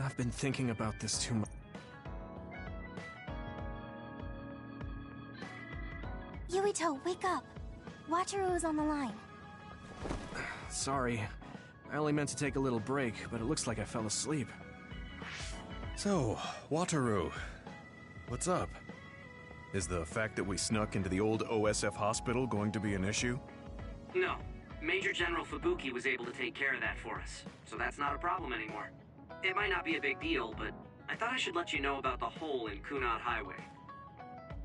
I've been thinking about this too much. Yuito, wake up! Wataru is on the line. Sorry. I only meant to take a little break, but it looks like I fell asleep. So, Wataru, what's up? Is the fact that we snuck into the old OSF hospital going to be an issue? No. Major General Fubuki was able to take care of that for us, so that's not a problem anymore. It might not be a big deal, but I thought I should let you know about the hole in Kunad Highway.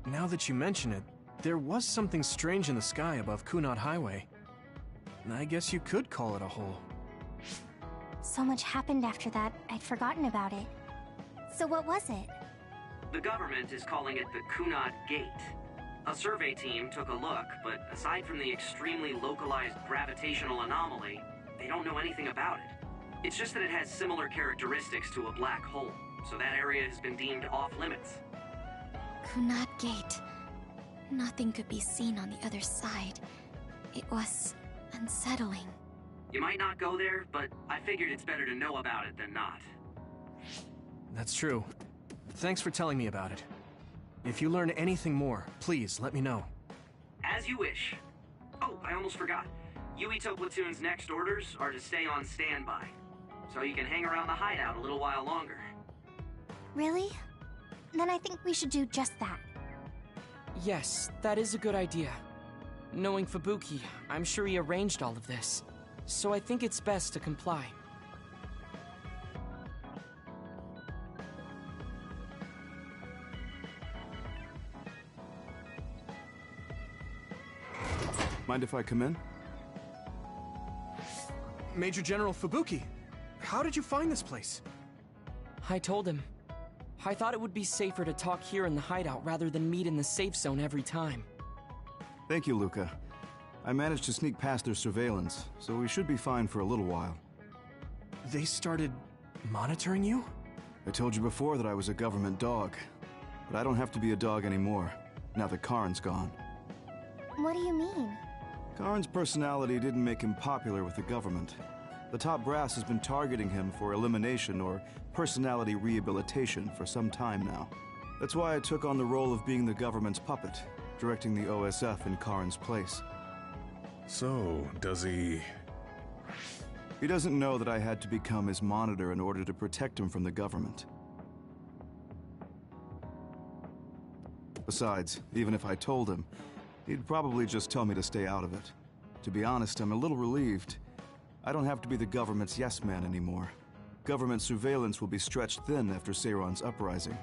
Now that you mention it, there was something strange in the sky above Kunad Highway. I guess you could call it a hole. So much happened after that, I'd forgotten about it. So what was it? The government is calling it the Kunad Gate. A survey team took a look, but aside from the extremely localized gravitational anomaly, they don't know anything about it. It's just that it has similar characteristics to a black hole, so that area has been deemed off-limits. Kunad Gate. Nothing could be seen on the other side. It was unsettling. You might not go there, but I figured it's better to know about it than not. That's true. Thanks for telling me about it. If you learn anything more, please let me know. As you wish. Oh, I almost forgot. Yuito Platoon's next orders are to stay on standby, so you can hang around the hideout a little while longer. Really? Then I think we should do just that. Yes, that is a good idea. Knowing Fubuki, I'm sure he arranged all of this. So I think it's best to comply. Mind if I come in? Major General Fubuki, how did you find this place? I told him. I thought it would be safer to talk here in the hideout rather than meet in the safe zone every time. Thank you, Luca. I managed to sneak past their surveillance, so we should be fine for a little while. They started monitoring you? I told you before that I was a government dog, but I don't have to be a dog anymore, now that Karin's gone. What do you mean? Karin's personality didn't make him popular with the government. The top brass has been targeting him for elimination or personality rehabilitation for some time now. That's why I took on the role of being the government's puppet, directing the OSF in Karin's place. So, does he... He doesn't know that I had to become his monitor in order to protect him from the government. Besides, even if I told him, he'd probably just tell me to stay out of it. To be honest, I'm a little relieved. I don't have to be the government's yes man anymore. Government surveillance will be stretched thin after Seiron's uprising.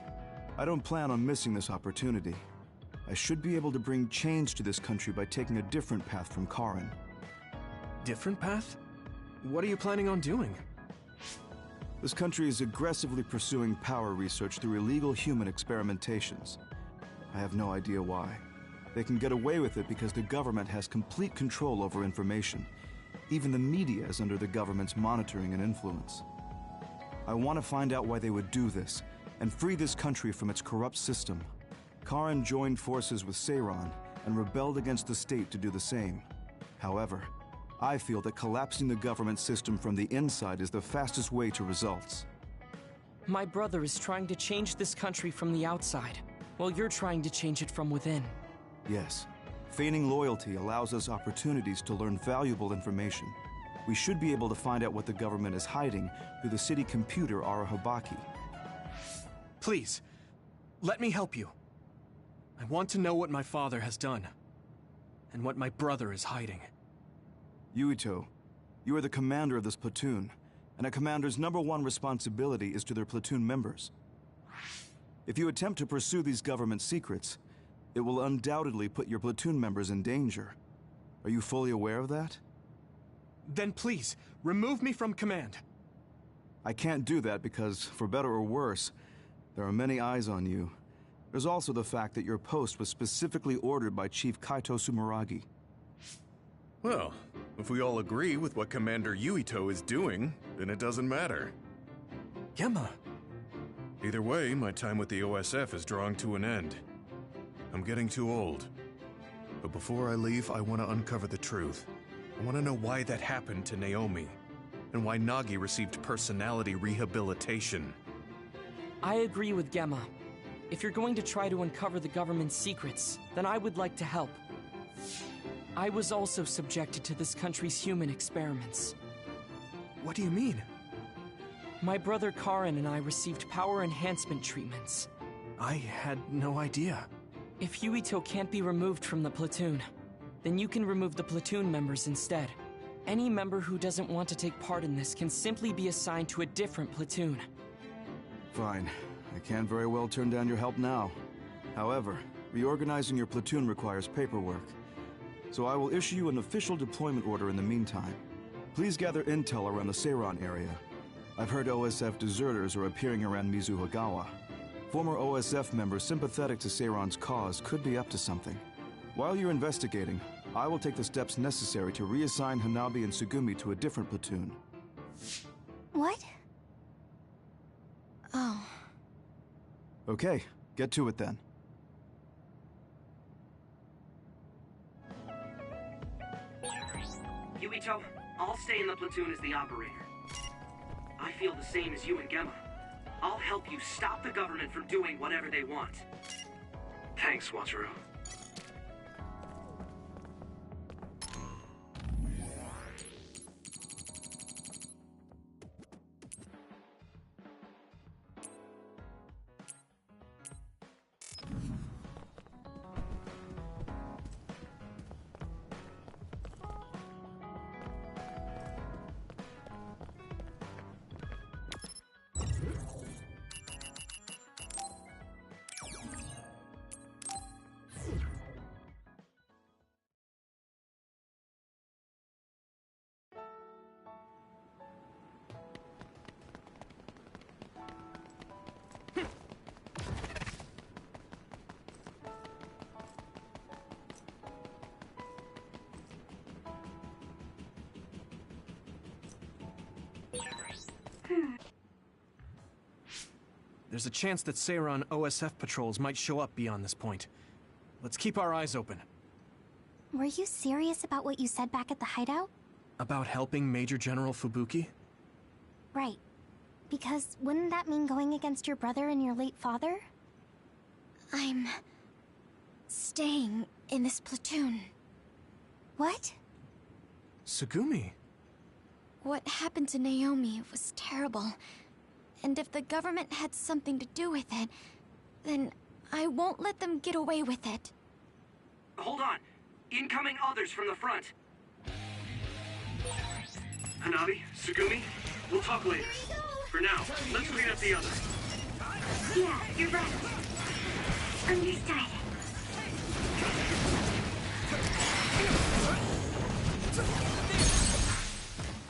I don't plan on missing this opportunity. I should be able to bring change to this country by taking a different path from Karin. Different path? What are you planning on doing? This country is aggressively pursuing power research through illegal human experimentations. I have no idea why. They can get away with it because the government has complete control over information. Even the media is under the government's monitoring and influence. I want to find out why they would do this, and free this country from its corrupt system. Karin joined forces with Seiron and rebelled against the state to do the same. However, I feel that collapsing the government system from the inside is the fastest way to results. My brother is trying to change this country from the outside, while you're trying to change it from within. Yes. Feigning loyalty allows us opportunities to learn valuable information. We should be able to find out what the government is hiding through the city computer Arahobaki. Please, let me help you. I want to know what my father has done, and what my brother is hiding. Yuito, you are the commander of this platoon, and a commander's #1 responsibility is to their platoon members. If you attempt to pursue these government secrets, it will undoubtedly put your platoon members in danger. Are you fully aware of that? Then please, remove me from command. I can't do that because, for better or worse, there are many eyes on you. There's also the fact that your post was specifically ordered by Chief Kaito Sumeragi. Well, if we all agree with what Commander Yuito is doing, then it doesn't matter. Gemma. Either way, my time with the OSF is drawing to an end. I'm getting too old. But before I leave, I want to uncover the truth. I want to know why that happened to Naomi, and why Nagi received personality rehabilitation. I agree with Gemma. If you're going to try to uncover the government's secrets, then I would like to help. I was also subjected to this country's human experiments. What do you mean? My brother Karin and I received power enhancement treatments. I had no idea. If Yuito can't be removed from the platoon, then you can remove the platoon members instead. Any member who doesn't want to take part in this can simply be assigned to a different platoon. Fine. I can't very well turn down your help now. However, reorganizing your platoon requires paperwork. So I will issue you an official deployment order in the meantime. Please gather intel around the Seiran area. I've heard OSF deserters are appearing around Mizuhagawa. Former OSF members sympathetic to Seiran's cause could be up to something. While you're investigating, I will take the steps necessary to reassign Hanabi and Tsugumi to a different platoon. What? Oh. Okay, get to it then. Yuito, I'll stay in the platoon as the operator. I feel the same as you and Gemma. I'll help you stop the government from doing whatever they want. Thanks, Wataru. There's a chance that Seiran OSF patrols might show up beyond this point. Let's keep our eyes open. Were you serious about what you said back at the hideout? About helping Major General Fubuki? Right. Because wouldn't that mean going against your brother and your late father? I'm staying in this platoon. What? Tsugumi? What happened to Naomi was terrible. And if the government had something to do with it, then I won't let them get away with it. Hold on. Incoming others from the front. Hanabi, Tsugumi, we'll talk later. For now, let's clean up the others. Yeah, you're right. Understood.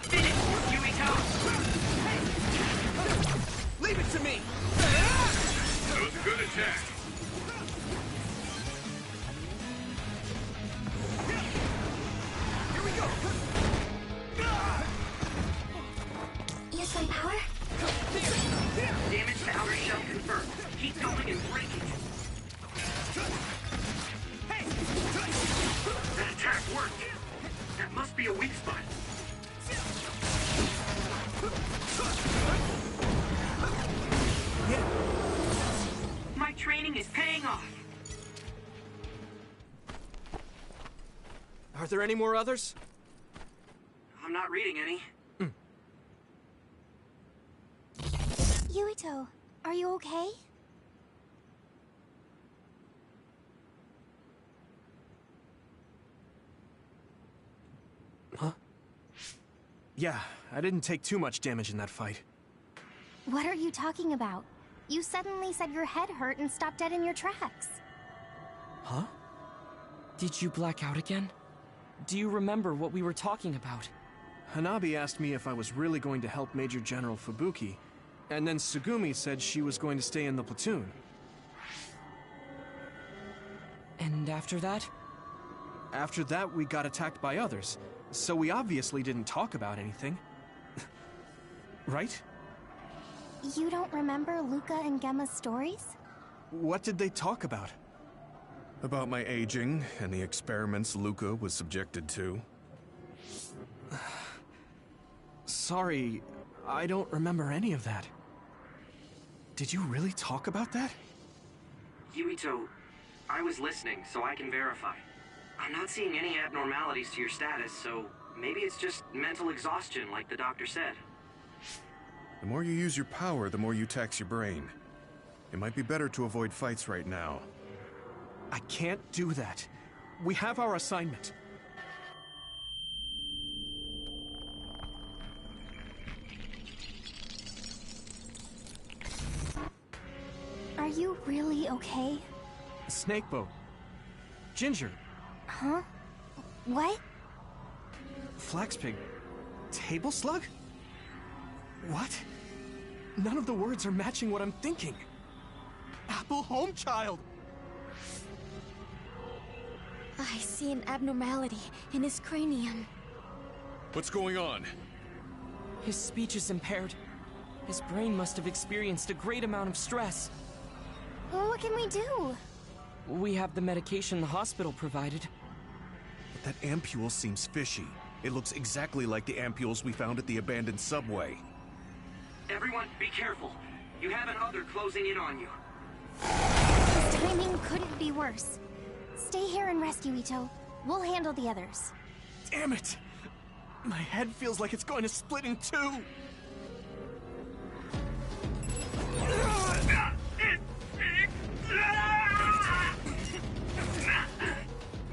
Finish, Yuito! Leave it to me! That was a good attack. Here we go! Use some power? Damage to outer shell confirmed. Keep going and break it. That attack worked. That must be a weak spot. My training is paying off. Are there any more others? I'm not reading any. Yuito, are you okay? Huh? Yeah, I didn't take too much damage in that fight. What are you talking about? You suddenly said your head hurt and stopped dead in your tracks. Huh? Did you black out again? Do you remember what we were talking about? Hanabi asked me if I was really going to help Major General Fubuki, and then Tsugumi said she was going to stay in the platoon. And after that? After that, we got attacked by others, so we obviously didn't talk about anything. Right? You don't remember Luca and Gemma's stories? What did they talk about? About my aging and the experiments Luca was subjected to. Sorry, I don't remember any of that. Did you really talk about that? Yuito, I was listening, so I can verify. I'm not seeing any abnormalities to your status, so maybe it's just mental exhaustion, like the doctor said. The more you use your power, the more you tax your brain. It might be better to avoid fights right now. I can't do that. We have our assignment. Are you really okay? Snakeboat. Ginger. Huh? What? Flaxpig. Table slug? What? None of the words are matching what I'm thinking. Apple home child! I see an abnormality in his cranium. What's going on? His speech is impaired. His brain must have experienced a great amount of stress. Well, what can we do? We have the medication the hospital provided. But that ampule seems fishy. It looks exactly like the ampules we found at the abandoned subway. Everyone, be careful. You have an other closing in on you. His timing couldn't be worse. Stay here and rest, Yuito. We'll handle the others. Damn it! My head feels like it's going to split in two!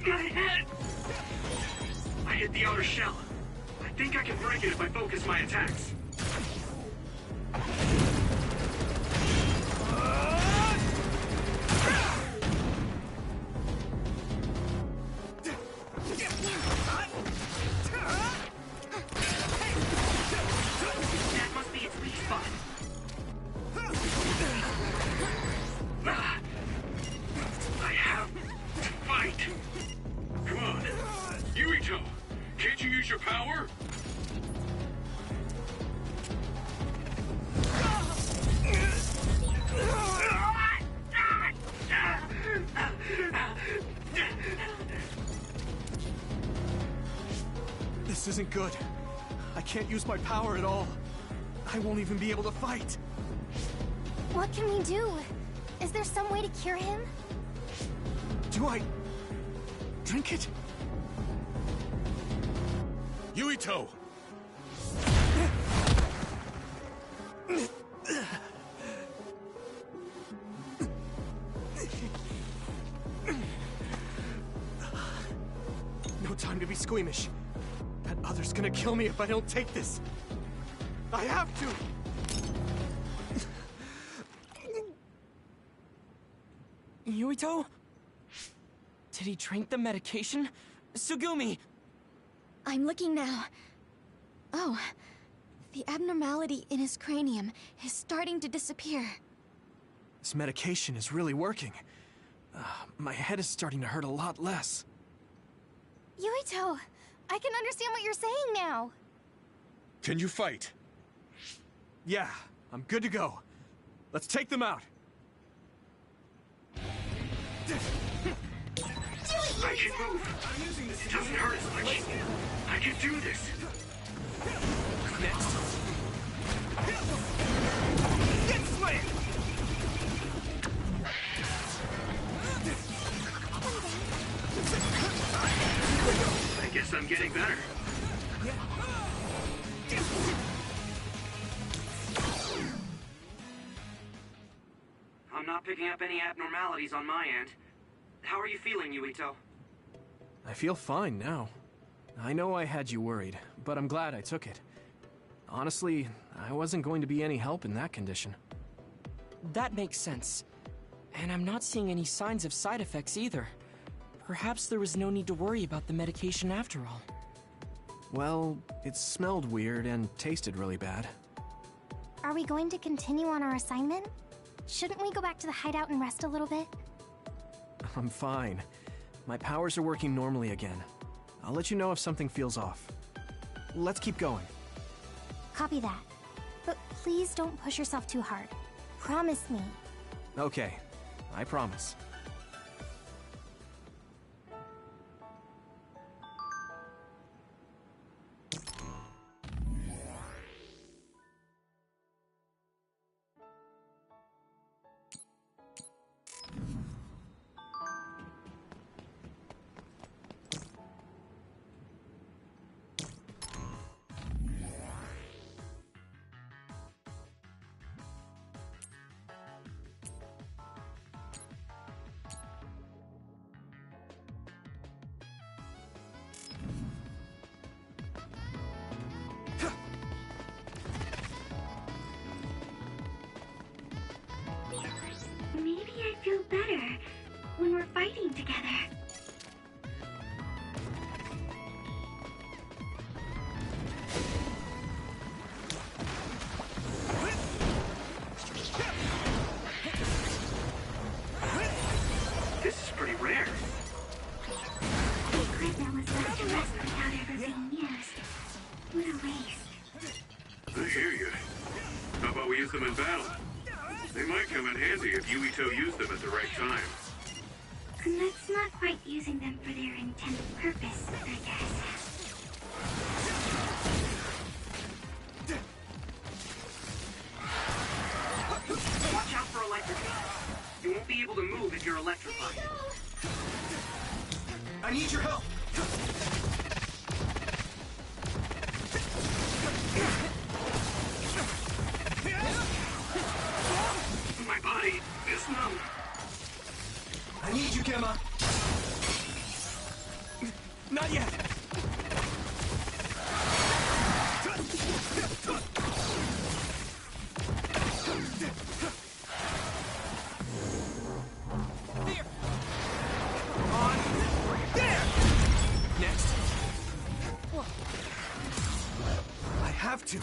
My head! I hit the outer shell. I think I can break it if I focus my attacks. That must be its weak spot. I have to fight. Come on. Yuito, can't you use your power? This isn't good. I can't use my power at all. I won't even be able to fight. What can we do? Is there some way to cure him? Do I... drink it? Yuito! No time to be squeamish. That other's gonna kill me if I don't take this. I have to! Yuito? Did he drink the medication? Sugumi! I'm looking now. Oh, the abnormality in his cranium is starting to disappear. This medication is really working. My head is starting to hurt a lot less. Yuito, I can understand what you're saying now. Can you fight? Yeah, I'm good to go. Let's take them out. I can move. It doesn't hurt as much. I can do this. Next. Get slammed! I guess I'm getting better. I'm not picking up any abnormalities on my end. How are you feeling, Yuito? I feel fine now. I know I had you worried, but I'm glad I took it. Honestly, I wasn't going to be any help in that condition. That makes sense. And I'm not seeing any signs of side effects either. Perhaps there was no need to worry about the medication after all. Well, it smelled weird and tasted really bad. Are we going to continue on our assignment? Shouldn't we go back to the hideout and rest a little bit? I'm fine. My powers are working normally again. I'll let you know if something feels off. Let's keep going. Copy that. But please don't push yourself too hard. Promise me. Okay, I promise. What a waste. I hear you. How about we use them in battle? They might come in handy if Yuito used them at the right time. And that's not quite using them for their intended purpose, I guess. Watch out for electric. You won't be able to move if you're electrified. I need your help! My body is numb. I need you, Gemma! Not yet! There! Come on! There! Next. I have to.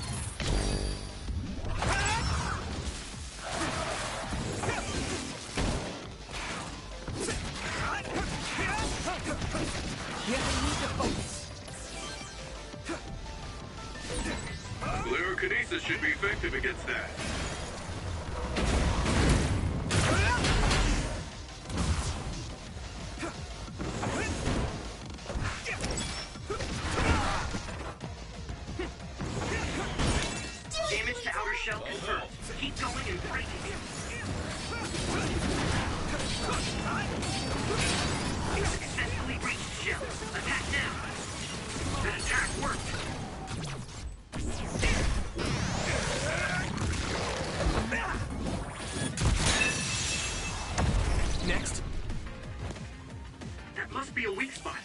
Yeah, I need to focus. Lyrokinesis should be effective against that. Damage to outer shell confirmed. Keep going and break it. You successfully breached shell. Attack now. That attack worked. Next. That must be a weak spot.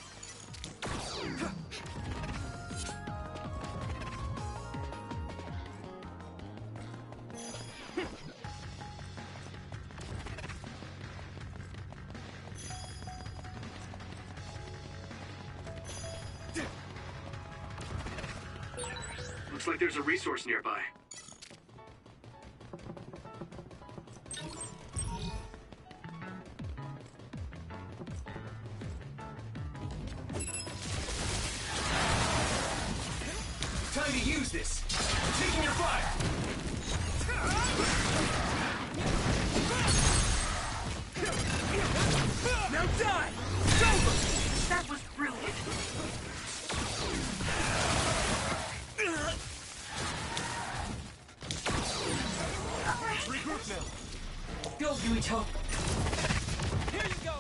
Looks like there's a resource nearby. Time to use this. I'm taking your fire. Now die! It's over! That was brilliant. Regroup now. Go, Yuito. Here you go.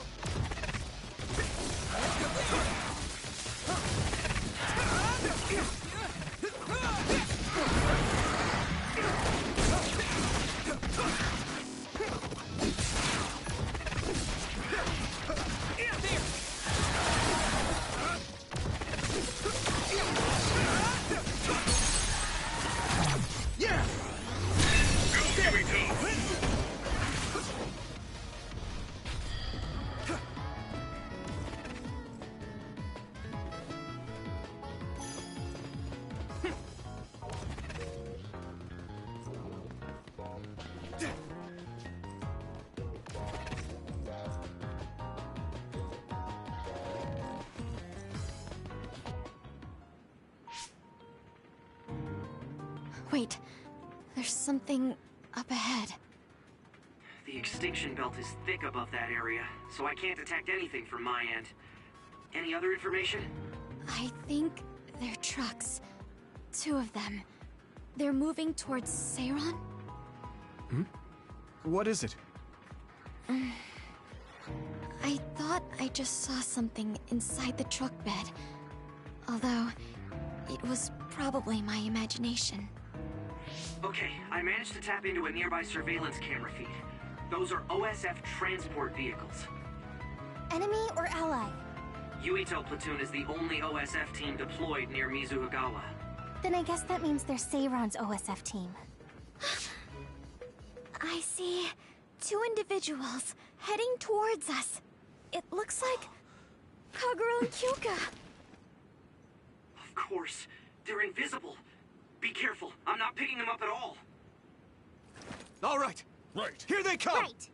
Yeah! Go, Yuito! Wait, there's something up ahead. The extinction belt is thick above that area, so I can't detect anything from my end. Any other information? I think they're trucks. 2 of them. They're moving towards Seiron? What is it? I thought I just saw something inside the truck bed. Although, it was probably my imagination. Okay, I managed to tap into a nearby surveillance camera feed. Those are OSF transport vehicles. Enemy or ally? Yuito platoon is the only OSF team deployed near Mizuhagawa. Then I guess that means they're Seiron's OSF team. I see 2 individuals heading towards us. It looks like Kagura and Kyuka. Of course, they're invisible. Be careful, I'm not picking them up at all. All right. Right. Here they come. Right!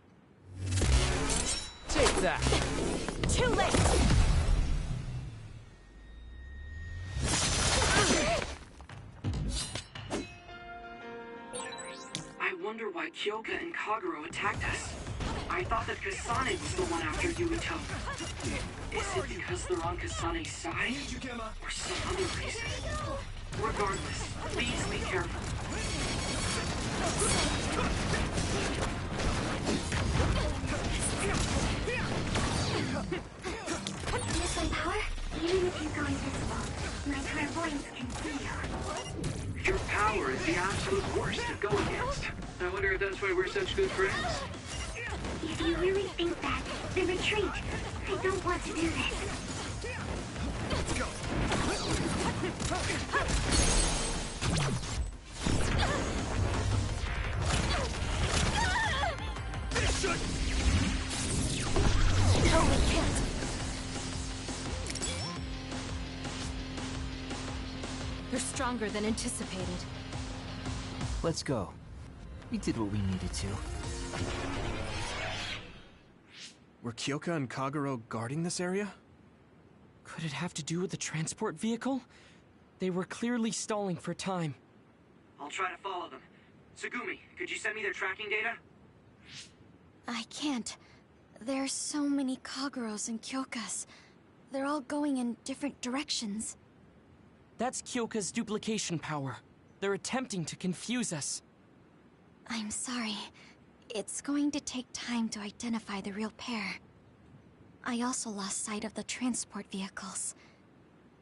Take that. Too late! wonder why Kyoka and Kagero attacked us. I thought that Kasane was the one after Yuito. Is it because they're on Kasane's side? Or some other reason? Regardless, please be careful. Use my power, even if you go invisible. My clairvoyance can see you. Your power is the absolute worst to go against. I wonder if that's why we're such good friends. If you really think that, then retreat. I don't want to do this. Let's go. This should... No, we can't. You're stronger than anticipated. Let's go. We did what we needed to. Were Kyoka and Kagero guarding this area? Could it have to do with the transport vehicle? They were clearly stalling for time. I'll try to follow them. Tsugumi, could you send me their tracking data? I can't. There's so many Kageros and Kyokas. They're all going in different directions. That's Kyoka's duplication power. They're attempting to confuse us. I'm sorry. It's going to take time to identify the real pair. I also lost sight of the transport vehicles.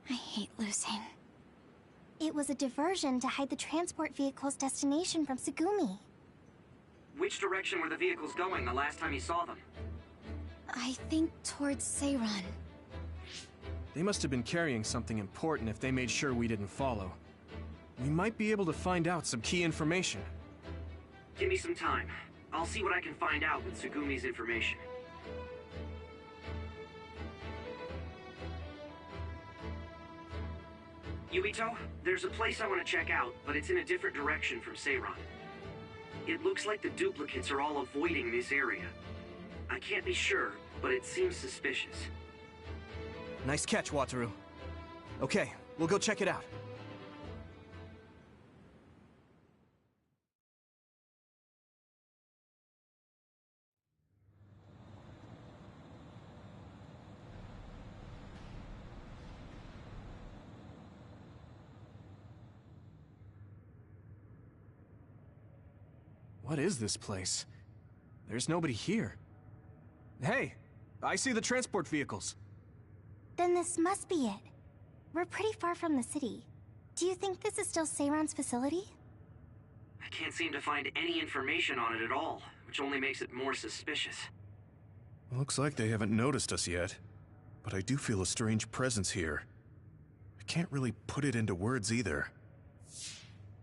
I hate losing. It was a diversion to hide the transport vehicle's destination from Tsugumi. Which direction were the vehicles going the last time you saw them? I think towards Seiran. They must have been carrying something important if they made sure we didn't follow. We might be able to find out some key information. Give me some time. I'll see what I can find out with Tsugumi's information. Yuito, there's a place I want to check out, but it's in a different direction from Seiran. It looks like the duplicates are all avoiding this area. I can't be sure, but it seems suspicious. Nice catch, Wataru. Okay, we'll go check it out. What is this place? There's nobody here. Hey, I see the transport vehicles. Then this must be it. We're pretty far from the city. Do you think this is still Seiran's facility? I can't seem to find any information on it at all, which only makes it more suspicious. Looks like they haven't noticed us yet, but I do feel a strange presence here. I can't really put it into words either.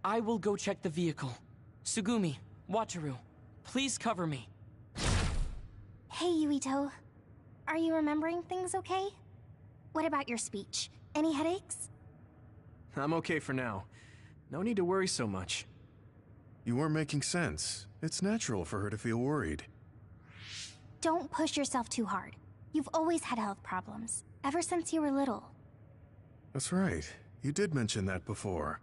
I will go check the vehicle. Tsugumi, Wataru, please cover me. Hey, Yuito. Are you remembering things okay? What about your speech? Any headaches? I'm okay for now. No need to worry so much. You are making sense. It's natural for her to feel worried. Don't push yourself too hard. You've always had health problems, ever since you were little. That's right. You did mention that before.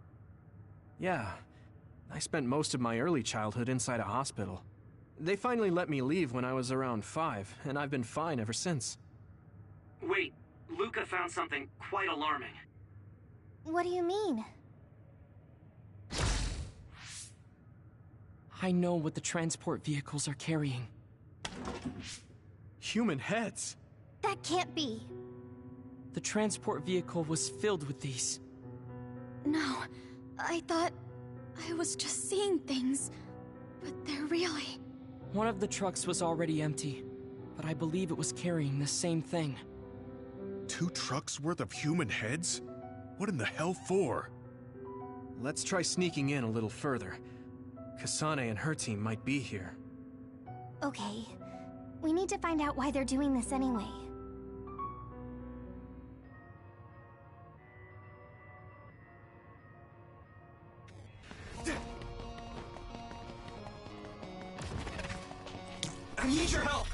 Yeah. I spent most of my early childhood inside a hospital. They finally let me leave when I was around 5, and I've been fine ever since. Wait, Luca found something quite alarming. What do you mean? I know what the transport vehicles are carrying. Human heads! That can't be. The transport vehicle was filled with these. No, I thought I was just seeing things, but they're really... One of the trucks was already empty, but I believe it was carrying the same thing. 2 trucks worth of human heads? What in the hell for? Let's try sneaking in a little further. Kasane and her team might be here. Okay. We need to find out why they're doing this anyway. I need your help!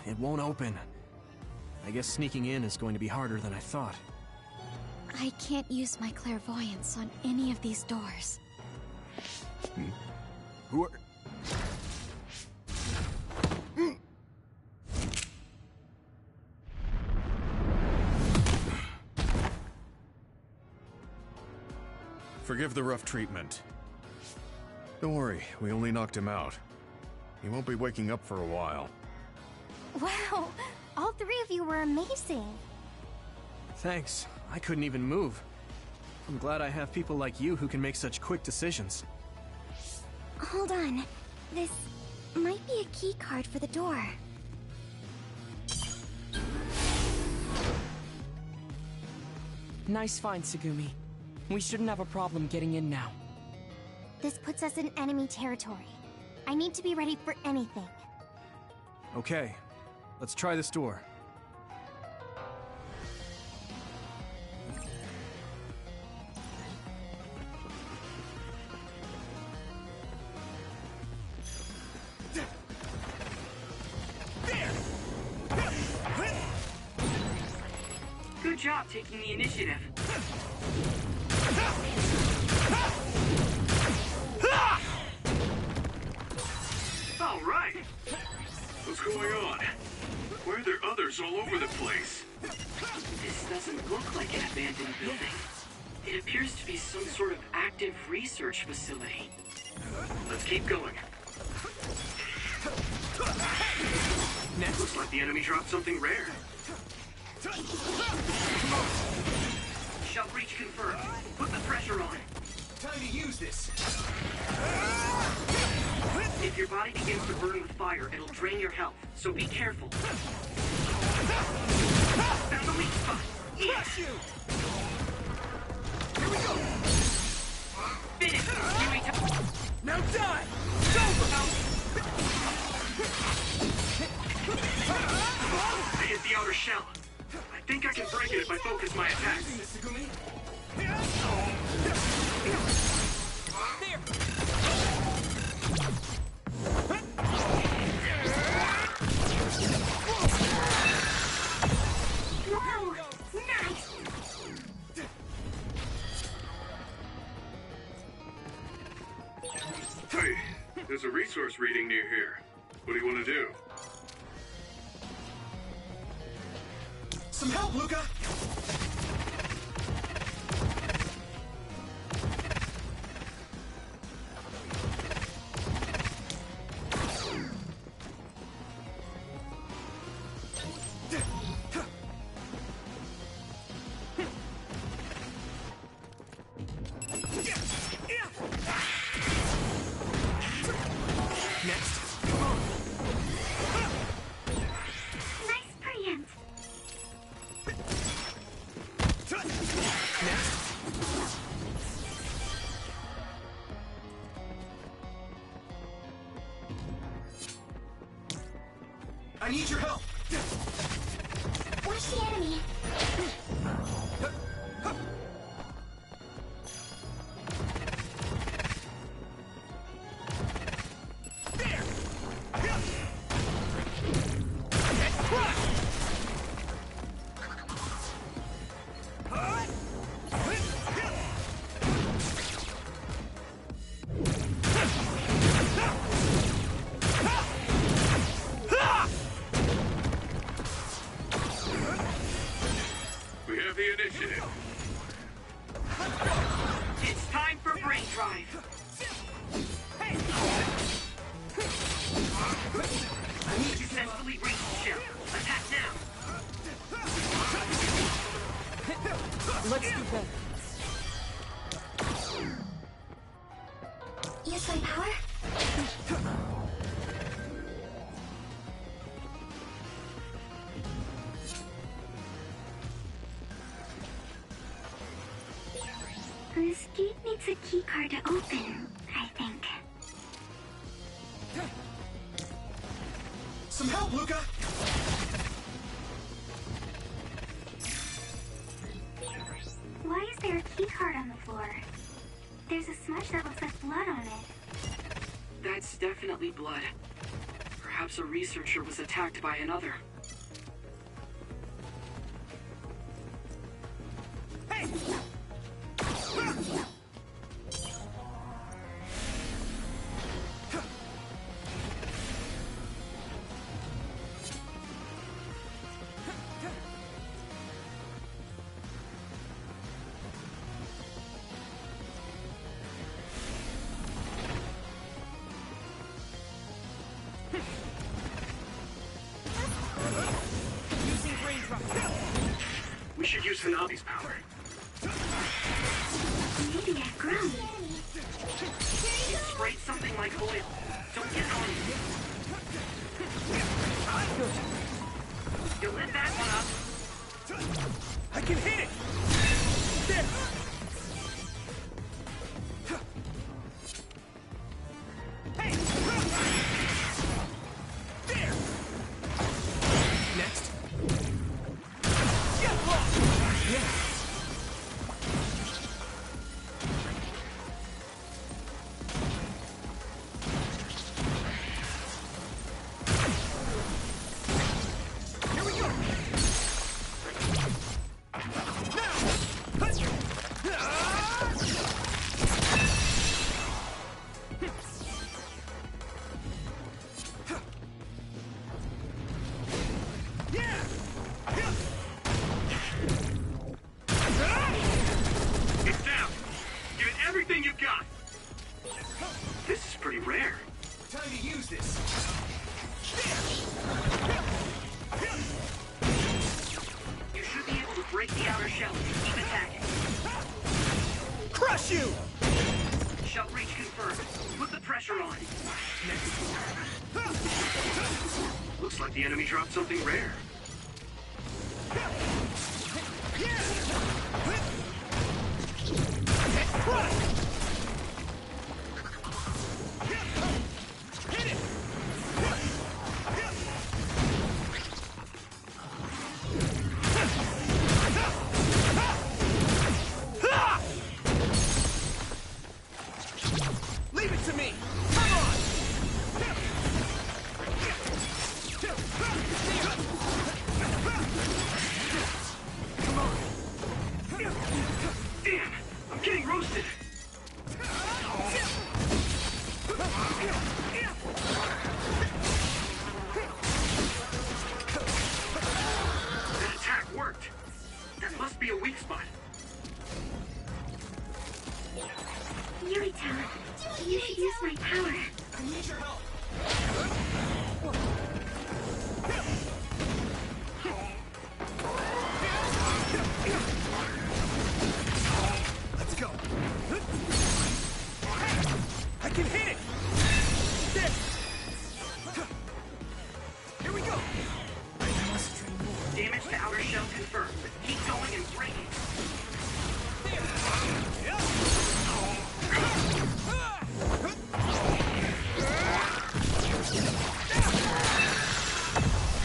It won't open. I guess sneaking in is going to be harder than I thought. I can't use my clairvoyance on any of these doors. Who are... Forgive the rough treatment. Don't worry, we only knocked him out. He won't be waking up for a while. Wow, all three of you were amazing. Thanks. I couldn't even move. I'm glad I have people like you who can make such quick decisions. Hold on. This might be a key card for the door. Nice find, Tsugumi. We shouldn't have a problem getting in now. This puts us in enemy territory. I need to be ready for anything. Okay, let's try this door. Good job taking the initiative. All right. What's going on? Why are there others all over the place? This doesn't look like an abandoned building. It appears to be some sort of active research facility. Let's keep going. Next. Looks like the enemy dropped something rare. Shove breach confirmed. Put the pressure on. Time to use this. If your body begins to burn with fire, it'll drain your health, so be careful. Found the weak spot. Crush you! Here we go! Finish! Now die! I hit the outer shell. I think I can break it if I focus my attacks. Whoa! Nice! Hey, there's a resource reading near here. What do you want to do? Some help, Luca! Nice preempt. I need your help! Watch the enemy. We have the initiative. It's time for brain drive. I need to successfully reach the shell. Attack now. Let's do that. Use my power. This gate needs a key card to open, I think. Some help, Luca! Why is there a key card on the floor? There's a smudge that looks like blood on it. That's definitely blood. Perhaps a researcher was attacked by another. Where's Hanabi's power? Maybe I've grown. You sprayed something like oil. Don't get on you. You lit that one up. I can hit it! There! Hey! There! Next. Yeah! Here we go! It's down. Give it everything you've got. This is pretty rare. Time to use this. You should be able to break the outer shell if you keep attacking. Crush you! Shell breach confirmed. Put the pressure on. Looks like the enemy dropped something rare. Leave it to me! Come on! Damn! I'm getting roasted! That attack worked! That must be a weak spot. Yurito, you should use my power. I need your help! Let's go! I can hit it! There! Here we go! I must train more. Damage to outer shell confirmed. Keep going and break it.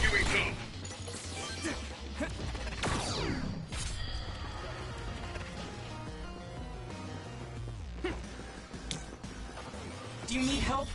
Here we go. Do you need help?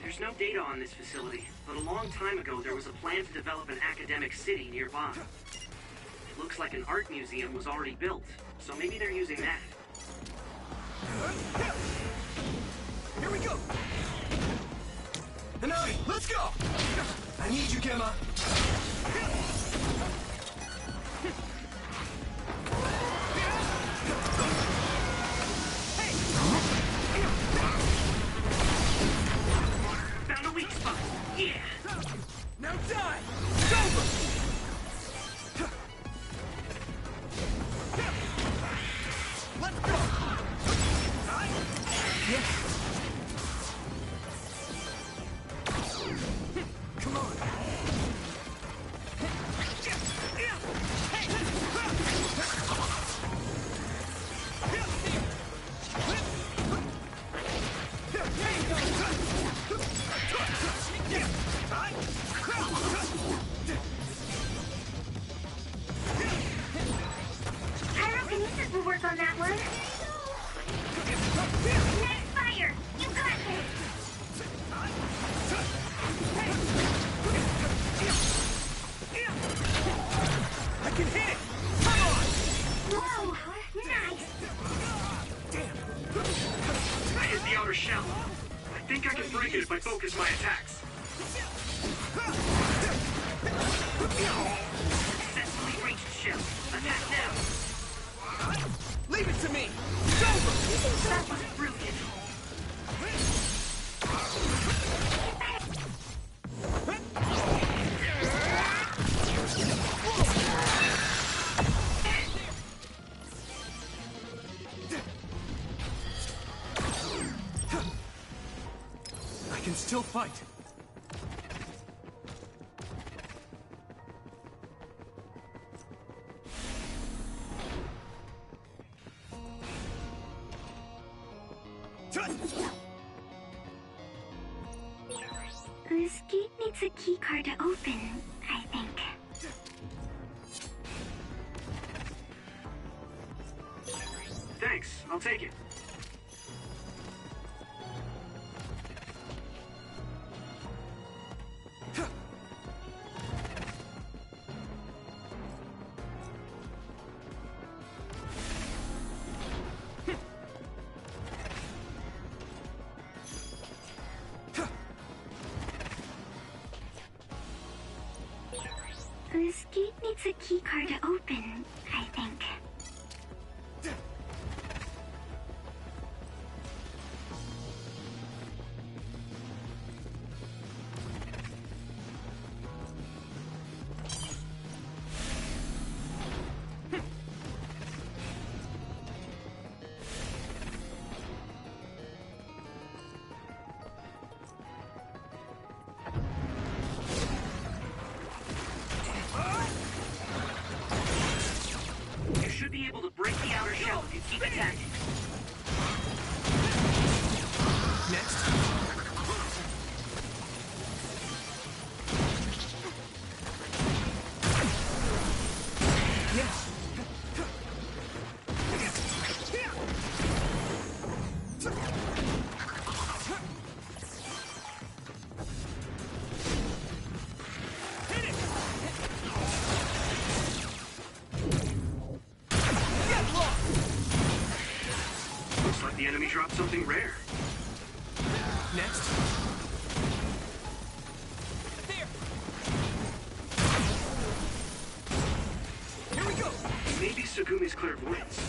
There's no data on this facility, but a long time ago there was a plan to develop an academic city nearby. It looks like an art museum was already built, so maybe they're using that. Here we go! Hanabi, let's go! I need you, Gemma! Found a weak spot. Yeah. Now die! It's over! Let's go! Yeah. Come on! Hey! fight. This gate needs a keycard to open, I think. Thanks, I'll take it. This gate needs a keycard to open, I think. You should be able to break the outer shell if you keep attacking. Next. Yes. Looks like the enemy dropped something rare. Next. There! Here we go. Maybe Sugumi's clairvoyance.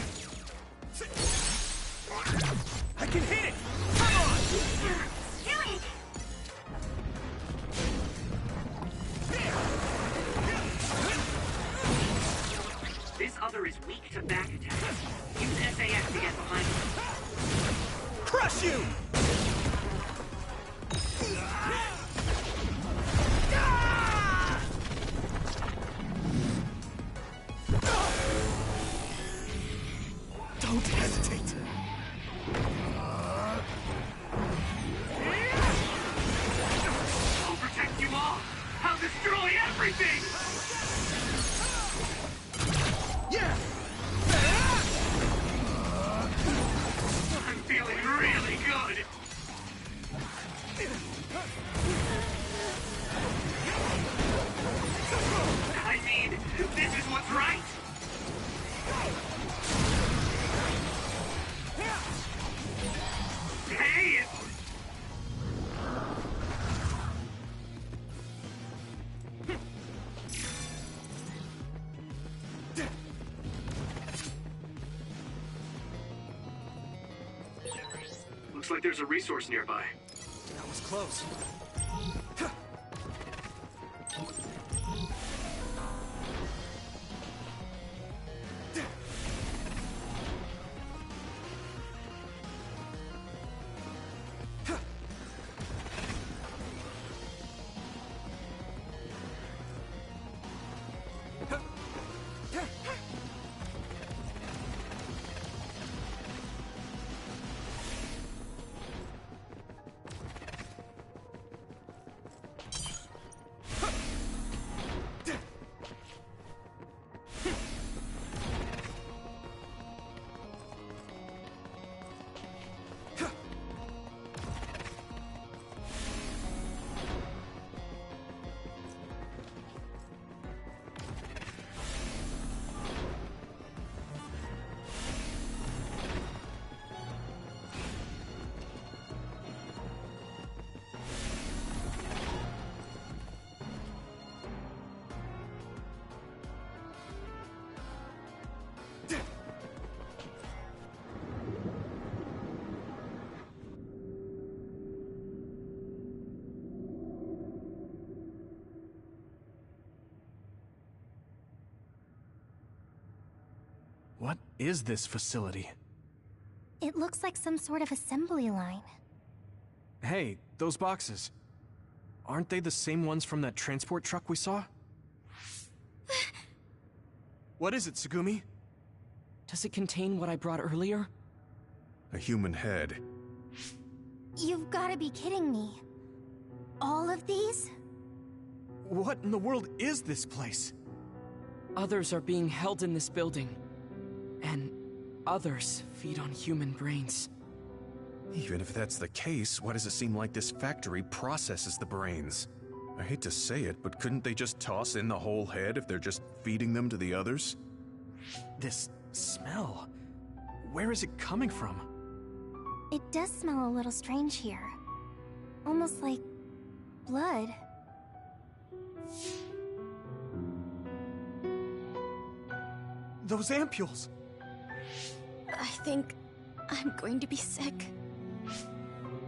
I can hit it. Come on. Do it! This other is weak to back attacks. Use SAS to get behind him. Crush you. Don't hesitate. I'll protect you all! I'll destroy everything! Yeah. I'm feeling really good! I mean, this is what's right! Hey! Looks like there's a resource nearby. That was close. What is this facility? It looks like some sort of assembly line. Hey, those boxes. Aren't they the same ones from that transport truck we saw? What is it, Tsugumi? Does it contain what I brought earlier? A human head. You've gotta be kidding me. All of these? What in the world is this place? Others are being held in this building. And others feed on human brains. Even if that's the case, why does it seem like this factory processes the brains? I hate to say it, but couldn't they just toss in the whole head if they're just feeding them to the others? This smell. Where is it coming from? It does smell a little strange here. Almost like blood. Those ampules! I think I'm going to be sick.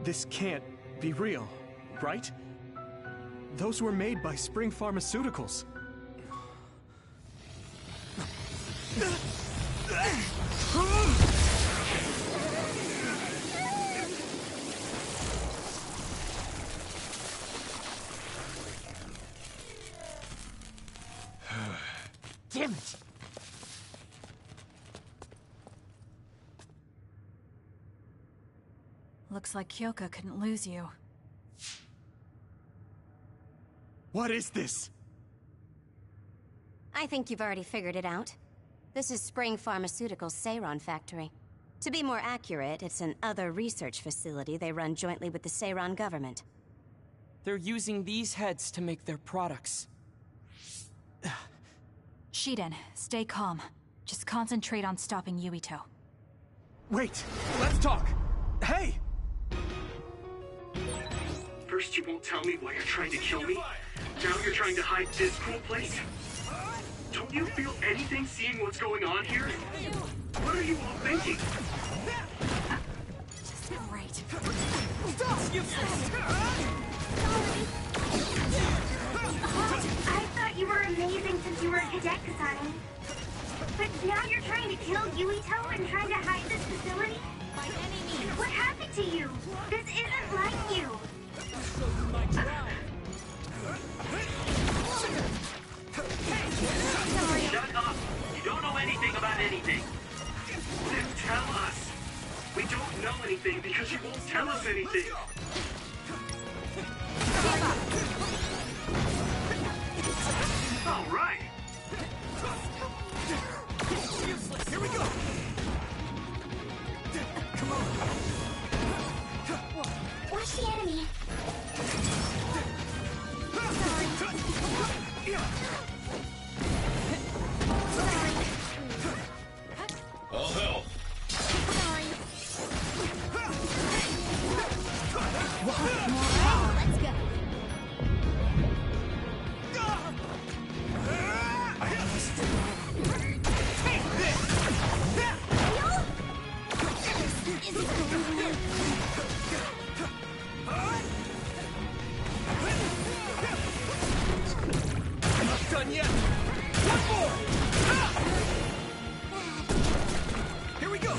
This can't be real, right? Those were made by Spring Pharmaceuticals. Damn it! Looks like Kyoka couldn't lose you. What is this? I think you've already figured it out. This is Spring Pharmaceuticals' Seiron factory. To be more accurate, it's an other research facility they run jointly with the Seiron government. They're using these heads to make their products. Shiden, stay calm. Just concentrate on stopping Yuito. Wait, let's talk! Hey! First you won't tell me why you're trying to kill me. Now you're trying to hide this cool place. Don't you feel anything seeing what's going on here? What are you all thinking? Just great. I thought you were amazing since you were a cadet, Kasane. But now you're trying to kill Yuito and trying to hide this facility? By any means. What happened to you? This isn't like you. Shut up! You don't know anything about anything. Then tell us. We don't know anything because you won't tell us anything. All right. Here we go! Come on! Watch the enemy. All help. Let's go. Not done yet! One more! Here we go!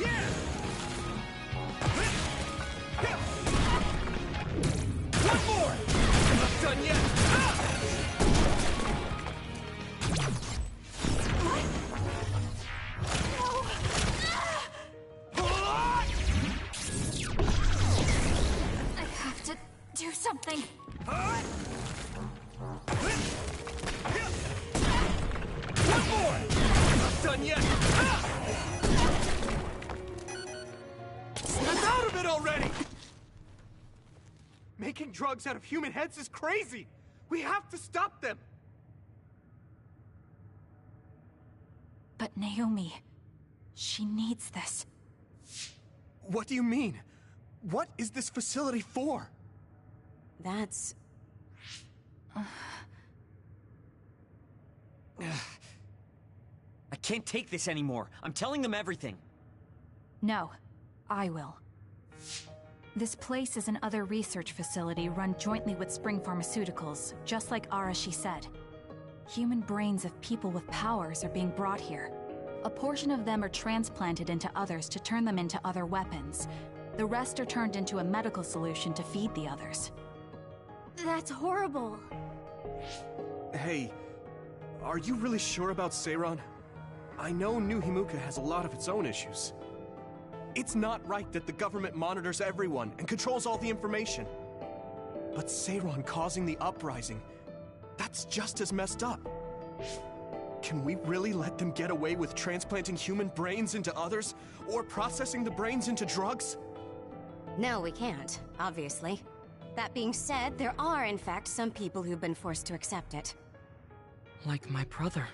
Yeah! One more! Not done yet! I have to do something. One more! Not done yet! Snap out of it already! Making drugs out of human heads is crazy! We have to stop them! But Naomi, she needs this. What do you mean? What is this facility for? That's... I can't take this anymore. I'm telling them everything. No, I will. This place is an other research facility run jointly with Spring Pharmaceuticals, just like Arashi said. Human brains of people with powers are being brought here. A portion of them are transplanted into others to turn them into other weapons. The rest are turned into a medical solution to feed the others. That's horrible. Hey, are you really sure about Seiron? I know New Himuka has a lot of its own issues. It's not right that the government monitors everyone and controls all the information. But Seiron causing the uprising, that's just as messed up. Can we really let them get away with transplanting human brains into others, or processing the brains into drugs? No, we can't, obviously. That being said, there are, in fact, some people who've been forced to accept it. Like my brother.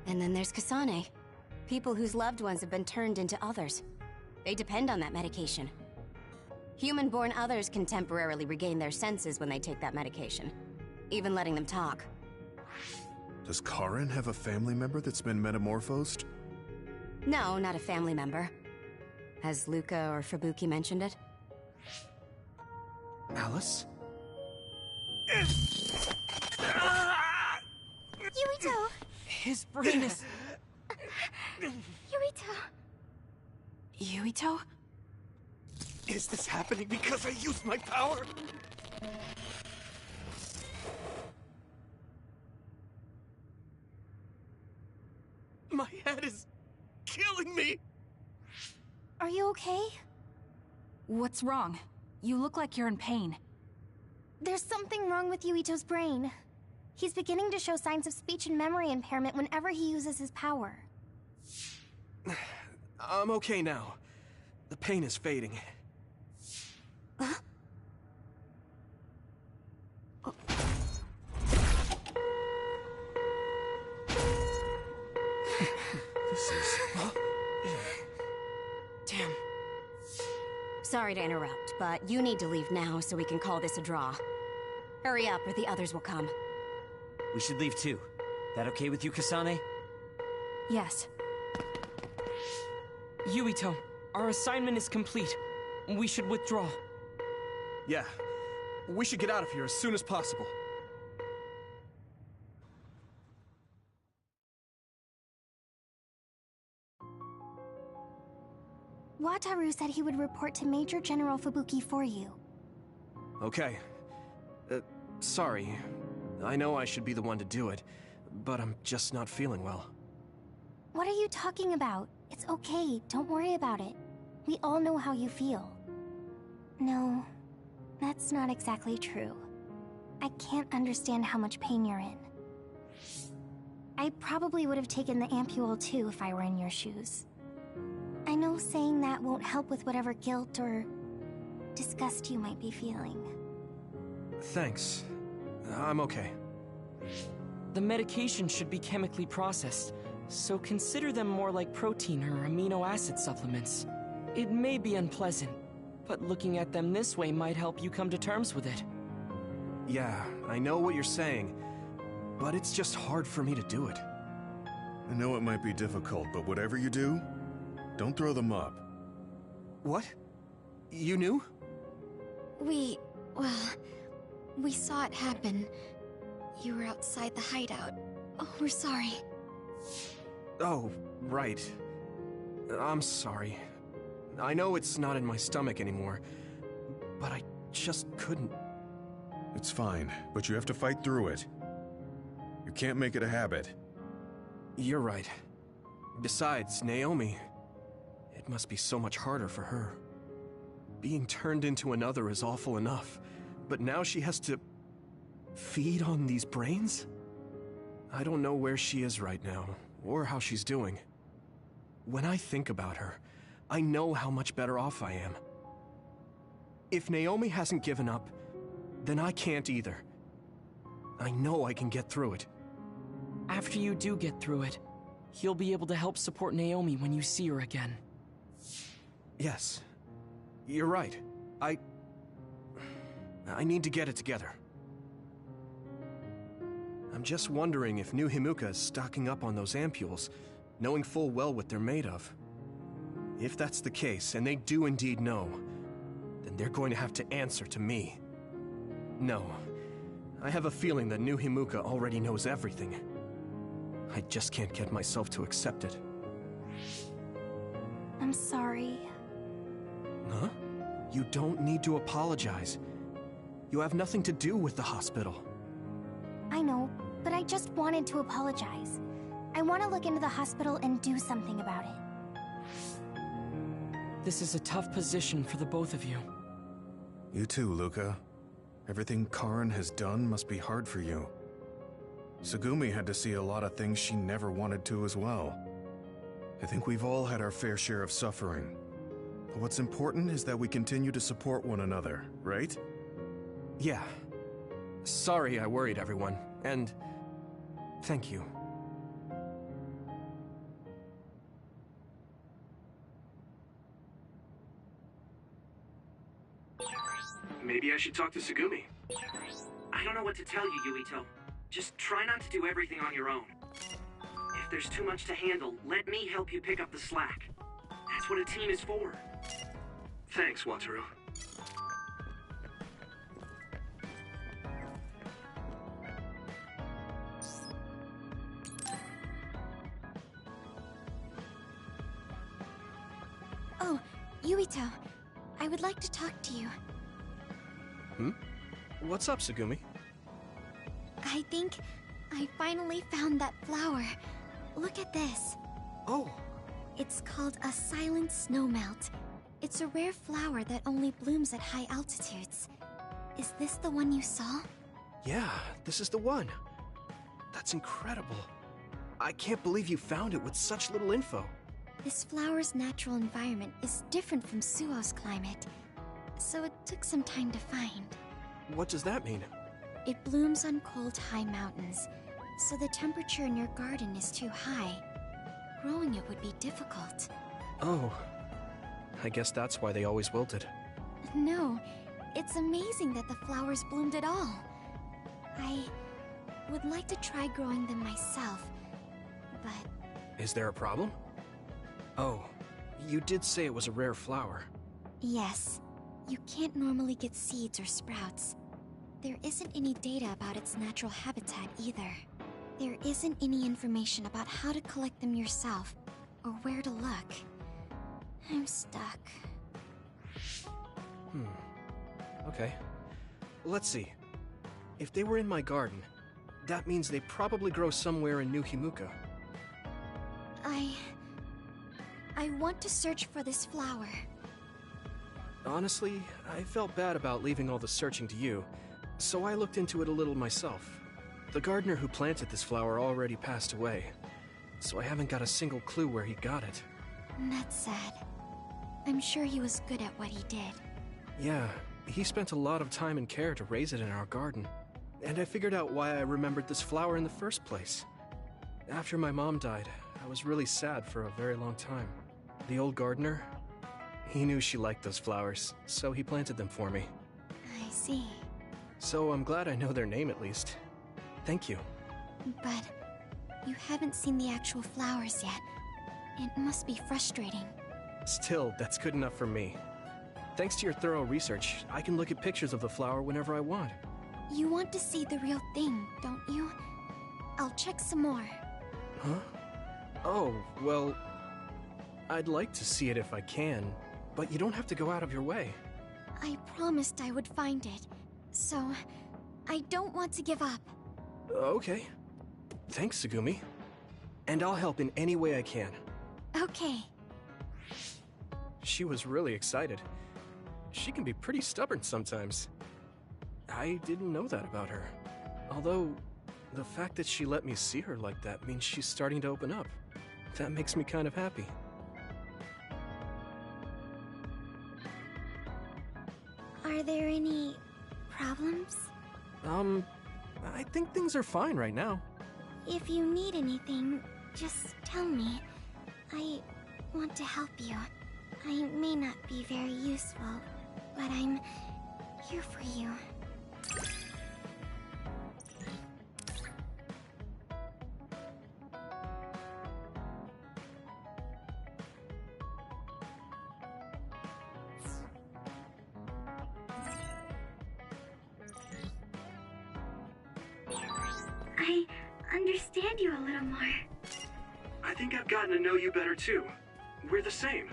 And then there's Kasane. People whose loved ones have been turned into others. They depend on that medication. Human-born others can temporarily regain their senses when they take that medication, even letting them talk. Does Karin have a family member that's been metamorphosed? No, not a family member. Has Luca or Fubuki mentioned it? Alice? Yuito! His brain is... Yuito! Yuito? Is this happening because I used my power? My head is killing me! Are you okay? What's wrong? You look like you're in pain. There's something wrong with Yuito's brain. He's beginning to show signs of speech and memory impairment whenever he uses his power. I'm okay now. The pain is fading. This is... Damn. Sorry to interrupt, but you need to leave now so we can call this a draw. Hurry up or the others will come. We should leave too. That okay with you, Kasane? Yes. Yuito, our assignment is complete. We should withdraw. Yeah. We should get out of here as soon as possible. Wataru said he would report to Major General Fubuki for you. Okay. Sorry. I know I should be the one to do it, but I'm just not feeling well. What are you talking about? It's okay, don't worry about it. We all know how you feel. No, that's not exactly true. I can't understand how much pain you're in. I probably would have taken the ampule too if I were in your shoes. I know saying that won't help with whatever guilt or disgust you might be feeling. Thanks. I'm okay. The medication should be chemically processed, so consider them more like protein or amino acid supplements. It may be unpleasant, but looking at them this way might help you come to terms with it. Yeah, I know what you're saying, but it's just hard for me to do it. I know it might be difficult, but whatever you do, don't throw them up. What? You knew? We saw it happen. You were outside the hideout. Oh, we're sorry. Oh, right. I'm sorry. I know it's not in my stomach anymore, but I just couldn't. It's fine, but you have to fight through it. You can't make it a habit. You're right. Besides, Naomi, it must be so much harder for her. Being turned into another is awful enough, but now she has to feed on these brains? I don't know where she is right now, or how she's doing. When I think about her, I know how much better off I am. If Naomi hasn't given up, then I can't either. I know I can get through it. After you do get through it, you'll be able to help support Naomi when you see her again. Yes, you're right. I need to get it together. I'm just wondering if New Himuka is stocking up on those ampules, knowing full well what they're made of. If that's the case, and they do indeed know, then they're going to have to answer to me. No, I have a feeling that New Himuka already knows everything. I just can't get myself to accept it. I'm sorry. Huh? You don't need to apologize. You have nothing to do with the hospital. I know, but I just wanted to apologize. I want to look into the hospital and do something about it. This is a tough position for the both of you. You too, Luca. Everything Karin has done must be hard for you. Tsugumi had to see a lot of things she never wanted to as well. I think we've all had our fair share of suffering. But what's important is that we continue to support one another, right? Yeah. Sorry I worried everyone, and thank you. Maybe I should talk to Tsugumi. I don't know what to tell you, Yuito. Just try not to do everything on your own. If there's too much to handle, let me help you pick up the slack. That's what a team is for. Thanks, Wataru. Oh, Yuito. I would like to talk to you. What's up, Tsugumi? I think I finally found that flower. Look at this. Oh. It's called a silent snowmelt. It's a rare flower that only blooms at high altitudes. Is this the one you saw? Yeah, this is the one. That's incredible. I can't believe you found it with such little info. This flower's natural environment is different from Suo's climate, so it took some time to find. What does that mean? It blooms on cold, high mountains, so the temperature in your garden is too high. Growing it would be difficult. Oh. I guess that's why they always wilted. No, it's amazing that the flowers bloomed at all. I would like to try growing them myself, but... Is there a problem? Oh, you did say it was a rare flower. Yes. You can't normally get seeds or sprouts. There isn't any data about its natural habitat either. There isn't any information about how to collect them yourself, or where to look. I'm stuck. Okay. Let's see. If they were in my garden, that means they probably grow somewhere in New Himuka. I want to search for this flower. Honestly, I felt bad about leaving all the searching to you, so I looked into it a little myself. The gardener who planted this flower already passed away, so I haven't got a single clue where he got it. That's sad. I'm sure he was good at what he did. Yeah, he spent a lot of time and care to raise it in our garden, and I figured out why I remembered this flower in the first place. After my mom died, I was really sad for a very long time. The old gardener, he knew she liked those flowers, so he planted them for me. I see. So I'm glad I know their name at least. Thank you. But you haven't seen the actual flowers yet. It must be frustrating. Still, that's good enough for me. Thanks to your thorough research, I can look at pictures of the flower whenever I want. You want to see the real thing, don't you? I'll check some more. Huh? Oh, well... I'd like to see it if I can, but you don't have to go out of your way. I promised I would find it, so I don't want to give up. Okay. Thanks, Tsugumi. And I'll help in any way I can. Okay. She was really excited. She can be pretty stubborn sometimes. I didn't know that about her. Although, the fact that she let me see her like that means she's starting to open up. That makes me kind of happy. Are there any problems? I think things are fine right now. If you need anything, just tell me. I want to help you. I may not be very useful, but I'm here for you. I understand you a little more. I think I've gotten to know you better too. We're the same.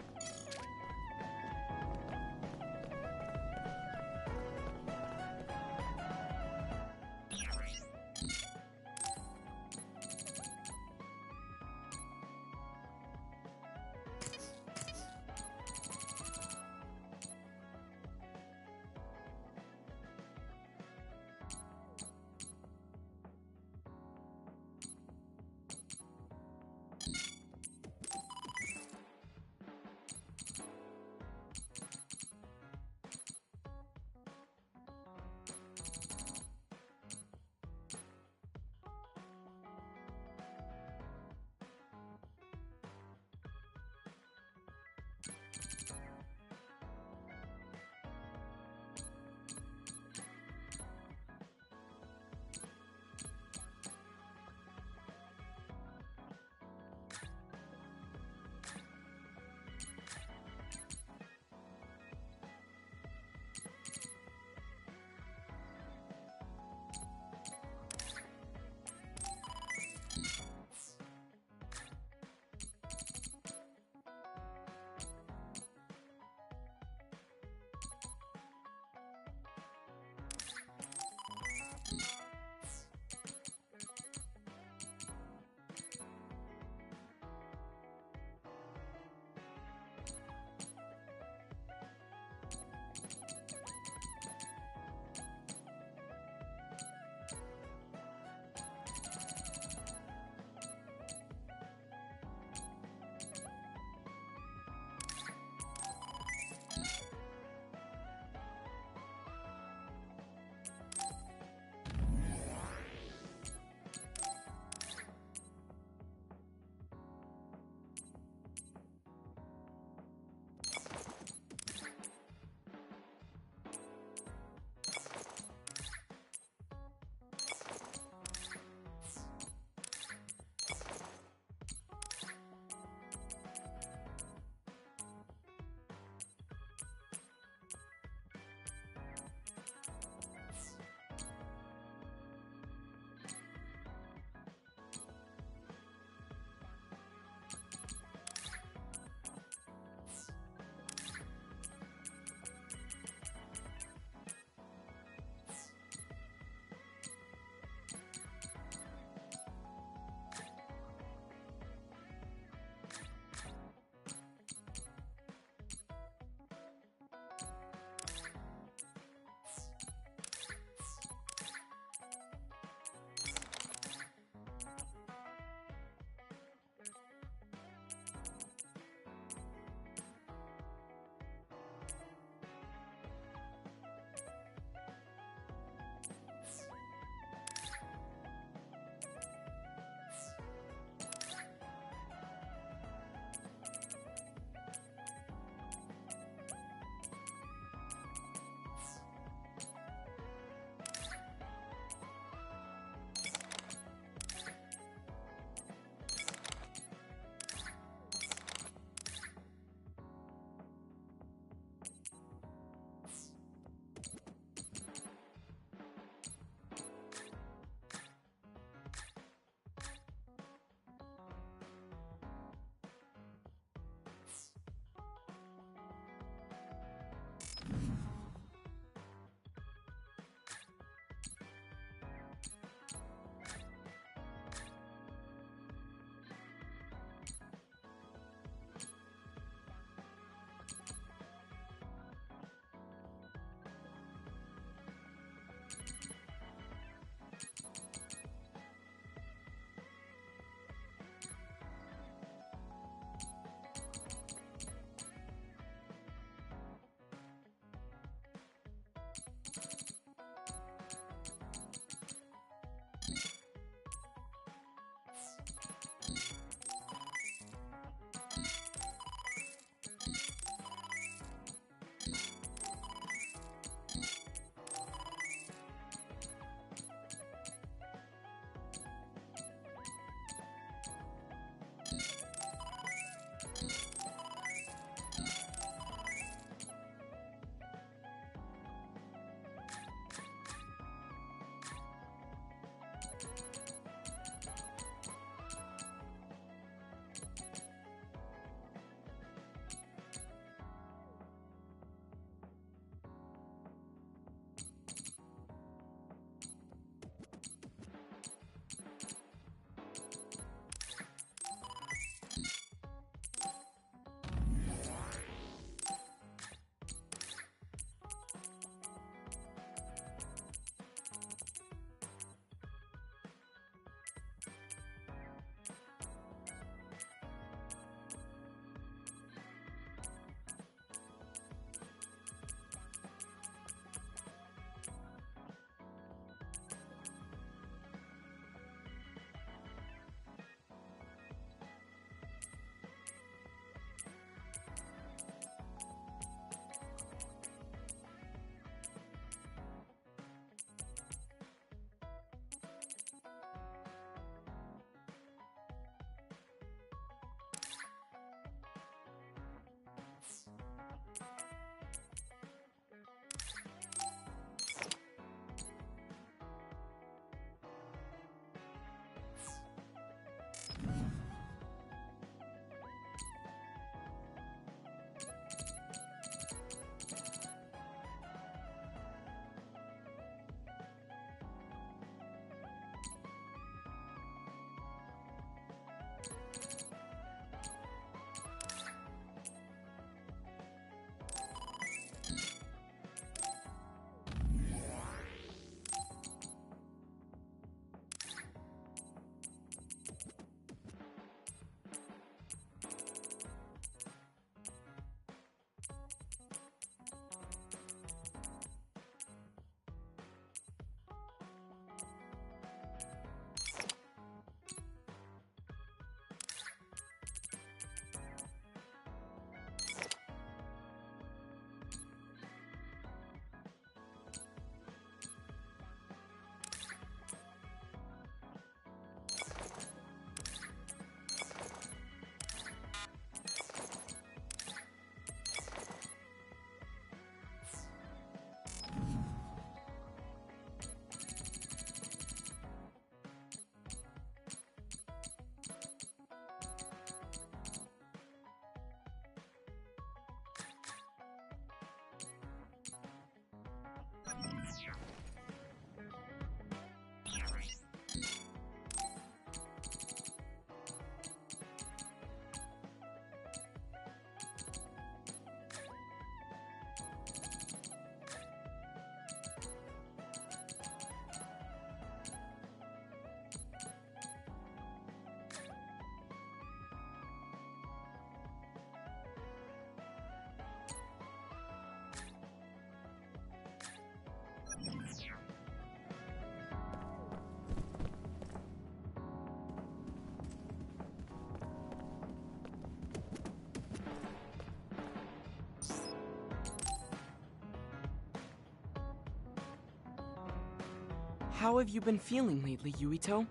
How have you been feeling lately, Yuito?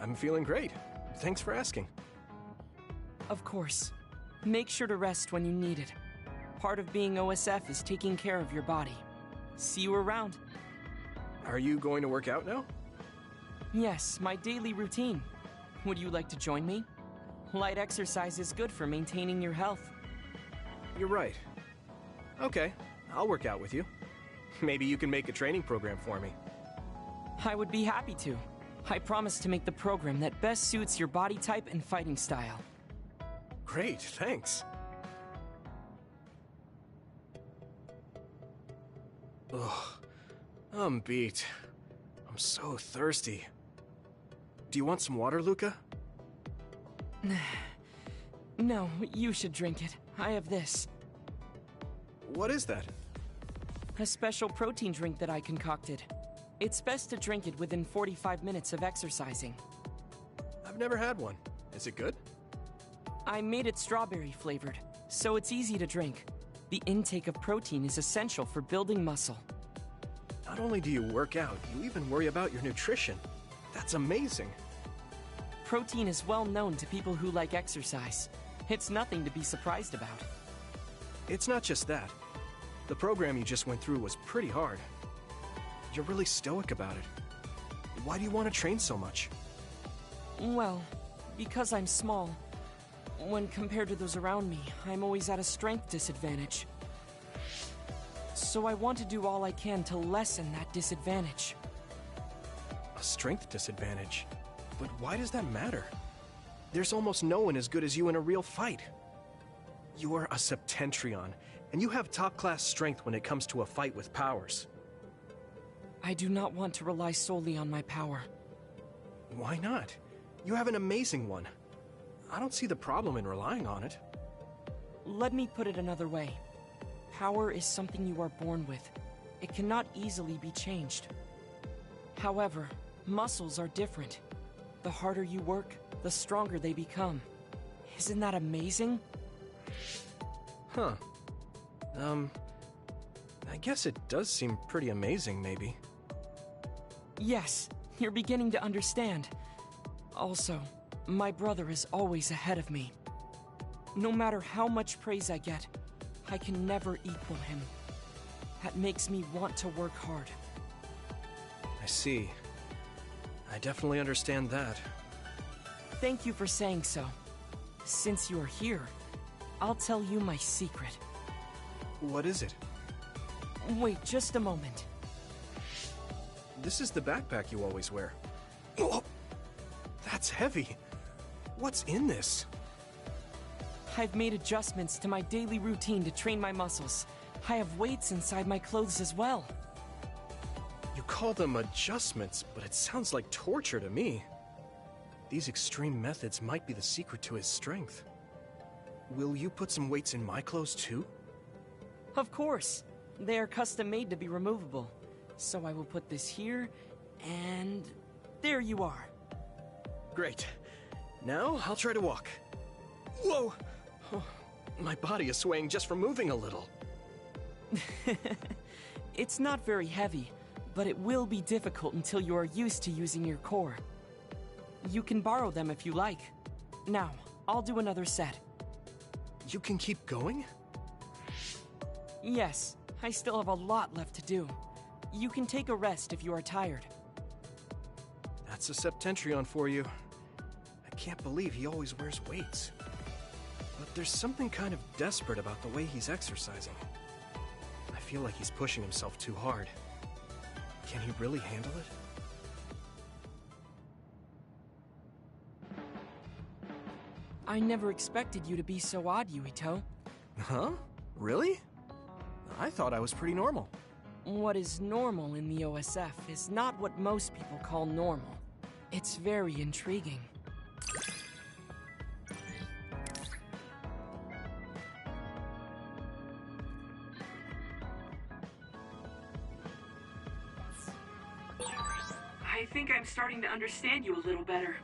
I'm feeling great. Thanks for asking. Of course. Make sure to rest when you need it. Part of being OSF is taking care of your body. See you around. Are you going to work out now? Yes, my daily routine. Would you like to join me? Light exercise is good for maintaining your health. You're right. Okay, I'll work out with you. Maybe you can make a training program for me. I would be happy to. I promise to make the program that best suits your body type and fighting style. Great, thanks. Ugh, I'm beat. I'm so thirsty. Do you want some water, Luca? No, you should drink it. I have this. What is that? A special protein drink that I concocted. It's best to drink it within 45 minutes of exercising. I've never had one. Is it good? I made it strawberry flavored, so it's easy to drink. The intake of protein is essential for building muscle. Not only do you work out, you even worry about your nutrition. That's amazing. Protein is well known to people who like exercise. It's nothing to be surprised about. It's not just that. The program you just went through was pretty hard. You're really stoic about it. Why do you want to train so much? Well, because I'm small. When compared to those around me, I'm always at a strength disadvantage. So I want to do all I can to lessen that disadvantage. A strength disadvantage? But why does that matter? There's almost no one as good as you in a real fight. You are a Septentrion, and you have top-class strength when it comes to a fight with powers. I do not want to rely solely on my power. Why not? You have an amazing one. I don't see the problem in relying on it. Let me put it another way. Power is something you are born with. It cannot easily be changed. However, muscles are different. The harder you work, the stronger they become. Isn't that amazing? Huh. I guess it does seem pretty amazing, maybe. Yes, you're beginning to understand. Also, my brother is always ahead of me. No matter how much praise I get, I can never equal him. That makes me want to work hard. I see. I definitely understand that. Thank you for saying so. Since you're here, I'll tell you my secret. What is it? Wait just a moment. This is the backpack you always wear. Oh, that's heavy. What's in this? I've made adjustments to my daily routine to train my muscles. I have weights inside my clothes as well. You call them adjustments, but it sounds like torture to me. These extreme methods might be the secret to his strength. Will you put some weights in my clothes too? Of course. They are custom made to be removable. So I will put this here, and there you are. Great. Now I'll try to walk. Whoa! Oh, my body is swaying just from moving a little. It's not very heavy, but it will be difficult until you are used to using your core. You can borrow them if you like. Now, I'll do another set. You can keep going? Yes, I still have a lot left to do. You can take a rest if you are tired. That's a Septentrion for you. I can't believe he always wears weights. But there's something kind of desperate about the way he's exercising. I feel like he's pushing himself too hard. Can he really handle it? I never expected you to be so odd, Yuito. Huh? Really? I thought I was pretty normal. What is normal in the OSF is not what most people call normal. It's very intriguing. I think I'm starting to understand you a little better.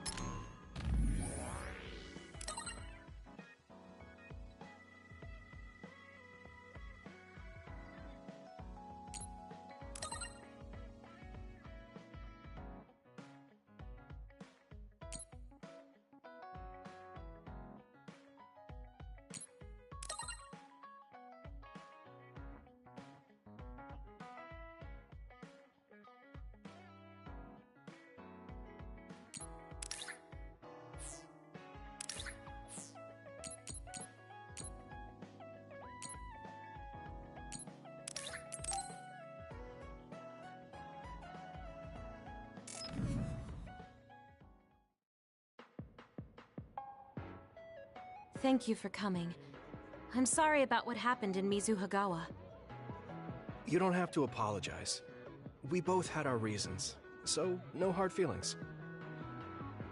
Thank you for coming. I'm sorry about what happened in Mizuhagawa. You don't have to apologize. We both had our reasons, so no hard feelings.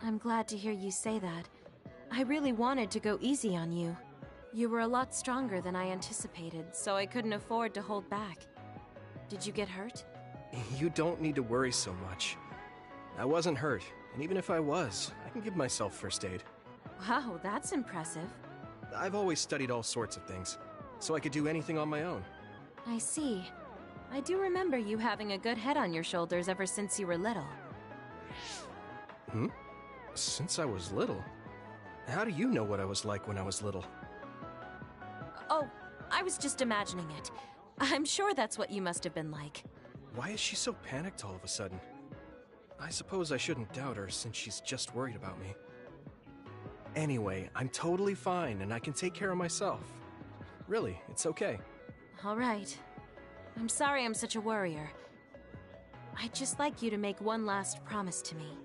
I'm glad to hear you say that. I really wanted to go easy on you. You were a lot stronger than I anticipated, so I couldn't afford to hold back. Did you get hurt? You don't need to worry so much. I wasn't hurt, and even if I was, I can give myself first aid. Wow, that's impressive. I've always studied all sorts of things, so I could do anything on my own. I see. I do remember you having a good head on your shoulders ever since you were little. Hmm? Since I was little? How do you know what I was like when I was little? Oh, I was just imagining it. I'm sure that's what you must have been like. Why is she so panicked all of a sudden? I suppose I shouldn't doubt her since she's just worried about me. Anyway, I'm totally fine and I can take care of myself. Really, it's okay. All right. I'm sorry I'm such a worrier. I'd just like you to make one last promise to me.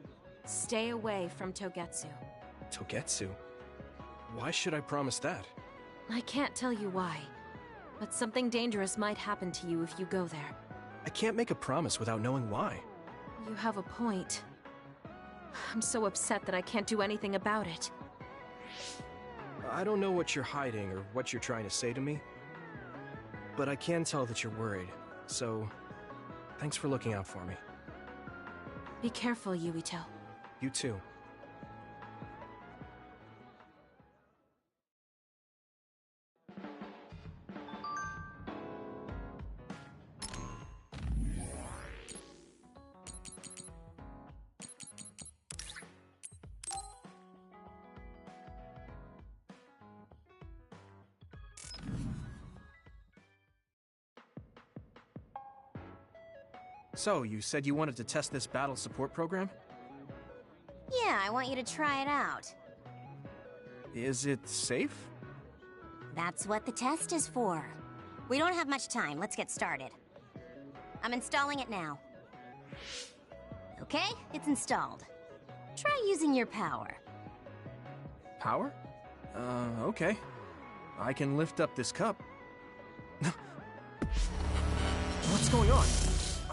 Stay away from Togetsu. Togetsu? Why should I promise that? I can't tell you why, but something dangerous might happen to you if you go there. I can't make a promise without knowing why. You have a point. I'm so upset that I can't do anything about it. I don't know what you're hiding or what you're trying to say to me, but I can tell that you're worried, so thanks for looking out for me. Be careful, Yuito. You too. So, you said you wanted to test this battle support program? Yeah, I want you to try it out. Is it safe? That's what the test is for. We don't have much time. Let's get started. I'm installing it now. Okay, it's installed. Try using your power. Power? Okay. I can lift up this cup. What's going on?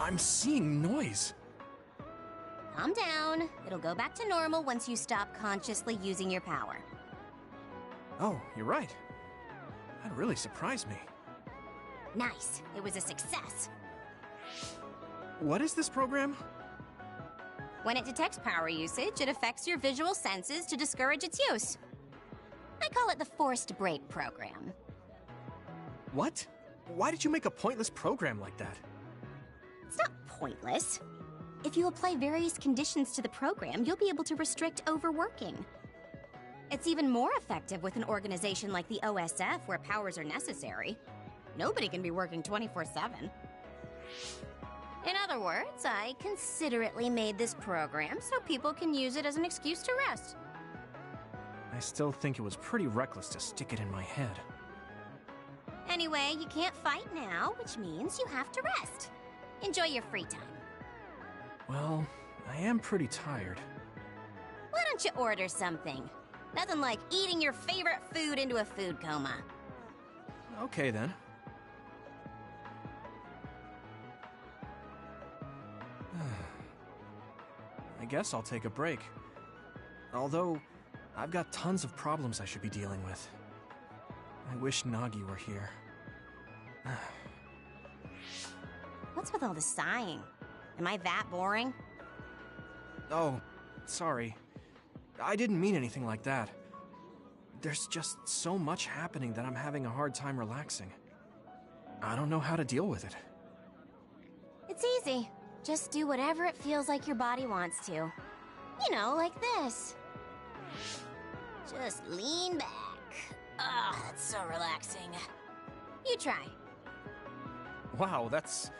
I'm seeing noise. Calm down. It'll go back to normal once you stop consciously using your power. Oh, you're right. That really surprised me. Nice. It was a success. What is this program? When it detects power usage, it affects your visual senses to discourage its use. I call it the forced break program. What? Why did you make a pointless program like that? It's not pointless. If you apply various conditions to the program, you'll be able to restrict overworking. It's even more effective with an organization like the OSF where powers are necessary. Nobody can be working 24/7. In other words, I considerately made this program so people can use it as an excuse to rest. I still think it was pretty reckless to stick it in my head. Anyway, you can't fight now, which means you have to rest. Enjoy your free time. Well, I am pretty tired. Why don't you order something? Nothing like eating your favorite food into a food coma. Okay then. I guess I'll take a break. Although, I've got tons of problems I should be dealing with. I wish Nagi were here. What's with all the sighing? Am I that boring? Oh, sorry. I didn't mean anything like that. There's just so much happening that I'm having a hard time relaxing. I don't know how to deal with it. It's easy. Just do whatever it feels like your body wants to. You know, like this. Just lean back. Ugh, that's so relaxing. You try. Wow, that's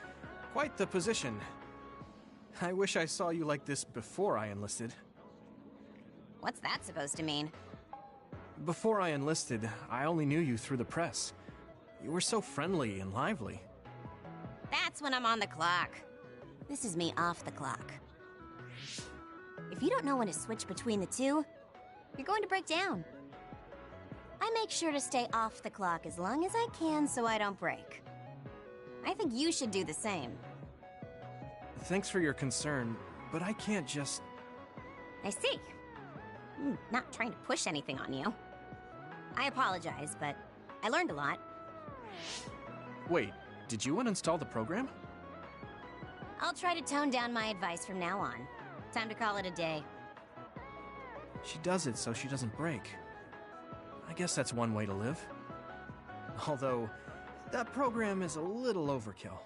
quite the position. I wish I saw you like this before I enlisted. What's that supposed to mean? Before I enlisted, I only knew you through the press. You were so friendly and lively. That's when I'm on the clock. This is me off the clock. If you don't know when to switch between the two, you're going to break down. I I make sure to stay off the clock as long as I can so I don't break. I think you should do the same. Thanks for your concern, but I can't just... I see. Not trying to push anything on you. I apologize, but I learned a lot. Wait, did you uninstall the program? I'll try to tone down my advice from now on. Time to call it a day. She does it so she doesn't break. I guess that's one way to live. Although, that program is a little overkill.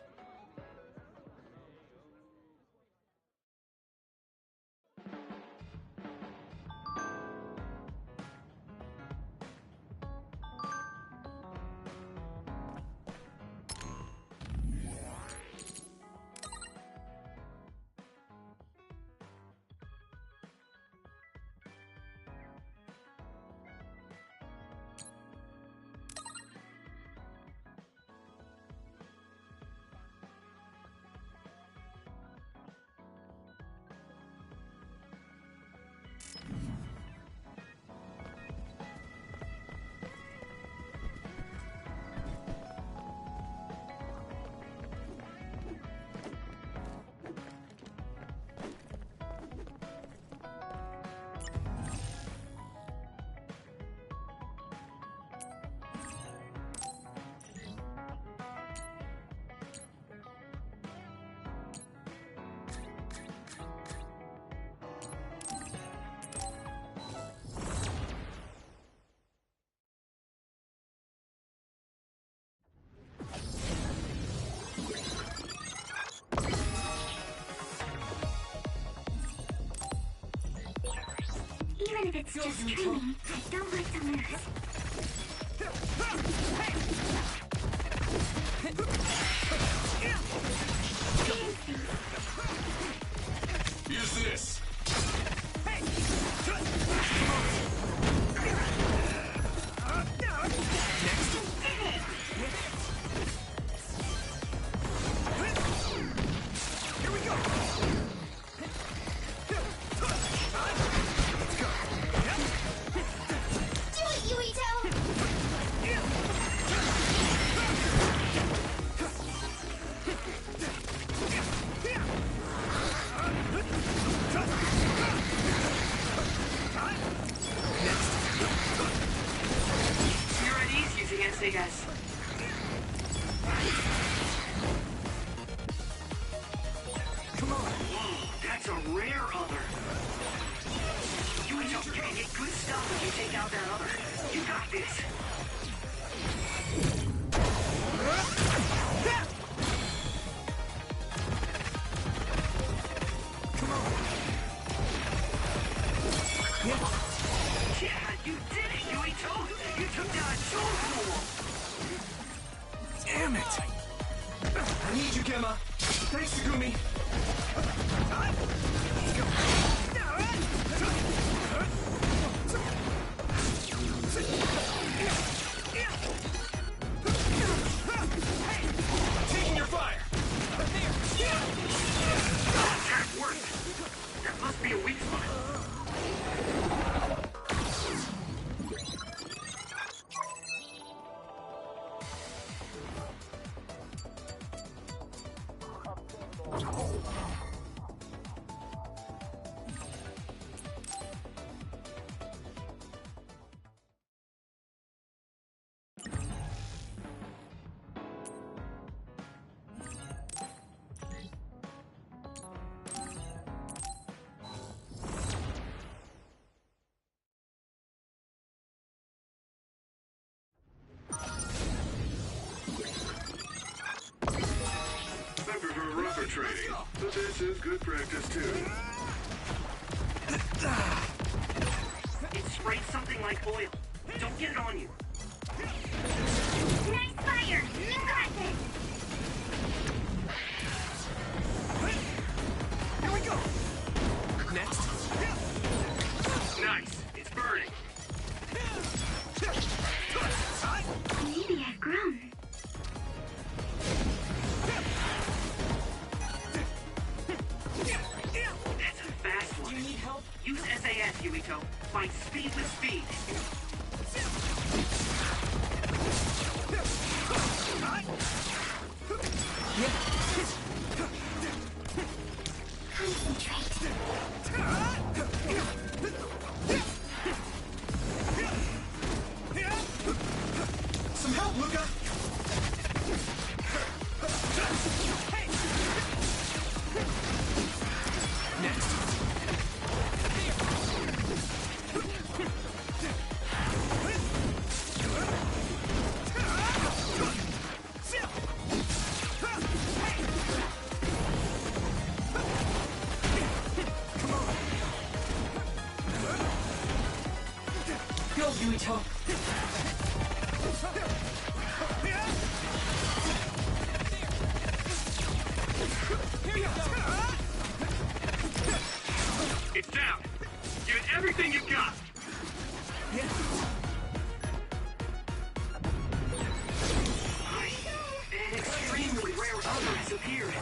Even if it's just training, I don't like to lose. Use this. Yes. Come on. Whoa, that's a rare other. You can get good stuff if you take out that other. You got this. Come on. Yeah, you did it, Yuito! You took down a Joe. Damn it! I need you, Gemma. Thanks, Sugumi. Taking your fire. That worked. That must be a weak spot. Training, but this is good practice too. It sprayed something like oil. Don't get it on you. Nice fire! You got this! Here we go! Next. Nice. It's burning. Maybe I've grown. That's a fast one. You need help? Use SAS, Yuito. Find speed with speed. Some help, Luca! Next. Go, Yuito! It's down. Give it everything you've got. An extremely rare other has appeared.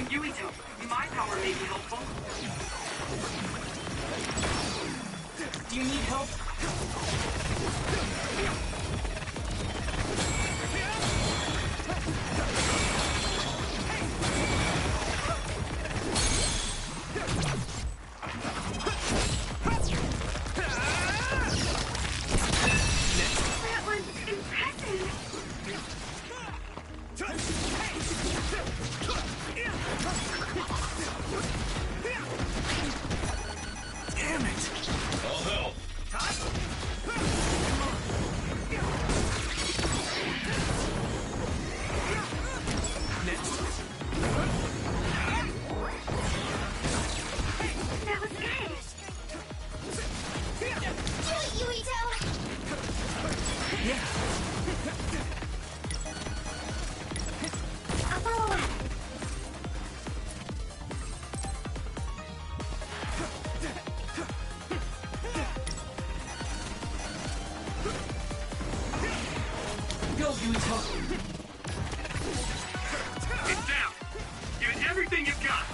Yuito, my power may be helpful. Do you need help? That was impressive. Damn it! I'll help. Next. That was good. Do it, Yuito! I'll follow up. Go, Yuito! It's down. Give it everything you've got.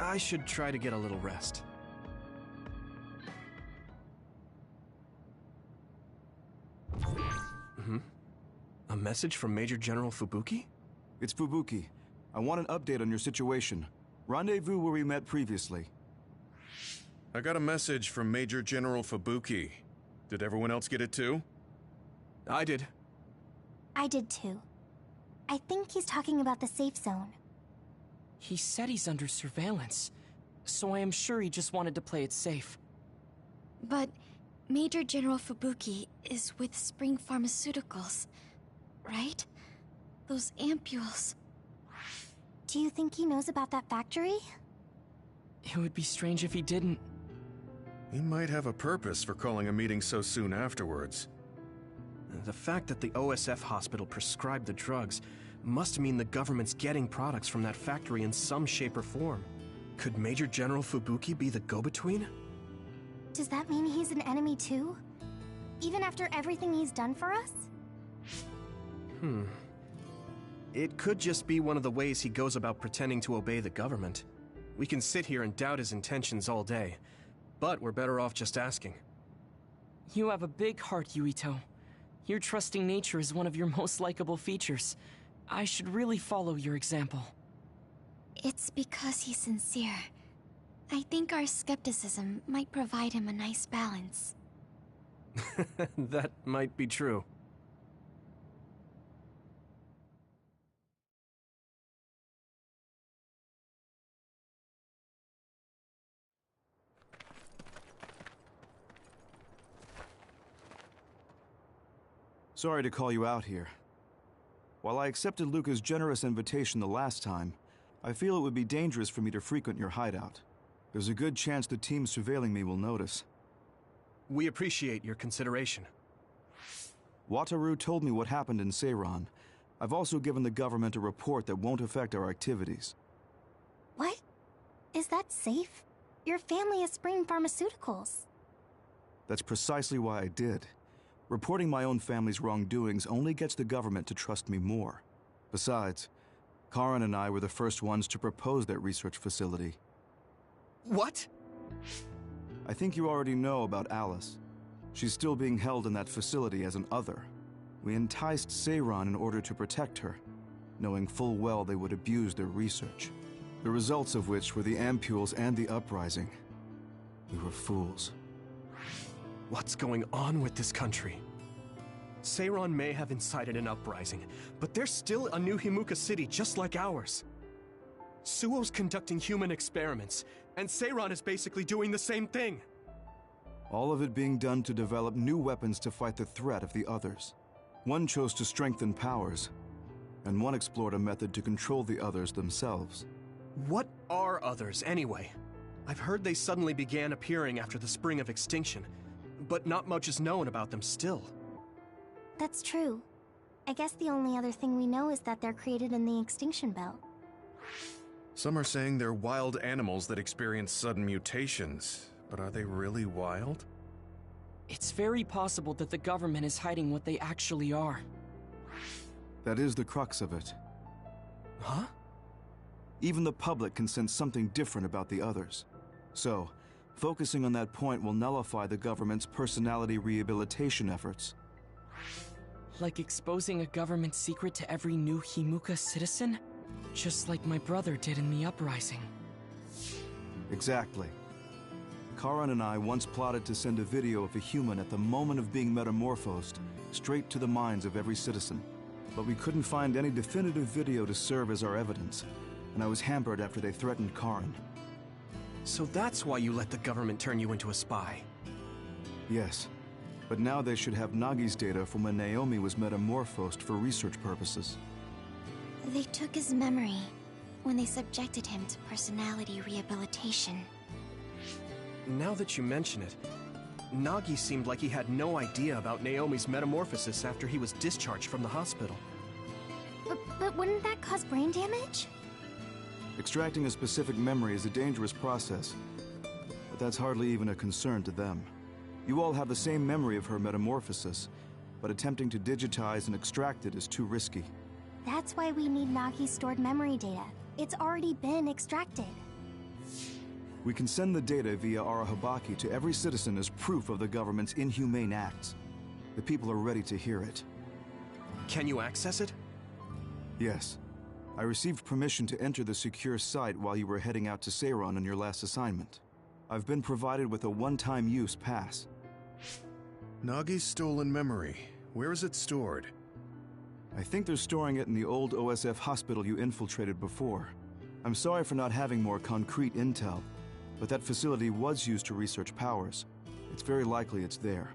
I should try to get a little rest. A message from Major General Fubuki? It's Fubuki. I want an update on your situation. Rendezvous where we met previously. I got a message from Major General Fubuki. Did everyone else get it too? I did. I did too. I think he's talking about the safe zone. He said he's under surveillance, so I am sure he just wanted to play it safe. But Major General Fubuki is with Spring Pharmaceuticals, right? Those ampules. Do you think he knows about that factory? It would be strange if he didn't. He might have a purpose for calling a meeting so soon afterwards. The fact that the OSF hospital prescribed the drugs must mean the government's getting products from that factory in some shape or form. Could Major General Fubuki be the go-between? Does that mean he's an enemy too? Even after everything he's done for us? It could just be one of the ways he goes about pretending to obey the government. We can sit here and doubt his intentions all day, but we're better off just asking. You have a big heart, Yuito. Your trusting nature is one of your most likable features. I should really follow your example. It's because he's sincere. I think our skepticism might provide him a nice balance. That might be true. Sorry to call you out here. While I accepted Luca's generous invitation the last time, I feel it would be dangerous for me to frequent your hideout. There's a good chance the team surveilling me will notice. We appreciate your consideration. Wataru told me what happened in Seiran. I've also given the government a report that won't affect our activities. What? Is that safe? Your family is Spring Pharmaceuticals. That's precisely why I did. Reporting my own family's wrongdoings only gets the government to trust me more. Besides, Karin and I were the first ones to propose that research facility. What? I think you already know about Alice. She's still being held in that facility as an other. We enticed Seiran in order to protect her, knowing full well they would abuse their research. The results of which were the ampules and the uprising. We were fools. What's going on with this country? Seiran may have incited an uprising, but there's still a new Himuka city just like ours. Suo's conducting human experiments, and Seiran is basically doing the same thing. All of it being done to develop new weapons to fight the threat of the others. One chose to strengthen powers, and one explored a method to control the others themselves. What are others, anyway? I've heard they suddenly began appearing after the Spring of Extinction, but not much is known about them still. That's true. I guess the only other thing we know is that they're created in the Extinction Belt. Some are saying they're wild animals that experience sudden mutations, but are they really wild? It's very possible that the government is hiding what they actually are. That is the crux of it. Huh? Even the public can sense something different about the others. So, focusing on that point will nullify the government's personality rehabilitation efforts. Like exposing a government secret to every new Himuka citizen? Just like my brother did in the uprising. Exactly. Karin and I once plotted to send a video of a human at the moment of being metamorphosed straight to the minds of every citizen. But we couldn't find any definitive video to serve as our evidence, and I was hampered after they threatened Karin. So that's why you let the government turn you into a spy? Yes, but now they should have Nagi's data from when Naomi was metamorphosed for research purposes. They took his memory when they subjected him to personality rehabilitation. Now that you mention it, Nagi seemed like he had no idea about Naomi's metamorphosis after he was discharged from the hospital. But wouldn't that cause brain damage? Extracting a specific memory is a dangerous process, but that's hardly even a concern to them. You all have the same memory of her metamorphosis, but attempting to digitize and extract it is too risky. That's why we need Nagi's stored memory data. It's already been extracted. We can send the data via Arahabaki to every citizen as proof of the government's inhumane acts. The people are ready to hear it. Can you access it? Yes. I received permission to enter the secure site while you were heading out to Seiran on your last assignment. I've been provided with a one-time use pass. Nagi's stolen memory. Where is it stored? I think they're storing it in the old OSF hospital you infiltrated before. I'm sorry for not having more concrete intel, but that facility was used to research powers. It's very likely it's there.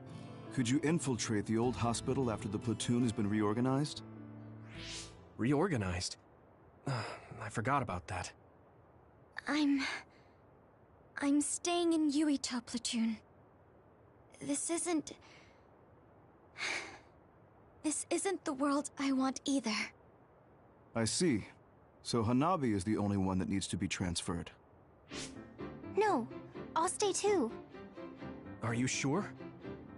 Could you infiltrate the old hospital after the platoon has been reorganized? Reorganized? I forgot about that. I'm staying in Yuito platoon. This isn't the world I want either. I see. So Hanabi is the only one that needs to be transferred. No, I'll stay too. Are you sure?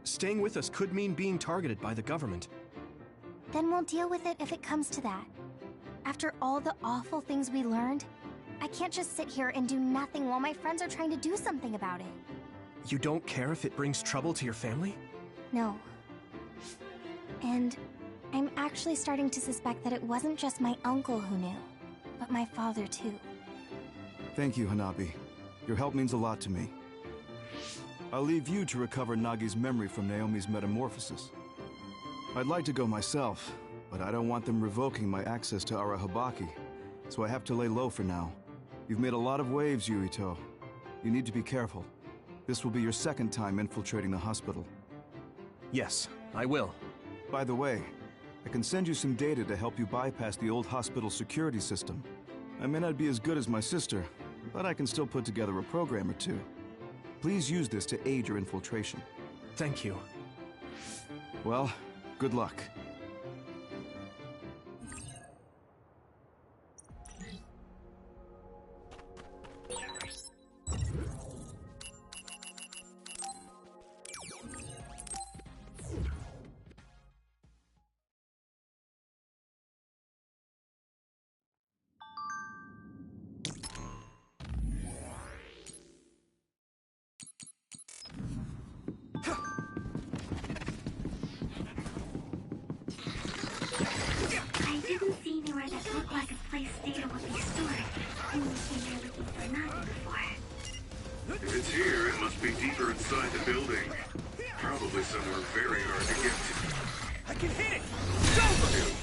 Staying with us could mean being targeted by the government. Then we'll deal with it if it comes to that. After all the awful things we learned, I can't just sit here and do nothing while my friends are trying to do something about it. You don't care if it brings trouble to your family? No. And I'm actually starting to suspect that it wasn't just my uncle who knew, but my father too. Thank you, Hanabi. Your help means a lot to me. I'll leave you to recover Nagi's memory from Naomi's metamorphosis. I'd like to go myself, but I don't want them revoking my access to Arahabaki, so I have to lay low for now. You've made a lot of waves, Yuito. You need to be careful. This will be your second time infiltrating the hospital. Yes, I will. By the way, I can send you some data to help you bypass the old hospital security system. I may not be as good as my sister, but I can still put together a program or two. Please use this to aid your infiltration. Thank you. Well, good luck. I didn't see anywhere that looked like a place data would be stored. Anything you're looking for nothing before. If it's here, it must be deeper inside the building. Probably somewhere very hard to get to. I can hit it! It's over!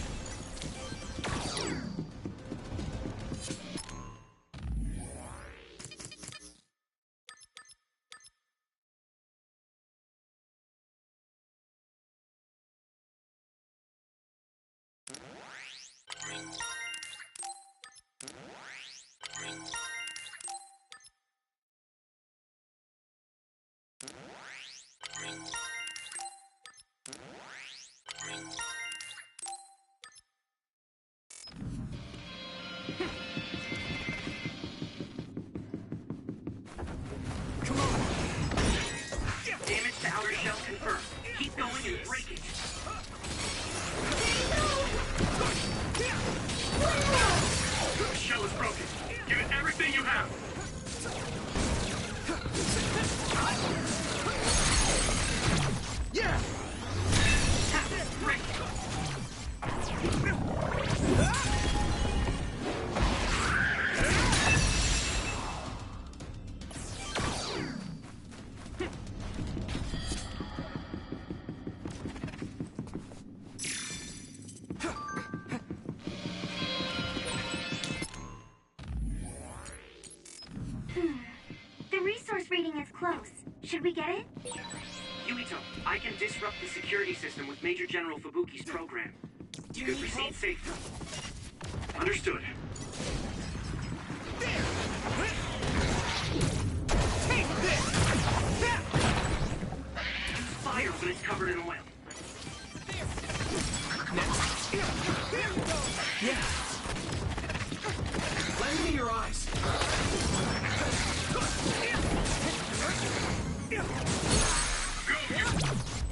Damage to outer shell confirmed. Keep going and break it. The shell is broken. Give it everything you have. Yeah! Break. The resource reading is close. Should we get it? Yuito, I can disrupt the security system with Major General Fubuki's program. You can proceed safely. Understood. Take this! Use fire when it's covered in oil. Next. Yeah. Lend me your eyes.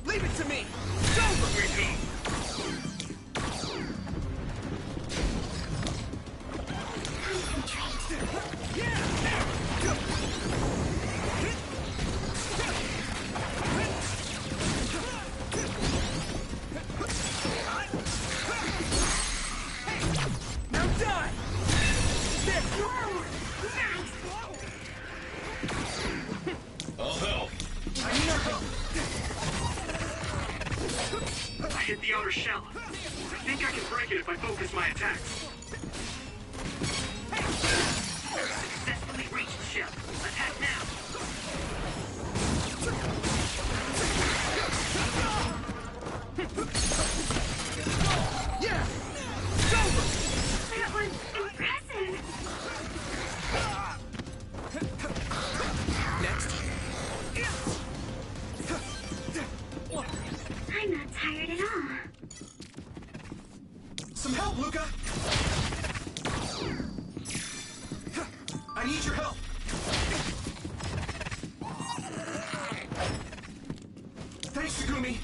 Leave it to me. It's over. We go. Now die. There. Whoa! Nice! I'll help. I need your help. I hit the outer shell. I think I can break it if I focus my attacks. Successfully reached the shell. Attack now. Yeah. It's over. That was impressive! Next. I'm not tired at all. Some help, Luca. I need your help. Thanks, Shigumi.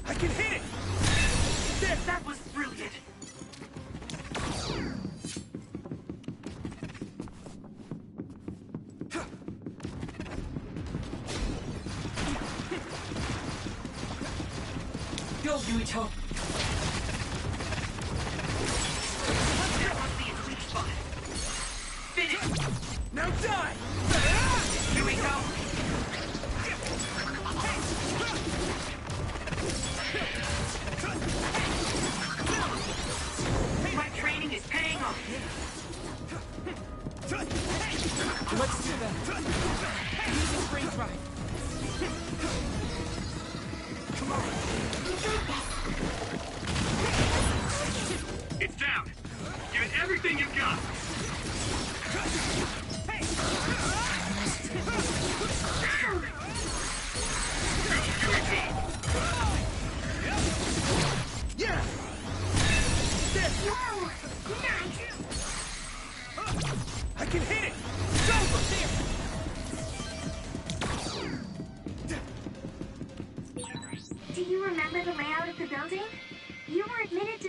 I can hit it. There. That was brilliant. Go, Yuito. That must be its weak spot. Finish. Now die. Yuito. My training is paying off. Let's do that.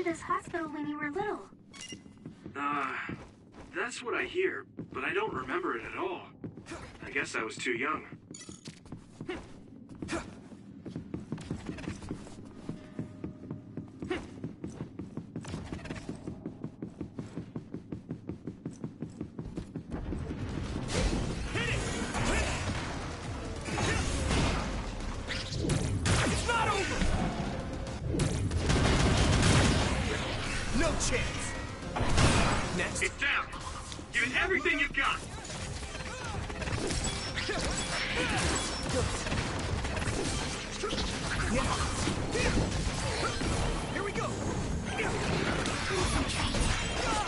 this hospital when you were little. That's what I hear, but I don't remember it at all. I guess I was too young. It's not over! No chance! Next. It's down! Give it everything you've got! Here we go!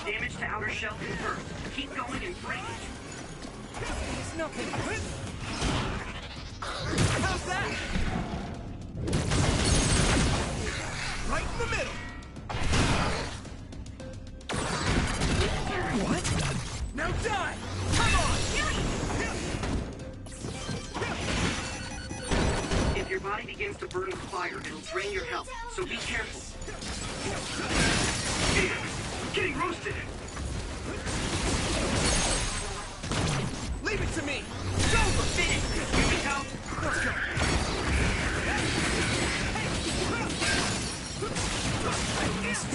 Damage to outer shell confirmed. Keep going and break it. It's nothing. How's that? Right in the middle! What? Now die! Come on! If your body begins to burn with fire, it'll drain your health, so be careful. Damn! I'm getting roasted! Leave it to me! It's over! Finish! Here we go! Let's go! I missed.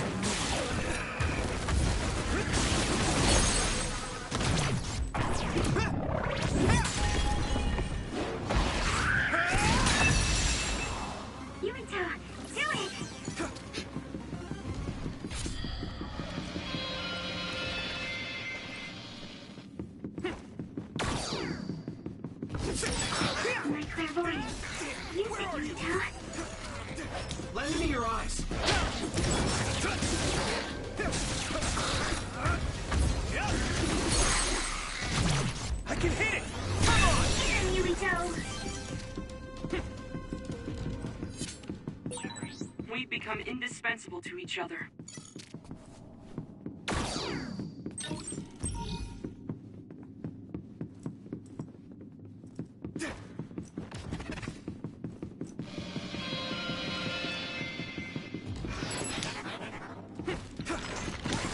Yuito, do it! My clairvoyance. Use it, Yuito. Lend me your eyes. I can hit it! Come on! Get him, Yuito! We've become indispensable to each other.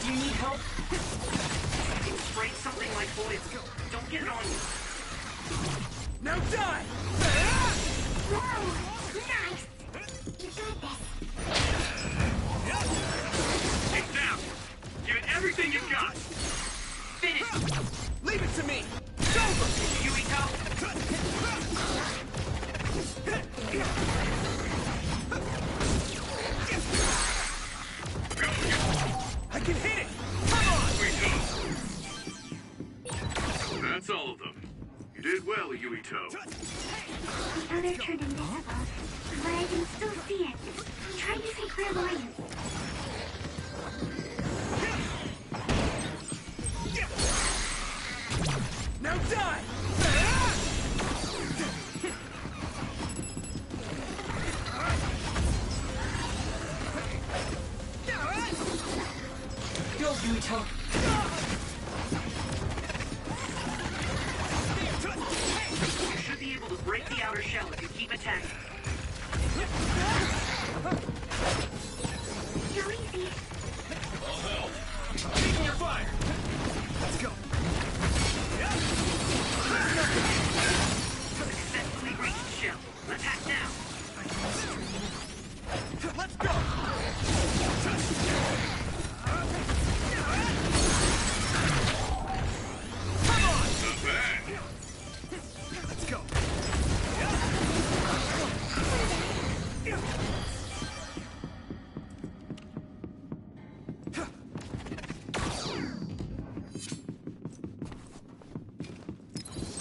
Do you need help? You sprayed something like oil. Don't get it on you. Now die! Whoa! Nice! You got this. It's down! Give it everything you've got! Finish! Leave it to me! It's over! Yuito! I can hit it! Come on! That's all of them. You did well, Yuito. The other turned invisible, but I can still see it. Try using clairvoyance. Now die! Go, Yuito. You should be able to break the outer shell if you keep attacking. Go easy. All help! Taking your fire! Let's go! Successfully breached the shell. Attack now. Let's go! Come on! Not bad. Let's go!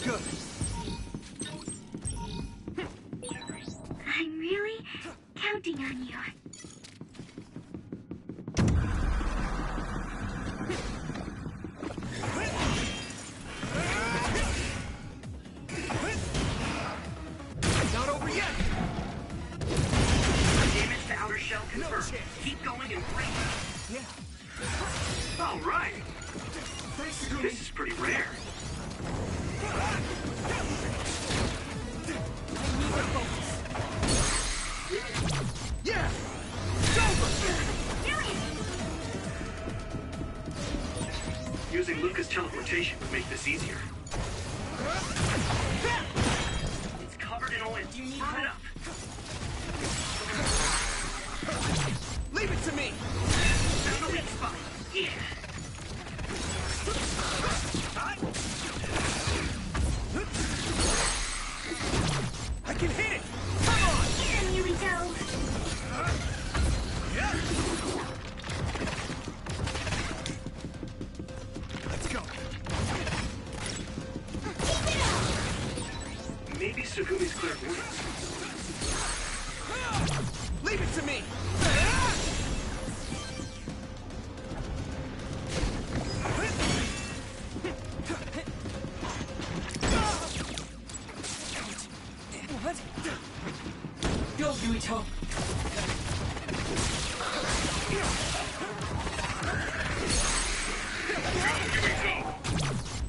Good. I'm really counting on you. Not over yet! Damage to outer shell confirmed. Keep going and break it. Yeah. All right. Thanks, Sugumi. This is pretty rare. Yeah! It's over! Do it! using Luca's teleportation would make this easier. It's covered in oil. Burn it up. Leave it to me! Found a weak spot. Yeah. I can hit it! Come on! Get him, Yuito! Let's go. Maybe Sugumi's clairvoyance. Leave it to me! What? Go, Yuito!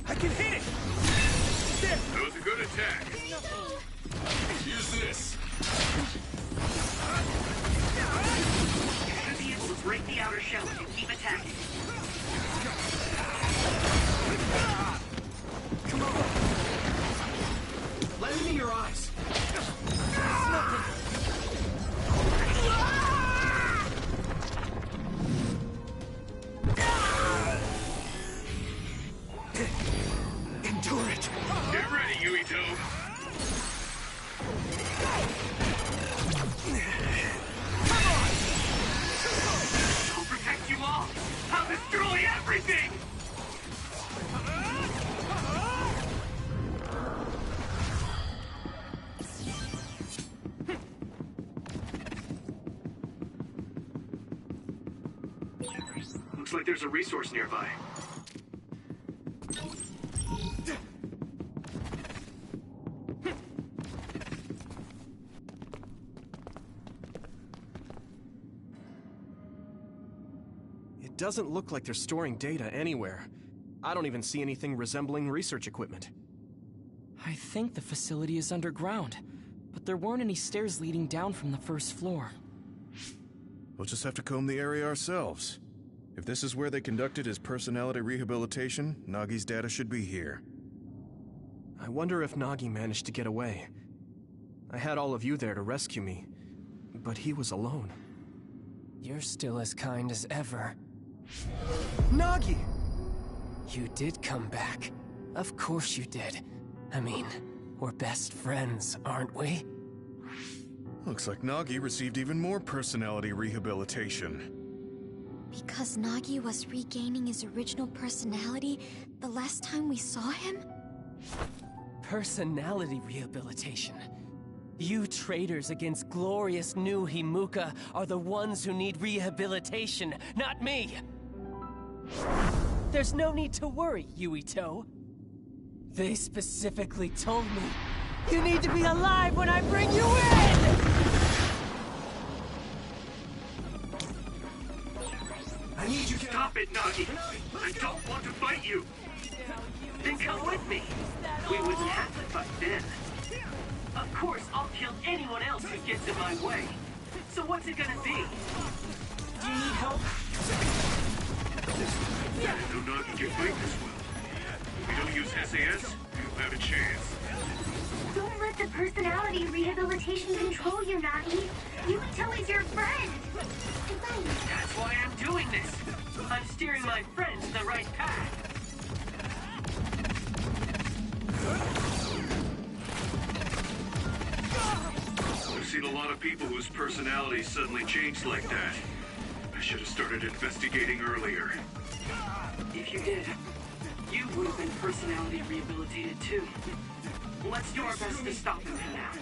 I can hit it! There! That was a good attack. Use this! You should be able to break the outer shell if you keep attacking. Come on! Let me in your eyes! Endure it! Get ready, Yuito. I'll protect you all. I'll destroy everything. Looks like there's a resource nearby. It doesn't look like they're storing data anywhere. I don't even see anything resembling research equipment. I think the facility is underground, but there weren't any stairs leading down from the first floor. We'll just have to comb the area ourselves. If this is where they conducted his personality rehabilitation, Nagi's data should be here. I wonder if Nagi managed to get away. I had all of you there to rescue me, but he was alone. You're still as kind as ever. Nagi! You did come back. Of course you did. I mean, we're best friends, aren't we? Looks like Nagi received even more personality rehabilitation. Because Nagi was regaining his original personality the last time we saw him? Personality rehabilitation. You traitors against glorious new Himuka are the ones who need rehabilitation, not me! There's no need to worry, Yuito. They specifically told me you need to be alive when I bring you in! I need you to stop it, Nagi. I don't want to fight you. Then come with me. We wouldn't have to fight then. Of course, I'll kill anyone else who gets in my way. So what's it gonna be? Do you need help? I didn't know Nagi can fight this well. If we don't use SAS, we'll have a chance. Don't let the personality rehabilitation control you, Nagi. Yuito is your friend. That's why I'm doing this. I'm steering my friends in the right path. I've seen a lot of people whose personalities suddenly changed like that. I should have started investigating earlier. If you did, you would have been personality rehabilitated too. Let's do our best to stop him for now.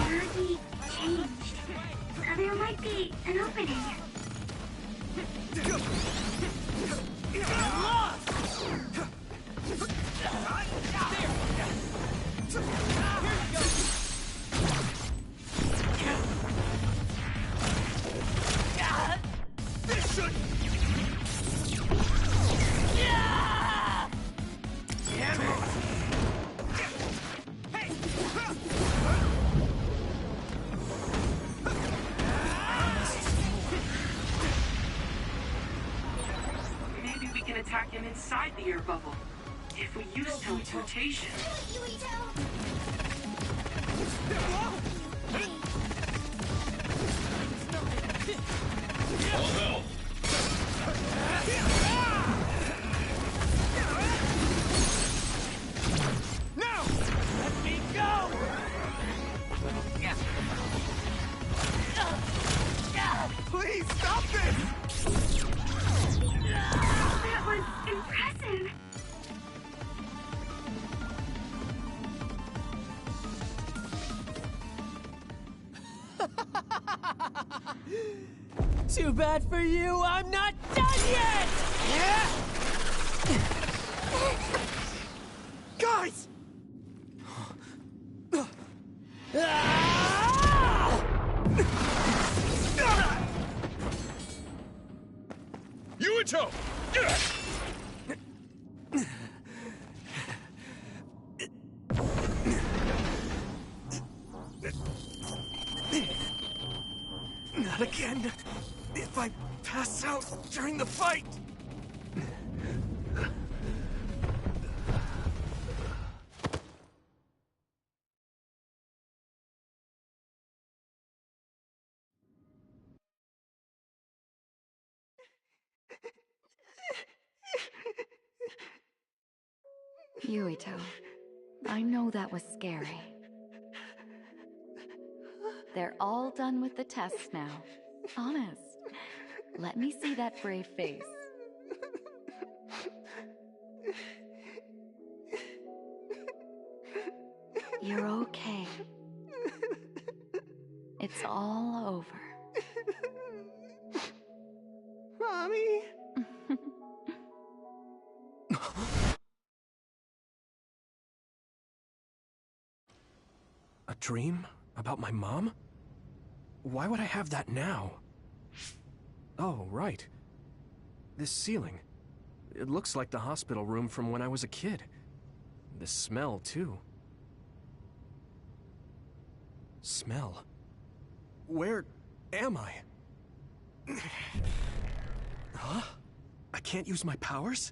Nagi changed. There might be an opening. This should... Damn it! attack him inside the air bubble. If we use teleportation... All help! No! Let me go! Please, stop this! That was impressive. Too bad for you, I'm not done yet! Guys! Yuito! Not again. If I pass out during the fight. Yuito, I know that was scary. They're all done with the tests now. Honest. Let me see that brave face. You're okay. It's all over. Mommy? A dream? About my mom? Why would I have that now? Oh, right. This ceiling. It looks like the hospital room from when I was a kid. The smell, too. Smell? Where am I? Huh? I can't use my powers?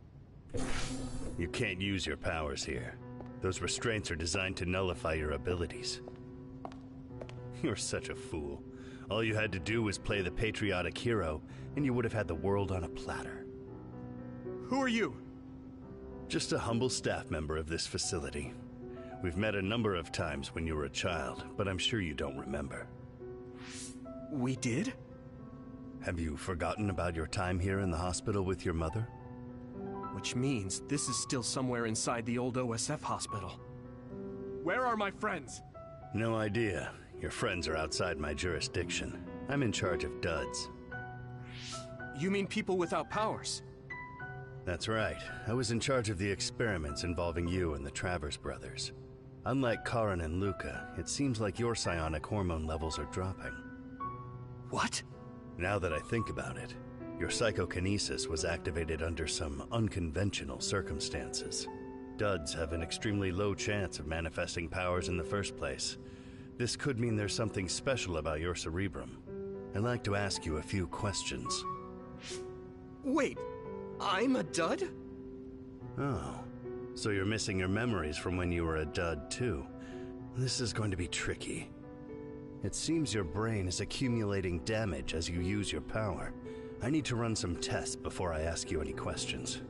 You can't use your powers here. Those restraints are designed to nullify your abilities. You're such a fool. All you had to do was play the patriotic hero, and you would have had the world on a platter. Who are you? Just a humble staff member of this facility. We've met a number of times when you were a child, but I'm sure you don't remember. We did? Have you forgotten about your time here in the hospital with your mother? Which means this is still somewhere inside the old OSF hospital. Where are my friends? No idea. Your friends are outside my jurisdiction. I'm in charge of duds. You mean people without powers? That's right. I was in charge of the experiments involving you and the Travers brothers. Unlike Karin and Luca, it seems like your psionic hormone levels are dropping. What? Now that I think about it, your psychokinesis was activated under some unconventional circumstances. Duds have an extremely low chance of manifesting powers in the first place. This could mean there's something special about your cerebrum. I'd like to ask you a few questions. Wait, I'm a dud? Oh, so you're missing your memories from when you were a dud too. This is going to be tricky. It seems your brain is accumulating damage as you use your power. I need to run some tests before I ask you any questions.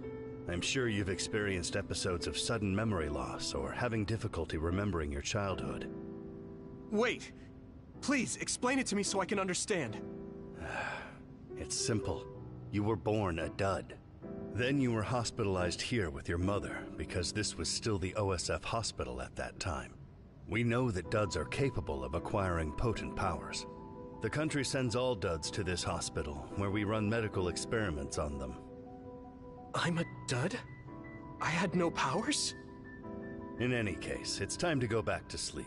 I'm sure you've experienced episodes of sudden memory loss or having difficulty remembering your childhood. Wait, please explain it to me so I can understand. It's simple. You were born a dud. Then you were hospitalized here with your mother because this was still the OSF hospital at that time. We know that duds are capable of acquiring potent powers. The country sends all duds to this hospital, where we run medical experiments on them. I'm a dud? I had no powers? In any case, it's time to go back to sleep.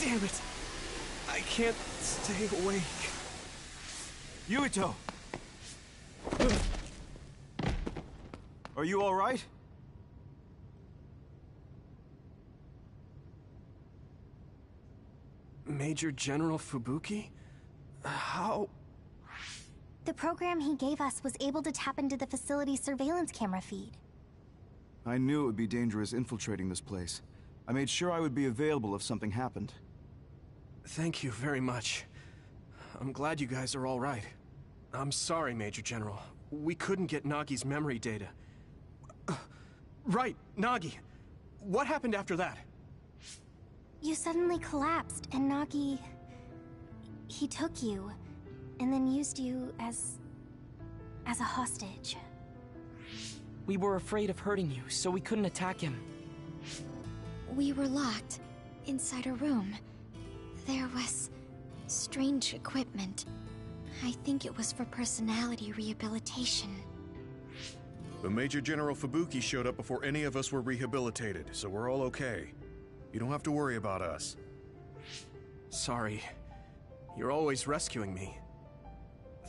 Damn it! I can't stay awake. Yuito! Are you all right? Major General Fubuki? How? The program he gave us was able to tap into the facility's surveillance camera feed. I knew it would be dangerous infiltrating this place. I made sure I would be available if something happened. Thank you very much. I'm glad you guys are all right. I'm sorry, Major General. We couldn't get Nagi's memory data. Right, Nagi. What happened after that? You suddenly collapsed, and Nagi... he took you, and then used you as a hostage. We were afraid of hurting you, so we couldn't attack him. We were locked inside a room. There was strange equipment. I think it was for personality rehabilitation. But Major General Fubuki showed up before any of us were rehabilitated, so we're all okay. You don't have to worry about us. Sorry. You're always rescuing me.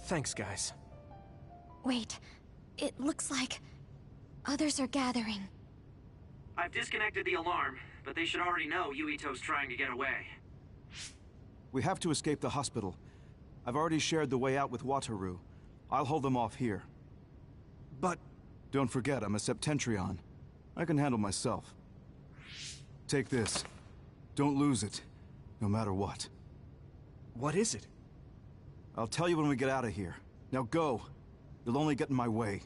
Thanks, guys. Wait, it looks like others are gathering. I've disconnected the alarm, but they should already know Yuito's trying to get away. We have to escape the hospital. I've already shared the way out with Wataru. I'll hold them off here. But... Don't forget, I'm a Septentrion. I can handle myself. Take this. Don't lose it, no matter what. What is it? I'll tell you when we get out of here. Now go. You'll only get in my way.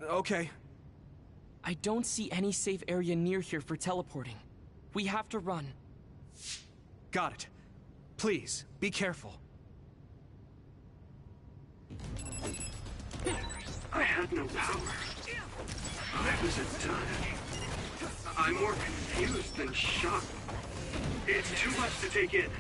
Okay. I don't see any safe area near here for teleporting. We have to run. Got it. Please, be careful. I had no power. I was a dud. I'm more confused than shocked. It's too much to take in.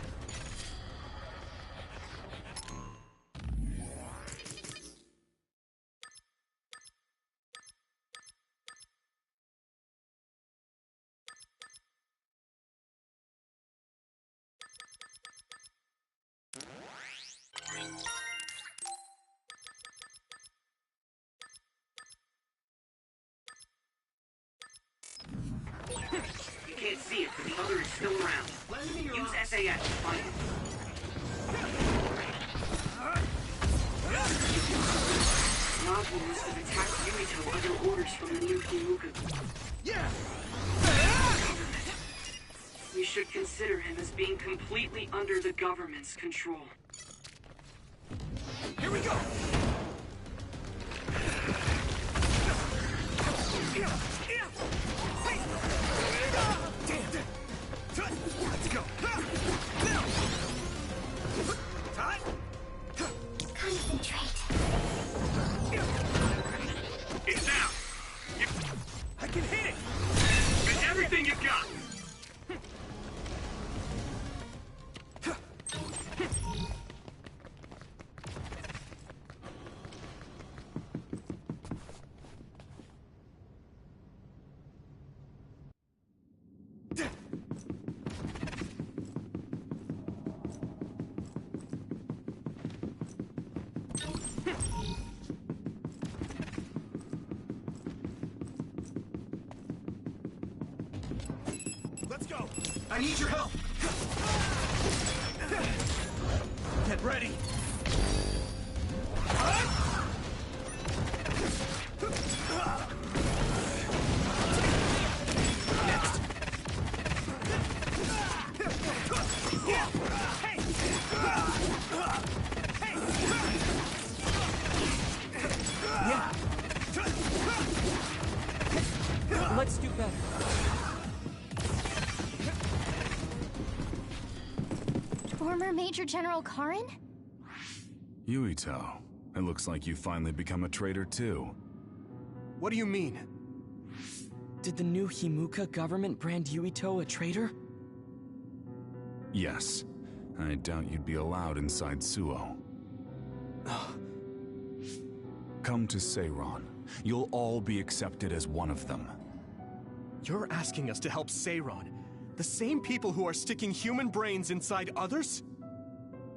You can't see it, but the other is still around. Use SAS to find it. Nagi must have attacked Yuito under orders from the new Himuka. Yeah! We should consider him as being completely under the government's control. Here we go! Let's go! Concentrate. It's down. I can hit it! Spend everything you've got. Let's go! I need your help! Get ready! Let's do better. Former Major General Karin? Yuito, it looks like you finally become a traitor too. What do you mean? Did the new Himuka government brand Yuito a traitor? Yes. I doubt you'd be allowed inside Suo. Come to Seiron. You'll all be accepted as one of them. You're asking us to help Seiron? The same people who are sticking human brains inside others?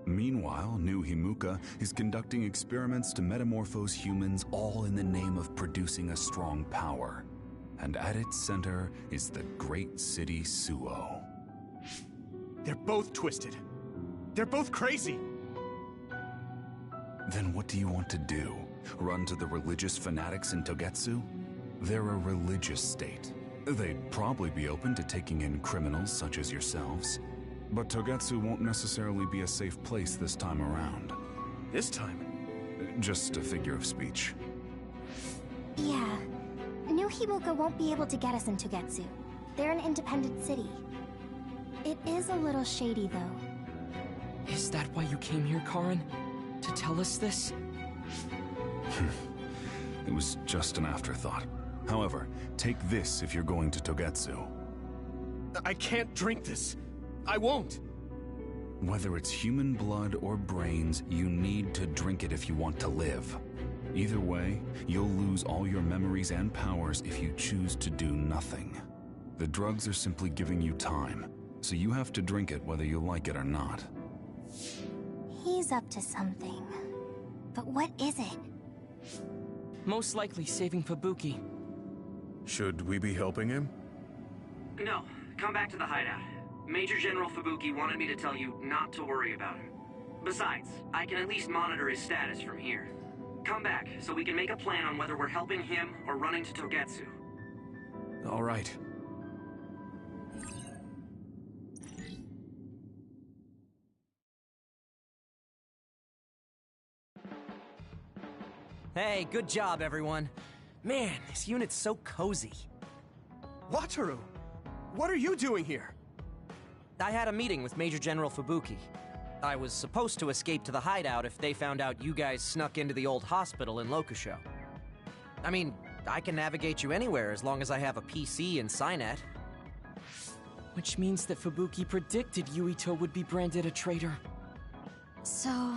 Meanwhile, New Himuka is conducting experiments to metamorphose humans, all in the name of producing a strong power. And at its center is the great city Suo. They're both twisted. They're both crazy. Then what do you want to do? Run to the religious fanatics in Togetsu? They're a religious state. They'd probably be open to taking in criminals such as yourselves. But Togetsu won't necessarily be a safe place this time around. This time? Just a figure of speech. Yeah. New Himuka won't be able to get us in Togetsu. They're an independent city. It is a little shady, though. Is that why you came here, Karin? To tell us this? It was just an afterthought. However, take this if you're going to Togetsu. I can't drink this. I won't. Whether it's human blood or brains, you need to drink it if you want to live. Either way, you'll lose all your memories and powers if you choose to do nothing. The drugs are simply giving you time, so you have to drink it whether you like it or not. He's up to something. But what is it? Most likely saving Fubuki. Should we be helping him? No, come back to the hideout. Major General Fubuki wanted me to tell you not to worry about him. Besides, I can at least monitor his status from here. Come back, so we can make a plan on whether we're helping him or running to Togetsu. All right. Hey, good job, everyone. Man, this unit's so cozy. Wataru! What are you doing here? I had a meeting with Major General Fubuki. I was supposed to escape to the hideout if they found out you guys snuck into the old hospital in Lokusho. I mean, I can navigate you anywhere as long as I have a PC and Cynet. Which means that Fubuki predicted Yuito would be branded a traitor. So,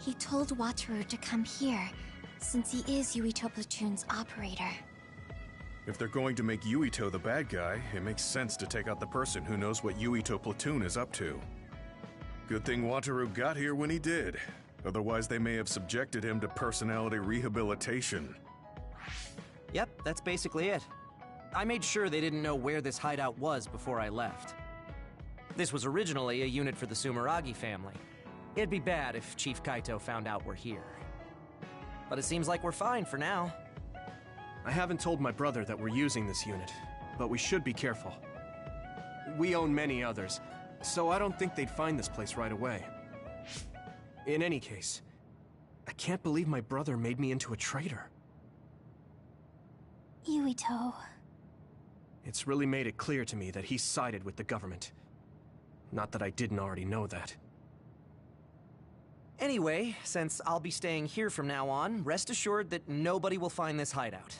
he told Wataru to come here, since he is Yuito Platoon's operator. If they're going to make Yuito the bad guy, it makes sense to take out the person who knows what Yuito Platoon is up to. Good thing Wataru got here when he did. Otherwise, they may have subjected him to personality rehabilitation. Yep, that's basically it. I made sure they didn't know where this hideout was before I left. This was originally a unit for the Sumeragi family. It'd be bad if Chief Kaito found out we're here. But it seems like we're fine for now. I haven't told my brother that we're using this unit, but we should be careful. We own many others, so I don't think they'd find this place right away. In any case, I can't believe my brother made me into a traitor. Yuito. It's really made it clear to me that he sided with the government. Not that I didn't already know that. Anyway, since I'll be staying here from now on, rest assured that nobody will find this hideout.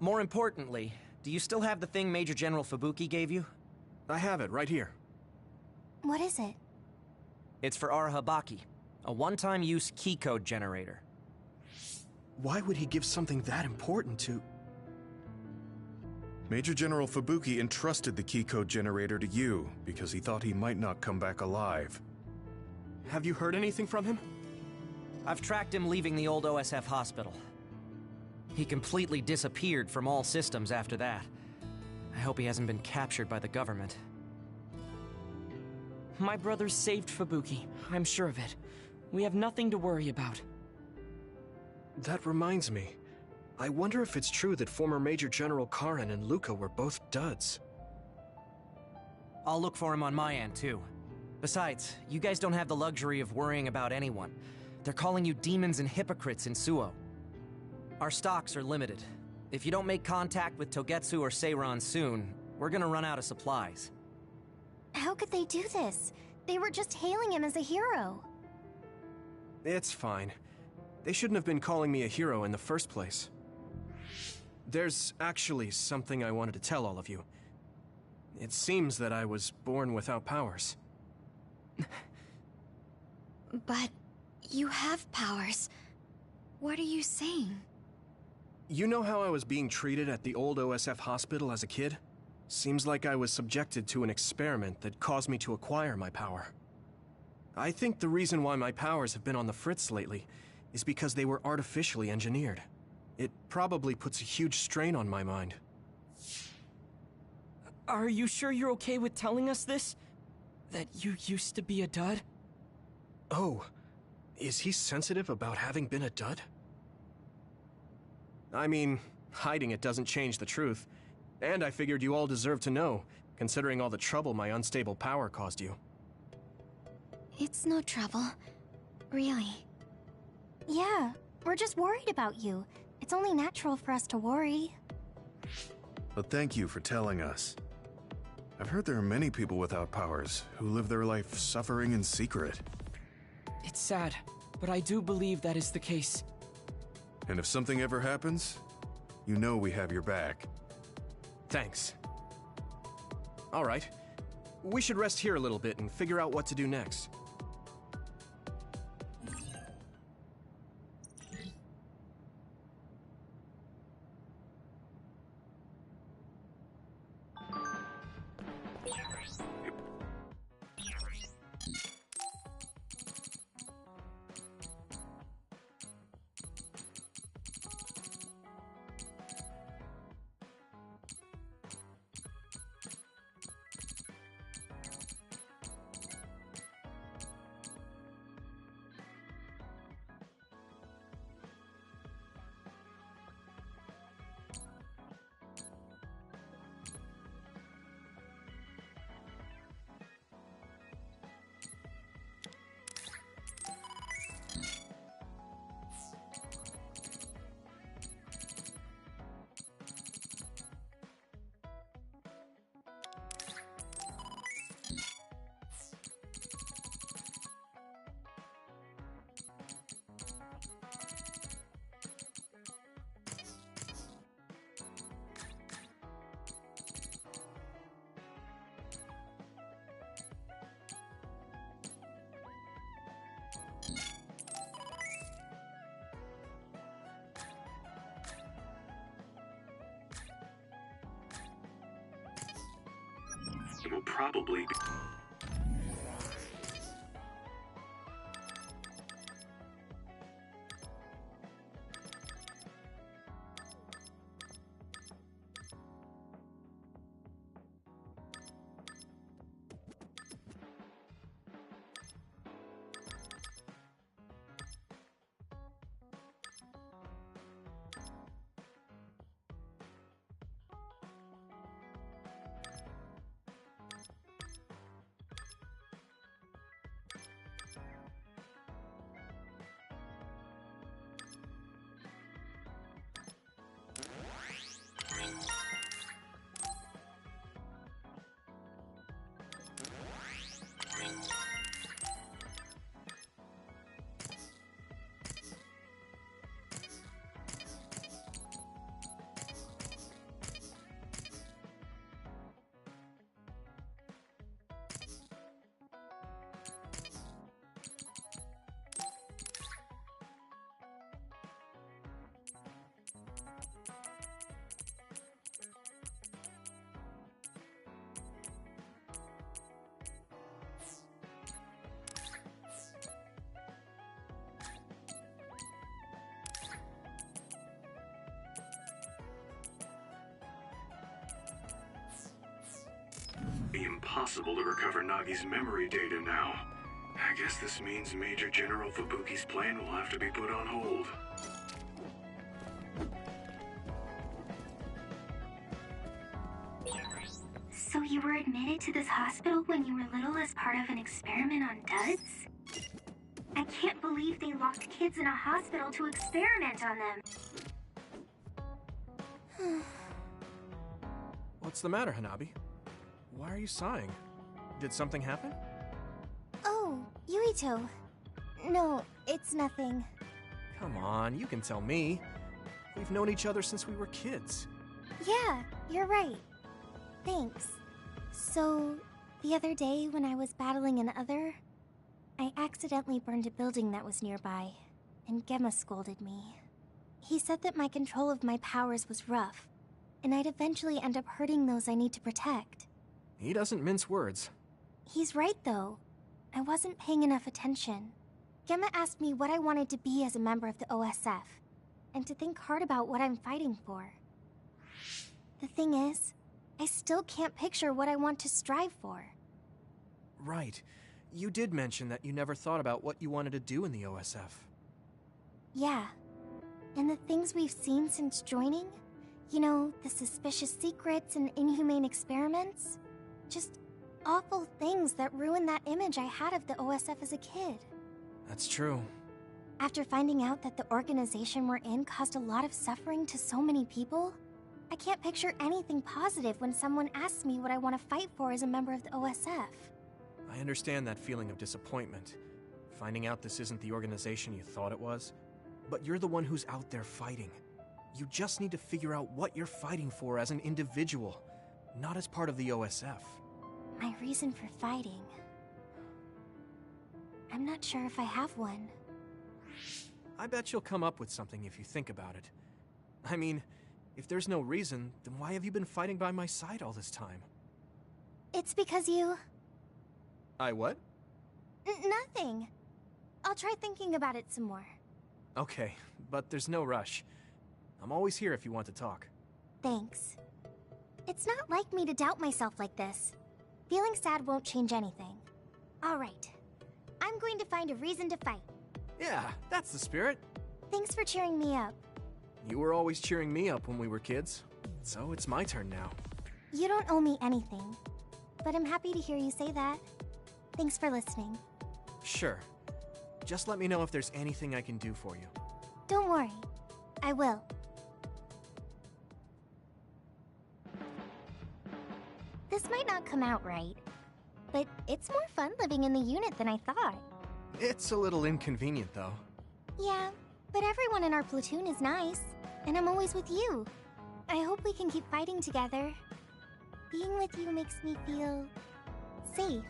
More importantly, do you still have the thing Major General Fubuki gave you? I have it right here. What is it? It's for Arahabaki, a one-time use key code generator. Why would he give something that important to... Major General Fubuki entrusted the key code generator to you because he thought he might not come back alive. Have you heard anything from him? I've tracked him leaving the old OSF hospital. He completely disappeared from all systems after that. I hope he hasn't been captured by the government. My brother saved Fubuki, I'm sure of it. We have nothing to worry about. That reminds me. I wonder if it's true that former Major General Karin and Luca were both duds. I'll look for him on my end, too. Besides, you guys don't have the luxury of worrying about anyone. They're calling you demons and hypocrites in Suo. Our stocks are limited. If you don't make contact with Togetsu or Seiran soon, we're gonna run out of supplies. How could they do this? They were just hailing him as a hero. It's fine. They shouldn't have been calling me a hero in the first place. There's actually something I wanted to tell all of you. It seems that I was born without powers. But you have powers. What are you saying? You know how I was being treated at the old OSF hospital as a kid? Seems like I was subjected to an experiment that caused me to acquire my power. I think the reason why my powers have been on the fritz lately is because they were artificially engineered. It probably puts a huge strain on my mind. Are you sure you're okay with telling us this? That you used to be a dud? Oh, Is he sensitive about having been a dud? I mean, hiding it doesn't change the truth. And I figured you all deserve to know, considering all the trouble my unstable power caused you. It's no trouble. Really. Yeah, we're just worried about you. It's only natural for us to worry. But thank you for telling us. I've heard there are many people without powers who live their life suffering in secret. It's sad, but I do believe that is the case. And if something ever happens, you know we have your back. Thanks. All right. We should rest here a little bit and figure out what to do next. It will probably be... impossible to recover Nagi's memory data now. I guess this means Major General Fubuki's plan will have to be put on hold. So you were admitted to this hospital when you were little as part of an experiment on duds? I can't believe they locked kids in a hospital to experiment on them. What's the matter, Hanabi? Why are you sighing? Did something happen? Oh, Yuito. No, it's nothing. Come on, you can tell me. We've known each other since we were kids. Yeah, you're right. Thanks. So, the other day when I was battling an other, I accidentally burned a building that was nearby, and Gemma scolded me. He said that my control of my powers was rough, and I'd eventually end up hurting those I need to protect. He doesn't mince words. He's right, though. I wasn't paying enough attention. Gemma asked me what I wanted to be as a member of the OSF, and to think hard about what I'm fighting for. The thing is, I still can't picture what I want to strive for. Right. You did mention that you never thought about what you wanted to do in the OSF. Yeah. And the things we've seen since joining? You know, the suspicious secrets and inhumane experiments? Just awful things that ruined that image I had of the OSF as a kid. That's true. After finding out that the organization we're in caused a lot of suffering to so many people, I can't picture anything positive when someone asks me what I want to fight for as a member of the OSF. I understand that feeling of disappointment, finding out this isn't the organization you thought it was. But you're the one who's out there fighting. You just need to figure out what you're fighting for as an individual, not as part of the OSF. My reason for fighting... I'm not sure if I have one. I bet you'll come up with something if you think about it. I mean, if there's no reason, then why have you been fighting by my side all this time? It's because you... I what? Nothing. I'll try thinking about it some more. Okay, but there's no rush. I'm always here if you want to talk. Thanks. It's not like me to doubt myself like this. Feeling sad won't change anything. All right. I'm going to find a reason to fight. Yeah, that's the spirit. Thanks for cheering me up. You were always cheering me up when we were kids, so it's my turn now. You don't owe me anything, but I'm happy to hear you say that. Thanks for listening. Sure. Just let me know if there's anything I can do for you. Don't worry. I will. This might not come out right, but it's more fun living in the unit than I thought. It's a little inconvenient, though. Yeah, but everyone in our platoon is nice, and I'm always with you. I hope we can keep fighting together. Being with you makes me feel... safe.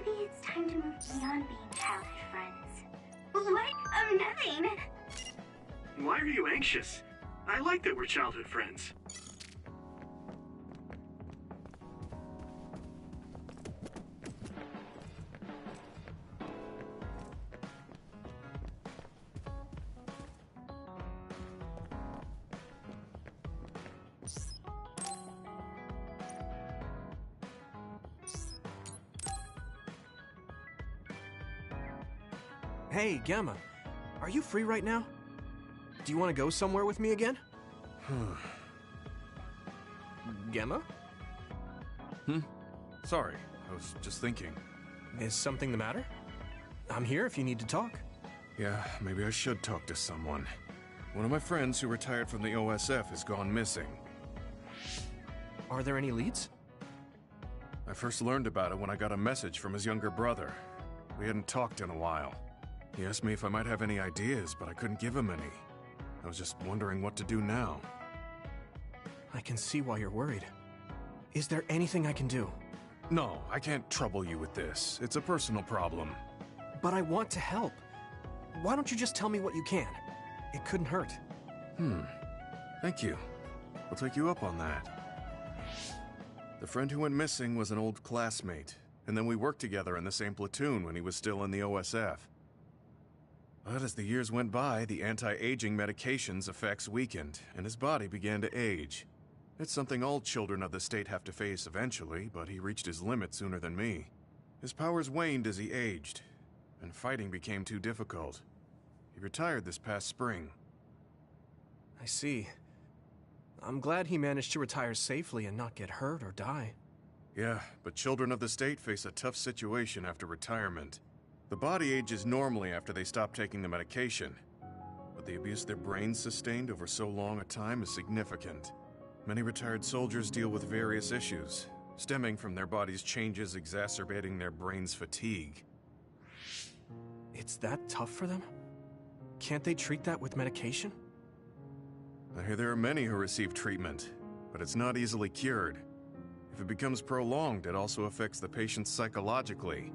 Maybe it's time to move beyond being childhood friends. What? Nothing. Why are you anxious? I like that we're childhood friends. Hey, Gamma. Are you free right now? Do you want to go somewhere with me again? Gamma? Sorry, I was just thinking. Is something the matter? I'm here if you need to talk. Yeah, maybe I should talk to someone. One of my friends who retired from the OSF has gone missing. Are there any leads? I first learned about it when I got a message from his younger brother. We hadn't talked in a while. He asked me if I might have any ideas, but I couldn't give him any. I was just wondering what to do now. I can see why you're worried. Is there anything I can do? No, I can't trouble you with this. It's a personal problem. But I want to help. Why don't you just tell me what you can? It couldn't hurt. Thank you. I'll take you up on that. The friend who went missing was an old classmate, and then we worked together in the same platoon when he was still in the OSF. But as the years went by, the anti-aging medication's effects weakened, and his body began to age. It's something all children of the state have to face eventually, but he reached his limit sooner than me. His powers waned as he aged, and fighting became too difficult. He retired this past spring. I see. I'm glad he managed to retire safely and not get hurt or die. Yeah, but children of the state face a tough situation after retirement. The body ages normally after they stop taking the medication, but the abuse their brains sustained over so long a time is significant. Many retired soldiers deal with various issues, stemming from their body's changes exacerbating their brain's fatigue. It's that tough for them? Can't they treat that with medication? I hear there are many who receive treatment, but it's not easily cured. If it becomes prolonged, it also affects the patient psychologically.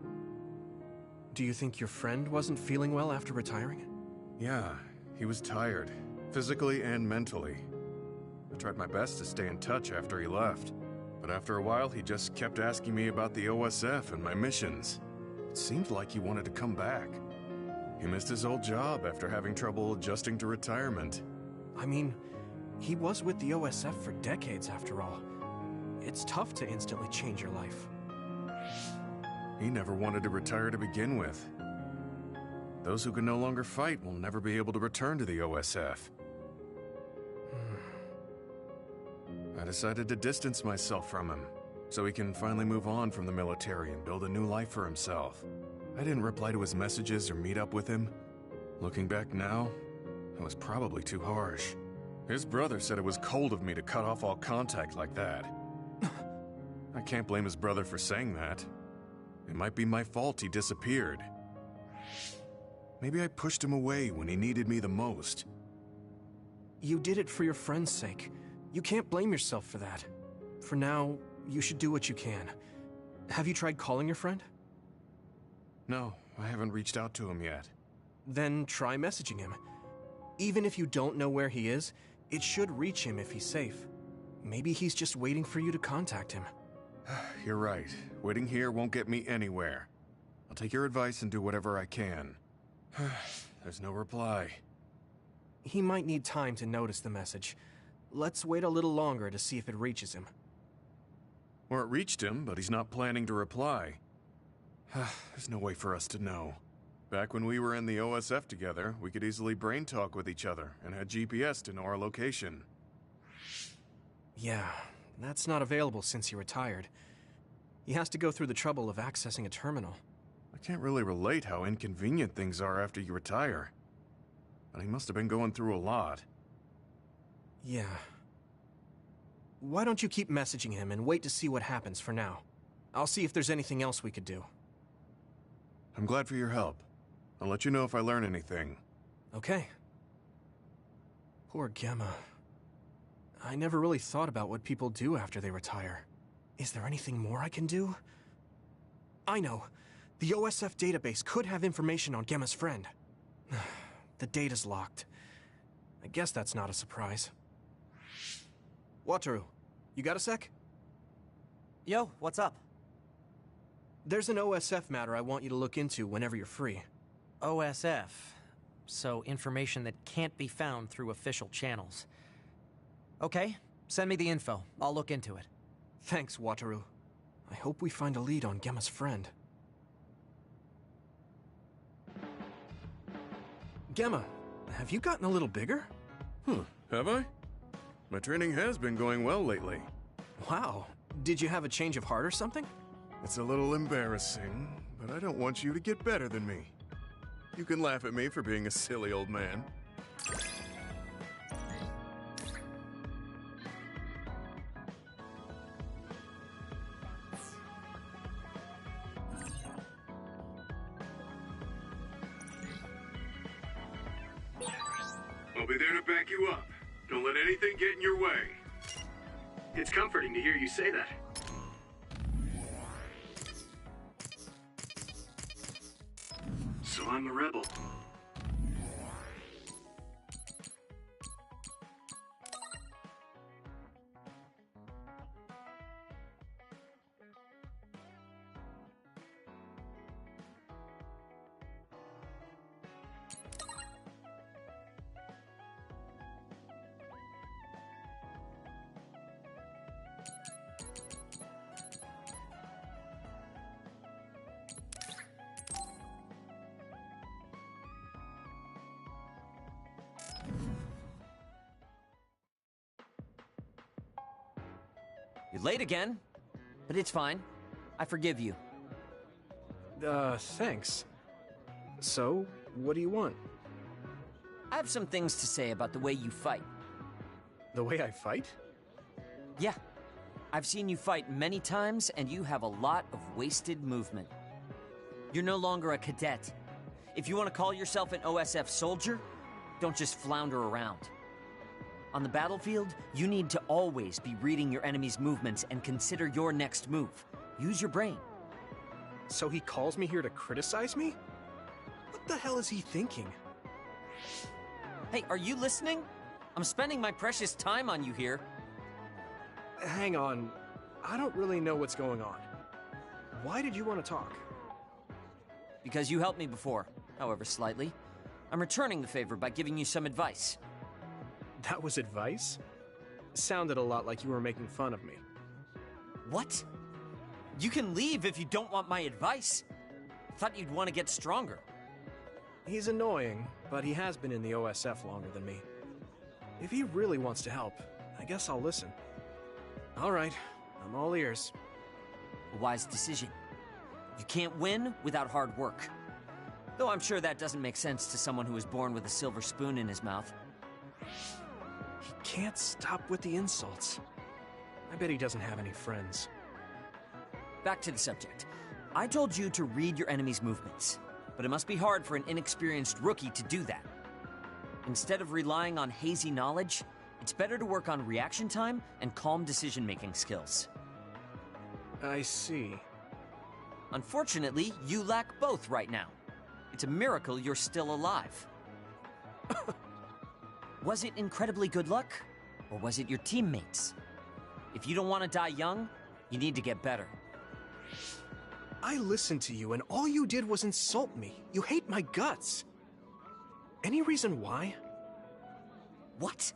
Do you think your friend wasn't feeling well after retiring? Yeah, he was tired, physically and mentally. I tried my best to stay in touch after he left, but after a while he just kept asking me about the OSF and my missions. It seemed like he wanted to come back. He missed his old job after having trouble adjusting to retirement. I mean, he was with the OSF for decades after all. It's tough to instantly change your life. He never wanted to retire to begin with. Those who can no longer fight will never be able to return to the OSF. I decided to distance myself from him, so he can finally move on from the military and build a new life for himself. I didn't reply to his messages or meet up with him. Looking back now, I was probably too harsh. His brother said it was cold of me to cut off all contact like that. I can't blame his brother for saying that. It might be my fault he disappeared. Maybe I pushed him away when he needed me the most. You did it for your friend's sake. You can't blame yourself for that. For now, you should do what you can. Have you tried calling your friend? No, I haven't reached out to him yet. Then try messaging him. Even if you don't know where he is, it should reach him if he's safe. Maybe he's just waiting for you to contact him. You're right. Waiting here won't get me anywhere. I'll take your advice and do whatever I can. There's no reply. He might need time to notice the message. Let's wait a little longer to see if it reaches him. Or it reached him, but he's not planning to reply. There's no way for us to know. Back when we were in the OSF together, we could easily brain talk with each other and had GPS to know our location. Yeah, that's not available since he retired. He has to go through the trouble of accessing a terminal. I can't really relate how inconvenient things are after you retire. But he must have been going through a lot. Yeah. Why don't you keep messaging him and wait to see what happens for now? I'll see if there's anything else we could do. I'm glad for your help. I'll let you know if I learn anything. Okay. Poor Gemma. I never really thought about what people do after they retire. Is there anything more I can do? I know. The OSF database could have information on Gemma's friend. The data's locked. I guess that's not a surprise. Wataru, you got a sec? Yo, what's up? There's an OSF matter I want you to look into whenever you're free. OSF. So information that can't be found through official channels. Okay, send me the info. I'll look into it. Thanks, Wataru. I hope we find a lead on Gemma's friend. Gemma, have you gotten a little bigger? Have I? My training has been going well lately. Wow. Did you have a change of heart or something? It's a little embarrassing, but I don't want you to get better than me. You can laugh at me for being a silly old man. I'll be there to back you up. Don't let anything get in your way. It's comforting to hear you say that. So I'm a rebel. You're late again, but it's fine. I forgive you. Thanks. So, what do you want? I have some things to say about the way you fight. The way I fight? Yeah. I've seen you fight many times, and you have a lot of wasted movement. You're no longer a cadet. If you want to call yourself an OSF soldier, don't just flounder around. On the battlefield, you need to always be reading your enemy's movements and consider your next move. Use your brain. So he calls me here to criticize me? What the hell is he thinking? Hey, are you listening? I'm spending my precious time on you here. Hang on. I don't really know what's going on. Why did you want to talk? Because you helped me before, however slightly. I'm returning the favor by giving you some advice. That was advice? Sounded a lot like you were making fun of me. What? You can leave if you don't want my advice. Thought you'd want to get stronger. He's annoying, but he has been in the OSF longer than me. If he really wants to help, I guess I'll listen. All right, I'm all ears. A wise decision. You can't win without hard work. Though I'm sure that doesn't make sense to someone who was born with a silver spoon in his mouth. He can't stop with the insults. I bet he doesn't have any friends. Back to the subject. I told you to read your enemy's movements, but it must be hard for an inexperienced rookie to do that. Instead of relying on hazy knowledge, it's better to work on reaction time and calm decision-making skills. I see. Unfortunately, you lack both right now. It's a miracle you're still alive. Was it incredibly good luck, or was it your teammates? If you don't want to die young, you need to get better. I listened to you and all you did was insult me. You hate my guts. Any reason why? What?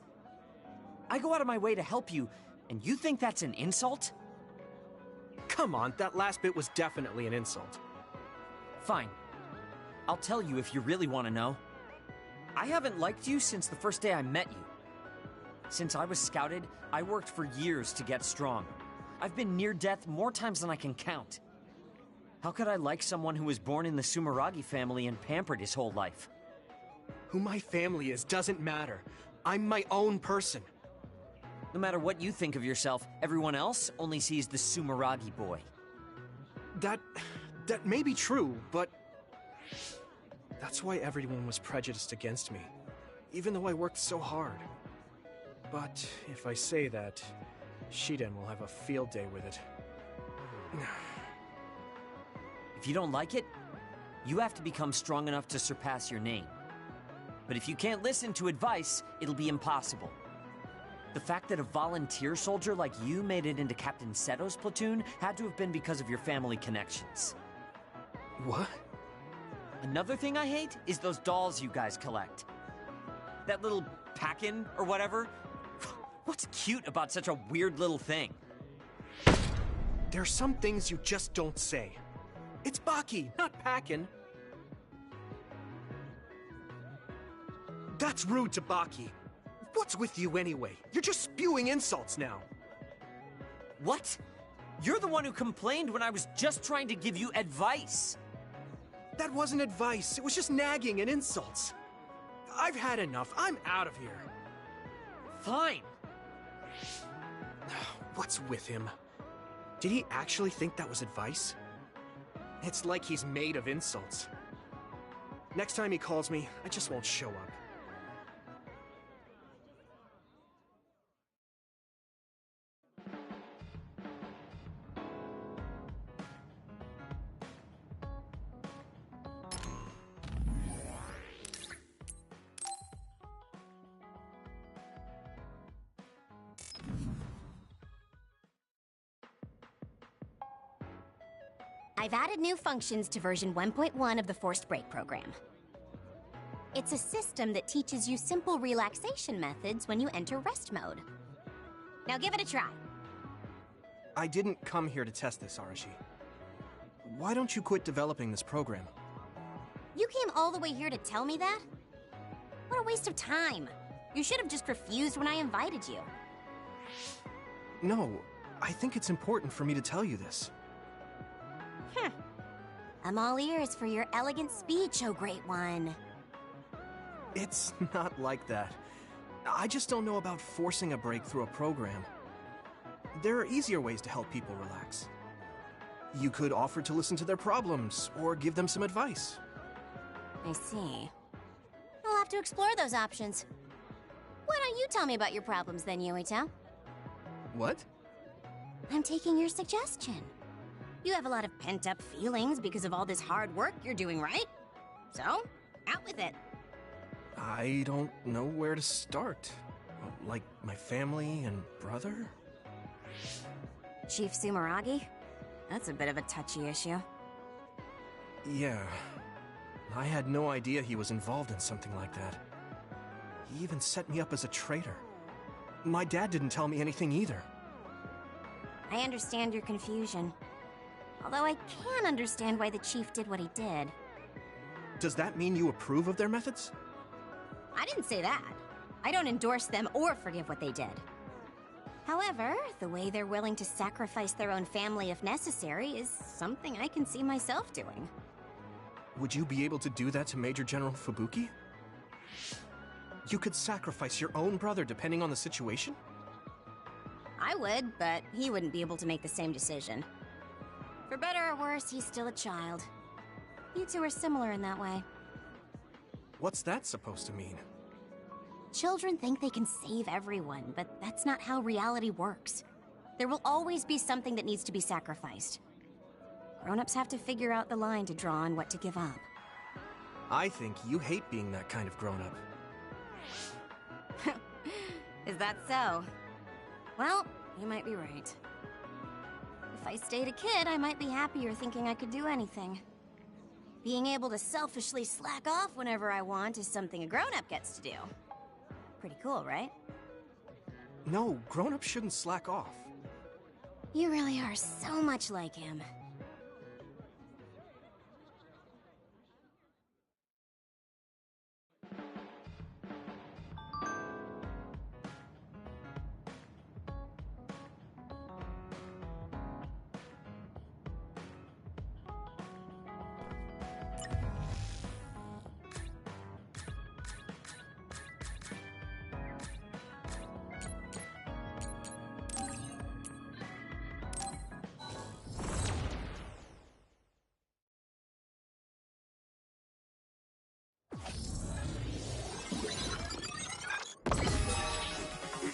I go out of my way to help you, and you think that's an insult? Come on, that last bit was definitely an insult. Fine. I'll tell you if you really want to know. I haven't liked you since the first day I met you. Since I was scouted, I worked for years to get strong. I've been near death more times than I can count. How could I like someone who was born in the Sumeragi family and pampered his whole life? Who my family is doesn't matter. I'm my own person. No matter what you think of yourself, everyone else only sees the Sumeragi boy. That may be true, but that's why everyone was prejudiced against me, even though I worked so hard. But if I say that, Shiden will have a field day with it. If you don't like it, you have to become strong enough to surpass your name. But if you can't listen to advice, it'll be impossible. The fact that a volunteer soldier like you made it into Captain Seto's platoon had to have been because of your family connections. What? Another thing I hate is those dolls you guys collect. That little pack-in or whatever. What's cute about such a weird little thing? There's some things you just don't say. It's Baki, not Packin. That's rude to Baki. What's with you anyway? You're just spewing insults now. What? You're the one who complained when I was just trying to give you advice. That wasn't advice. It was just nagging and insults. I've had enough. I'm out of here. Fine. What's with him? Did he actually think that was advice? It's like he's made of insults. Next time he calls me, I just won't show up. I've added new functions to version 1.1 of the Forced Break program. It's a system that teaches you simple relaxation methods when you enter rest mode. Now give it a try. I didn't come here to test this, Arashi. Why don't you quit developing this program? You came all the way here to tell me that? What a waste of time. You should have just refused when I invited you. No, I think it's important for me to tell you this. I'm all ears for your elegant speech, oh great one. It's not like that. I just don't know about forcing a break through a program. There are easier ways to help people relax. You could offer to listen to their problems, or give them some advice. I see. I'll have to explore those options. Why don't you tell me about your problems then, Yuito? What? I'm taking your suggestion. You have a lot of pent-up feelings because of all this hard work you're doing, right? So, out with it. I don't know where to start. Like my family and brother? Chief Sumeragi? That's a bit of a touchy issue. Yeah. I had no idea he was involved in something like that. He even set me up as a traitor. My dad didn't tell me anything either. I understand your confusion. Although I can understand why the chief did what he did. Does that mean you approve of their methods? I didn't say that. I don't endorse them or forgive what they did. However, the way they're willing to sacrifice their own family if necessary is something I can see myself doing. Would you be able to do that to Major General Fubuki? You could sacrifice your own brother depending on the situation? I would, but he wouldn't be able to make the same decision. For better or worse, he's still a child. You two are similar in that way. What's that supposed to mean? Children think they can save everyone, but that's not how reality works. There will always be something that needs to be sacrificed. Grown-ups have to figure out the line to draw on what to give up. I think you hate being that kind of grown-up. Is that so? Well, you might be right. If I stayed a kid, I might be happier thinking I could do anything. Being able to selfishly slack off whenever I want is something a grown-up gets to do. Pretty cool, right? No, grown-ups shouldn't slack off. You really are so much like him.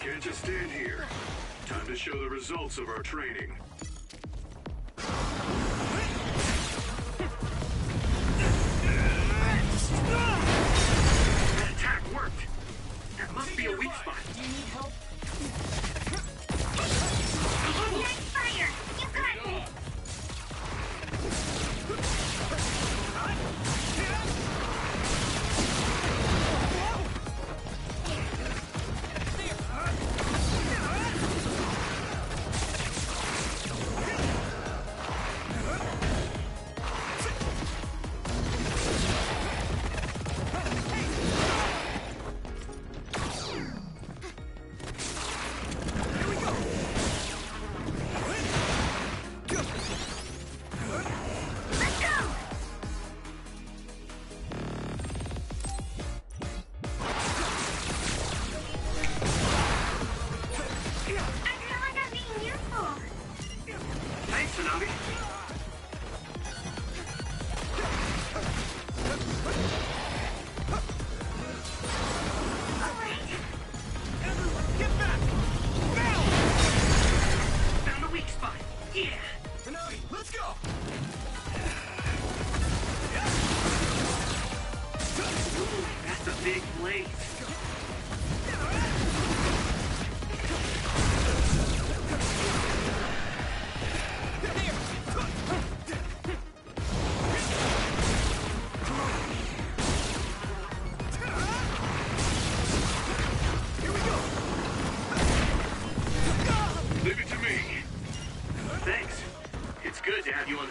Can't just stand here. Time to show the results of our training. That attack worked. That must be a weak spot. Do you need help? Nice fire! You got this!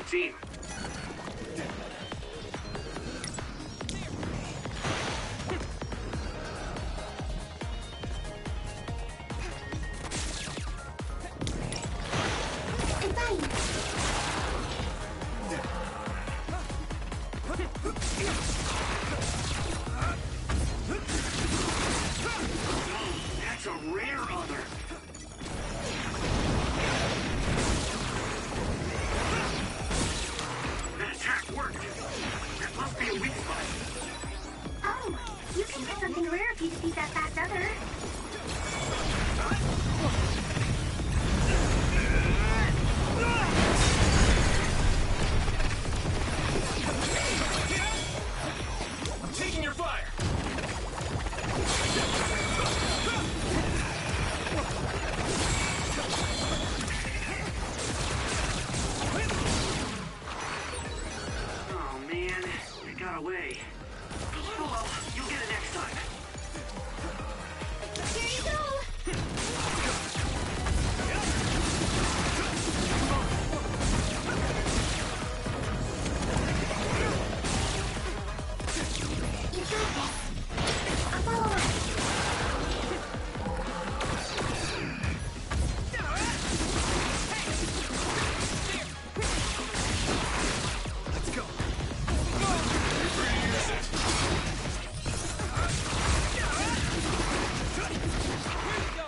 team. sorry. Oh well, you'll get it next time. Here you go! You got this. I'll follow up. Let's go.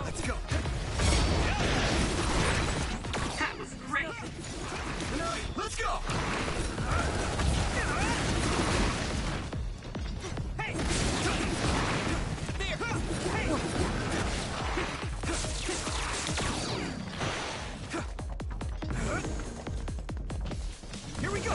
Let's go. That was great. Let's go. Hey! There! Here we go.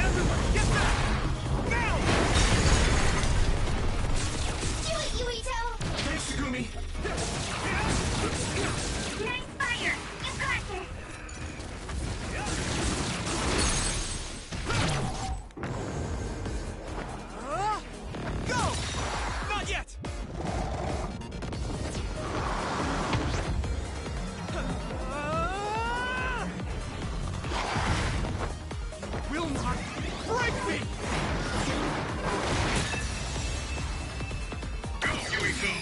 Everyone, get back! Now! Do it, Yuito! Thanks, Sugumi. Nice fire! You got this! Go! Not yet! Will not break me. Go, Yuito!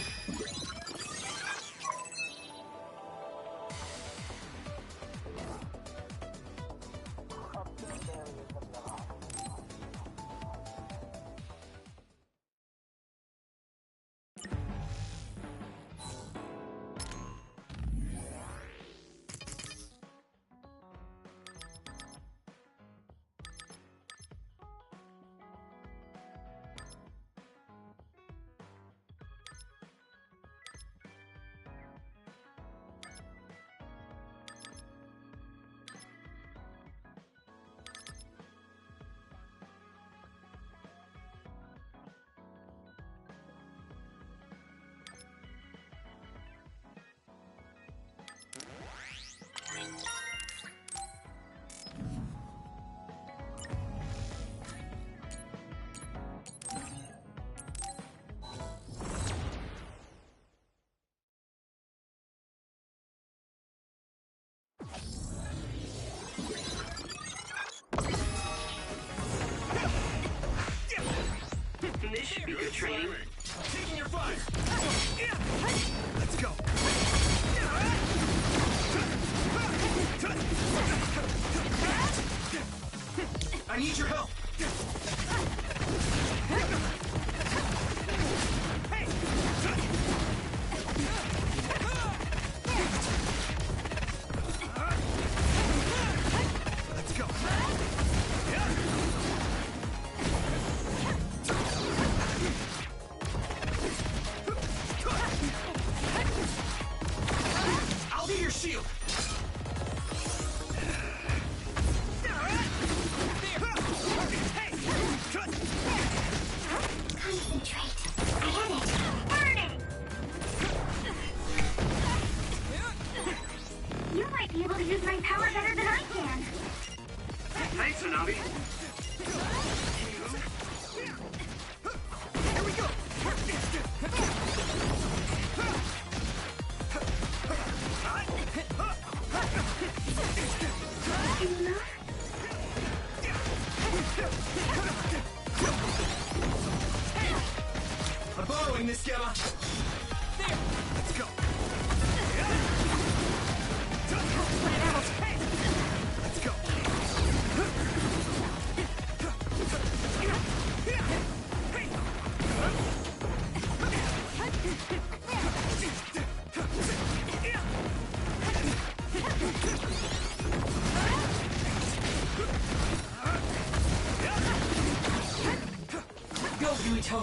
This should be good training. Taking your fire. Let's go. I need your help. Let's go. I'll be your shield. Concentrate. I had it. Burning! You might be able to use my power better than I can. Thanks, Tsunami. Here we go. Enough? I'm borrowing this, Gamma. There. Let's go. Let's go. Go, Yuito!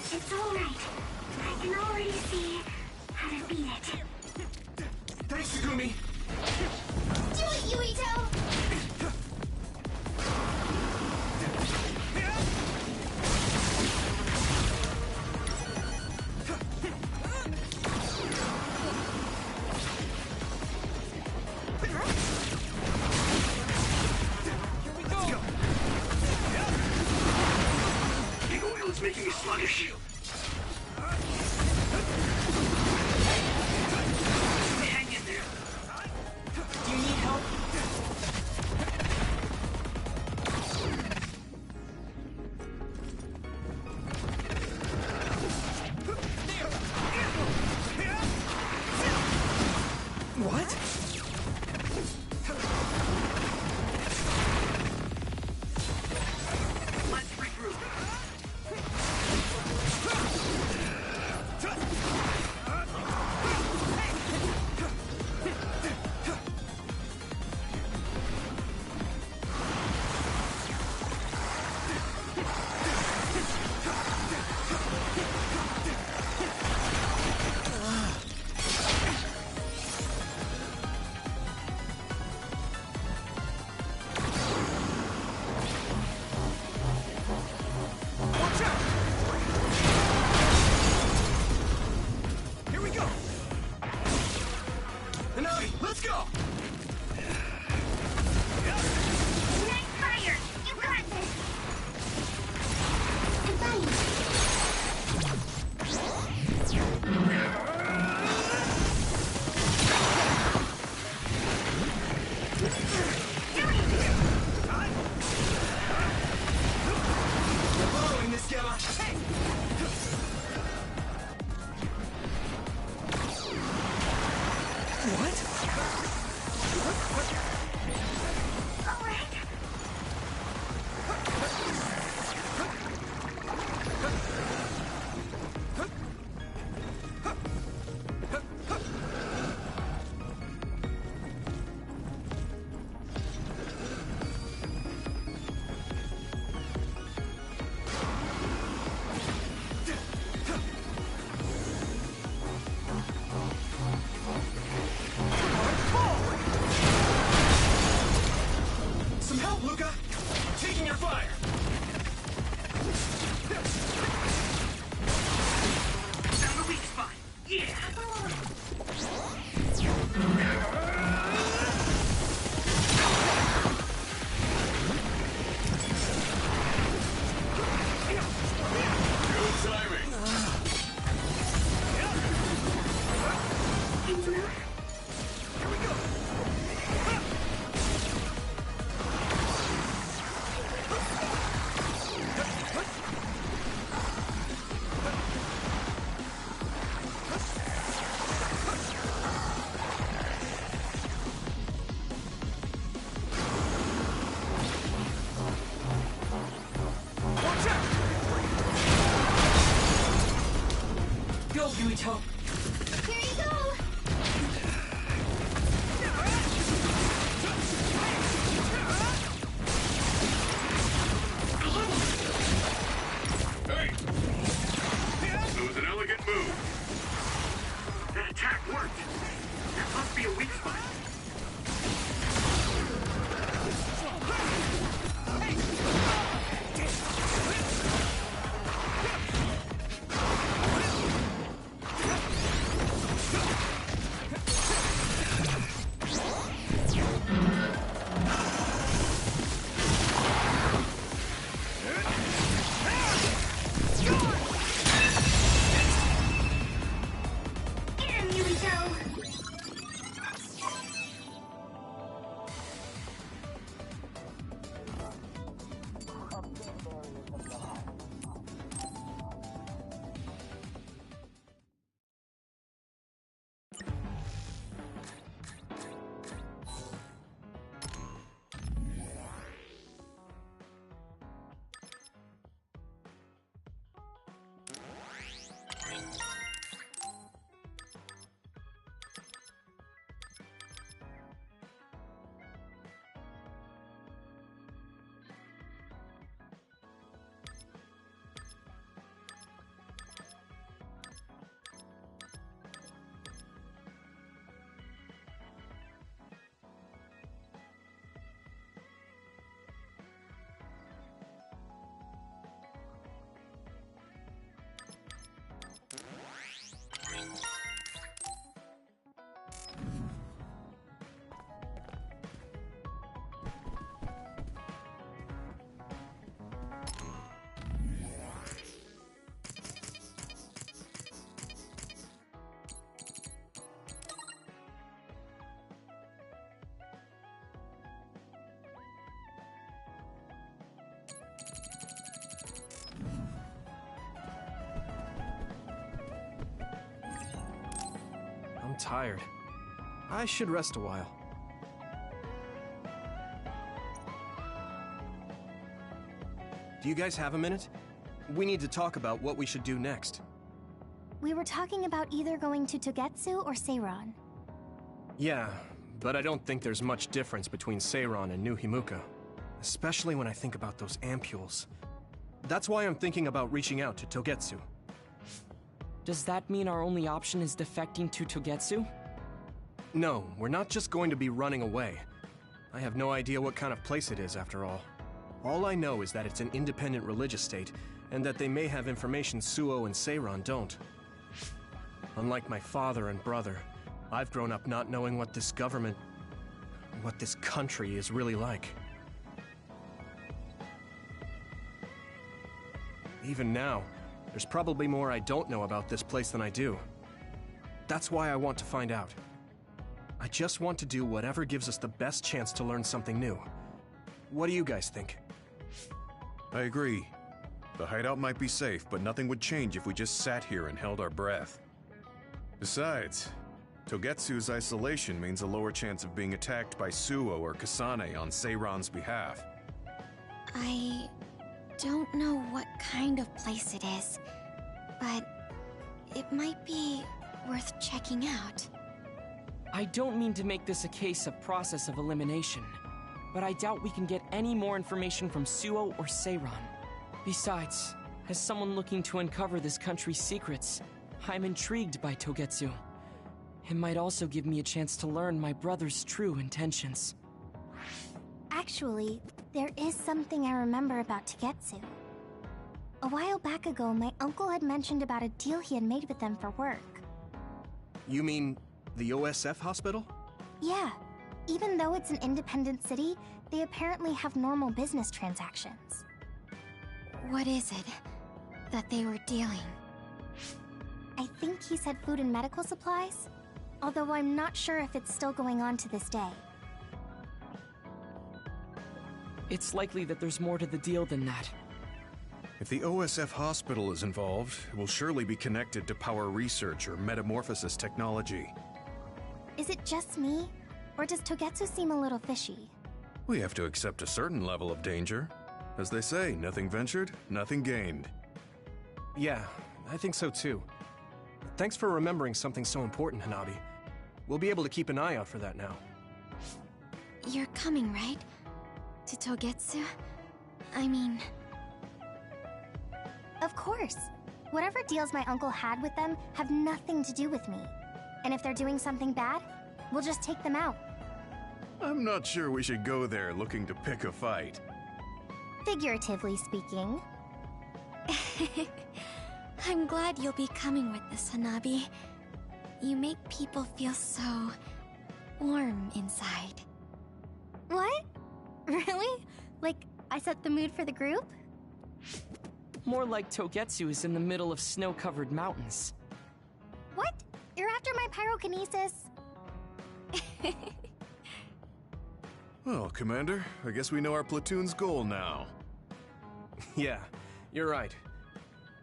It's alright. I can already see how to beat it. Thanks, Sugumi! Do it, Yuito! It's making me sluggish. Hang in there. Do you need help? What? Let's regroup. go, Yuito! Here you go! Hey! That was an elegant move. That attack worked. That must be a weak spot. Get him, Yuito! I'm tired. I should rest a while. Do you guys have a minute? We need to talk about what we should do next. We were talking about either going to Togetsu or Seiran. Yeah, but I don't think there's much difference between Seiran and New Himuka. Especially when I think about those ampules. That's why I'm thinking about reaching out to Togetsu. Does that mean our only option is defecting to Togetsu? No, we're not just going to be running away. I have no idea what kind of place it is, after all. All I know is that it's an independent religious state, and that they may have information Suo and Seiran don't. Unlike my father and brother, I've grown up not knowing what this government, what this country is really like. Even now, there's probably more I don't know about this place than I do. That's why I want to find out. I just want to do whatever gives us the best chance to learn something new. What do you guys think? I agree. The hideout might be safe, but nothing would change if we just sat here and held our breath. Besides, Togetsu's isolation means a lower chance of being attacked by Suo or Kasane on Seiran's behalf. I don't know what kind of place it is, but it might be worth checking out. I don't mean to make this a case of process of elimination, but I doubt we can get any more information from Suo or Seiran. Besides, as someone looking to uncover this country's secrets, I'm intrigued by Togetsu. It might also give me a chance to learn my brother's true intentions. Actually, there is something I remember about Togetsu. A while back ago, my uncle had mentioned about a deal he had made with them for work. You mean the OSF hospital? Yeah. Even though it's an independent city, they apparently have normal business transactions. What is it that they were dealing? I think he said food and medical supplies, although I'm not sure if it's still going on to this day. It's likely that there's more to the deal than that. If the OSF hospital is involved, it will surely be connected to power research or metamorphosis technology. Is it just me? Or does Togetsu seem a little fishy? We have to accept a certain level of danger. As they say, nothing ventured, nothing gained. Yeah, I think so too. Thanks for remembering something so important, Hanabi. We'll be able to keep an eye out for that now. You're coming, right? To Togetsu? I mean... Of course. Whatever deals my uncle had with them have nothing to do with me. And if they're doing something bad, we'll just take them out. I'm not sure we should go there looking to pick a fight. Figuratively speaking. I'm glad you'll be coming with us, Hanabi. You make people feel so... warm inside. What? Really? Like, I set the mood for the group? More like Togetsu is in the middle of snow-covered mountains. What? You're after my pyrokinesis? Well, Commander, I guess we know our platoon's goal now. Yeah, you're right.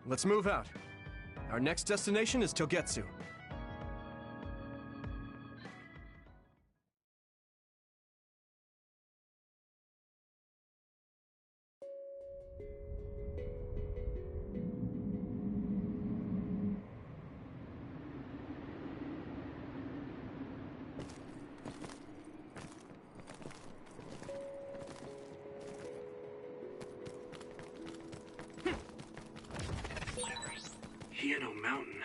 Let's move out. Our next destination is Togetsu. Hieno Mountain.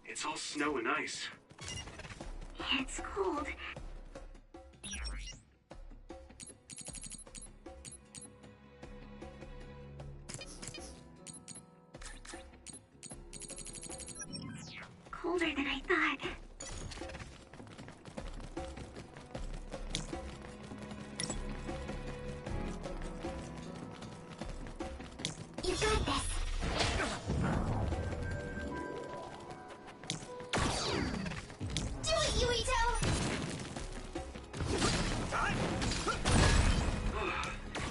It's all snow and ice. It's cold. Colder than I thought. You got this. Do it, Yuito!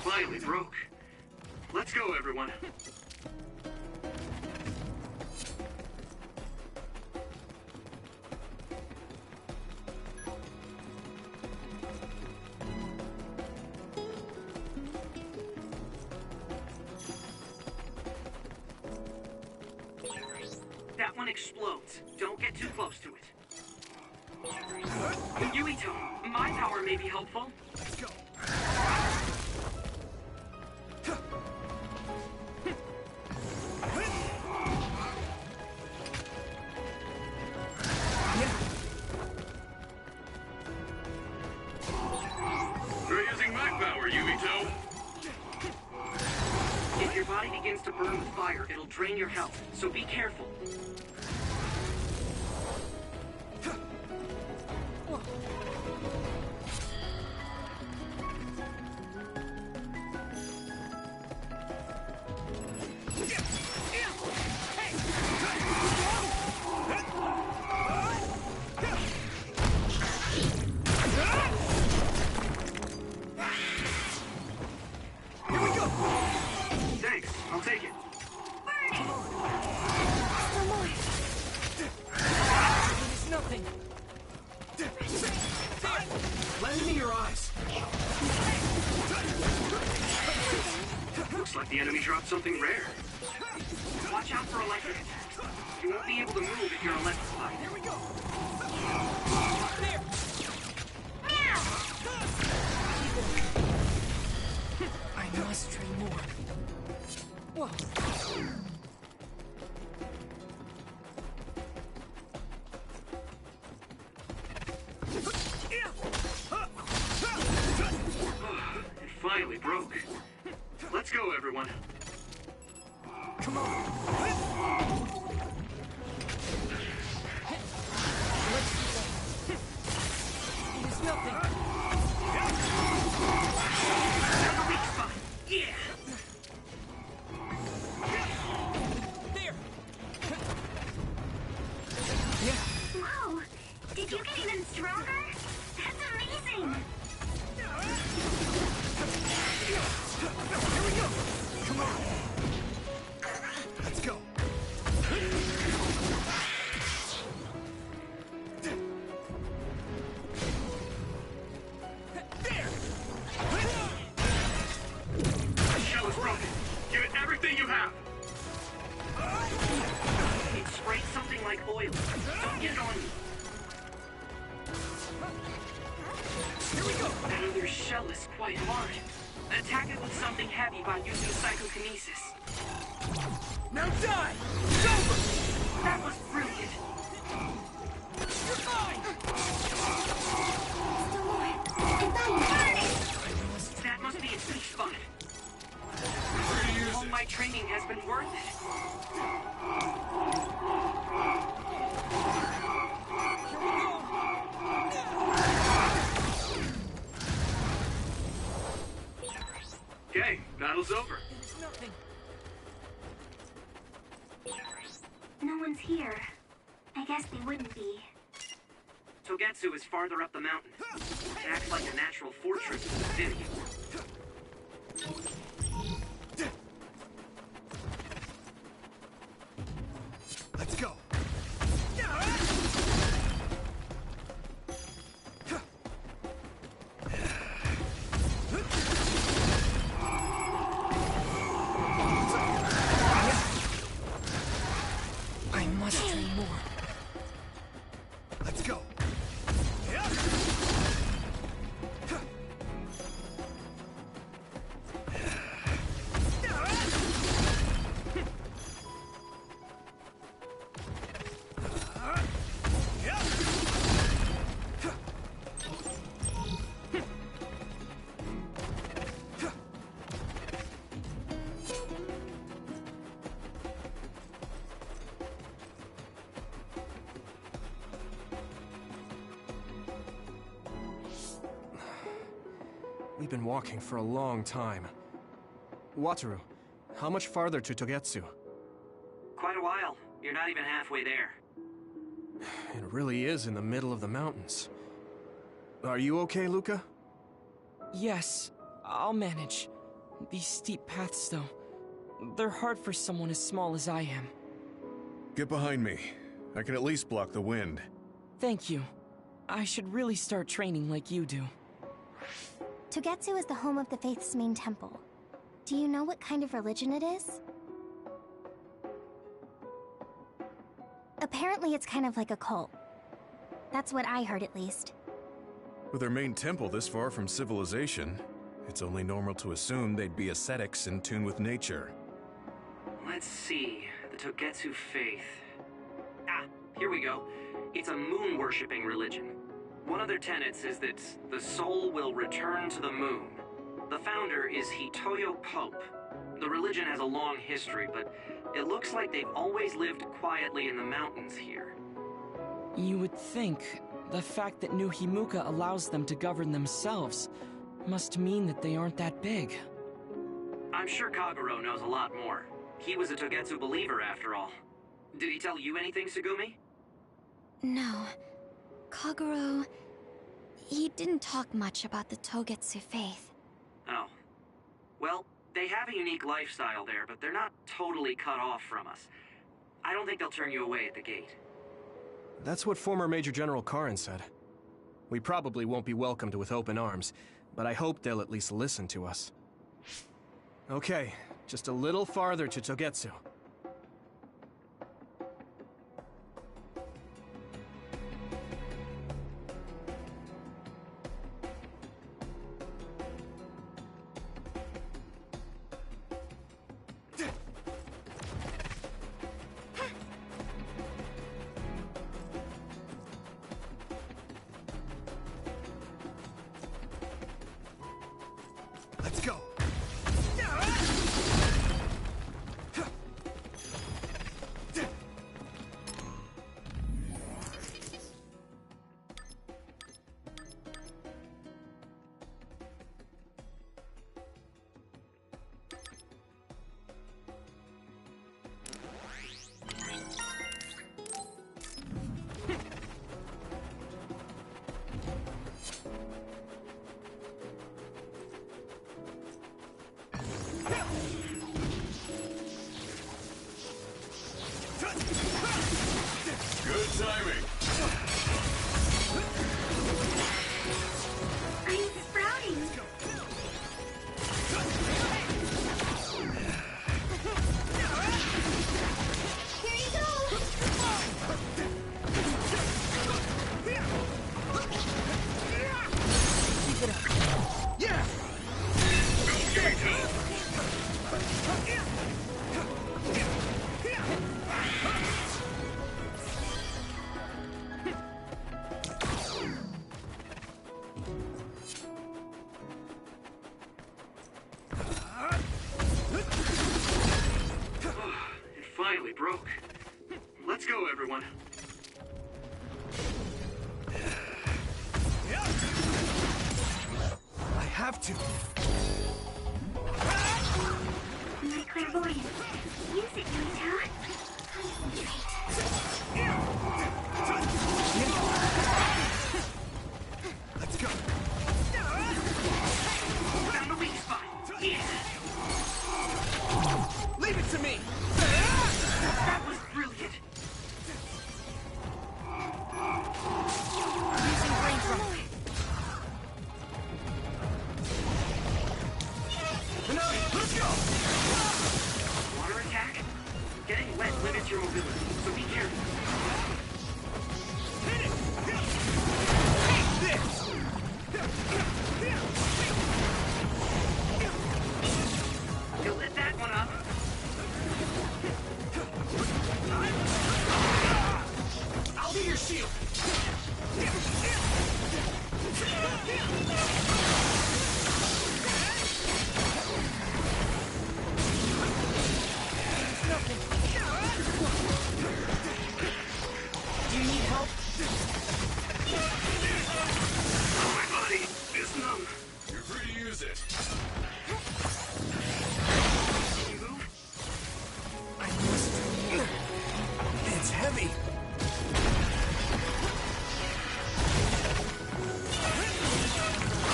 Finally broke. Let's go, everyone. That one explodes. Don't get too close to it. Yuito, my power may be helpful. Let's go. You're using my power, Yuito. If your body begins to burn with fire, it'll drain your health, so be careful. Thanks, I'll take it. It's nothing. Lend me your eyes. Looks like the enemy dropped something rare. Watch out for electric attacks. You won't be able to move if you're electrified. Here we go. I must train more. Whoa. It finally broke. Let's go, everyone. Come on. like oil. Don't get it on me. Here we go! That other shell is quite hard. Attack it with something heavy by using psychokinesis. Now die! It's over! That was brilliant. You're fine! Still more. That must be its sweet spot. All my training has been worth it. Okay, battle's over. There's nothing. No one's here. I guess they wouldn't be. Togetsu is farther up the mountain. It acts like a natural fortress in the city. Let's go. I must train more. Let's go. We've been walking for a long time. Wataru, how much farther to Togetsu? Quite a while. You're not even halfway there. It really is in the middle of the mountains. Are you okay, Luca? Yes, I'll manage. These steep paths, though, they're hard for someone as small as I am. Get behind me. I can at least block the wind. Thank you. I should really start training like you do. Togetsu is the home of the Faith's main temple. Do you know what kind of religion it is? Apparently it's kind of like a cult. That's what I heard, at least. With their main temple this far from civilization, it's only normal to assume they'd be ascetics in tune with nature. Let's see. The Togetsu faith. Ah, here we go. It's a moon-worshipping religion. One of their tenets is that the soul will return to the moon. The founder is Hitoyo Pope. The religion has a long history, but it looks like they've always lived quietly in the mountains here. You would think the fact that New Himuka allows them to govern themselves must mean that they aren't that big. I'm sure Kagero knows a lot more. He was a Togetsu believer, after all. Did he tell you anything, Sugumi? No. Kagero... he didn't talk much about the Togetsu faith. Oh. Well, they have a unique lifestyle there, but they're not totally cut off from us. I don't think they'll turn you away at the gate. That's what former Major General Karin said. We probably won't be welcomed with open arms, but I hope they'll at least listen to us. Okay, just a little farther to Togetsu. Let's go. joke. Let's go, everyone. I have to. My clairvoyance. Use it, Yuito. Let's go. Found the weak spot. Yeah. Leave it to me. That was brilliant. Using flamethrower. Let's go. Water attack? Getting wet limits your mobility, so be careful. You'll lit that one up. I'll be your shield. Do you need help? My body is numb. You're free to use it. Can you move? I must. It's heavy.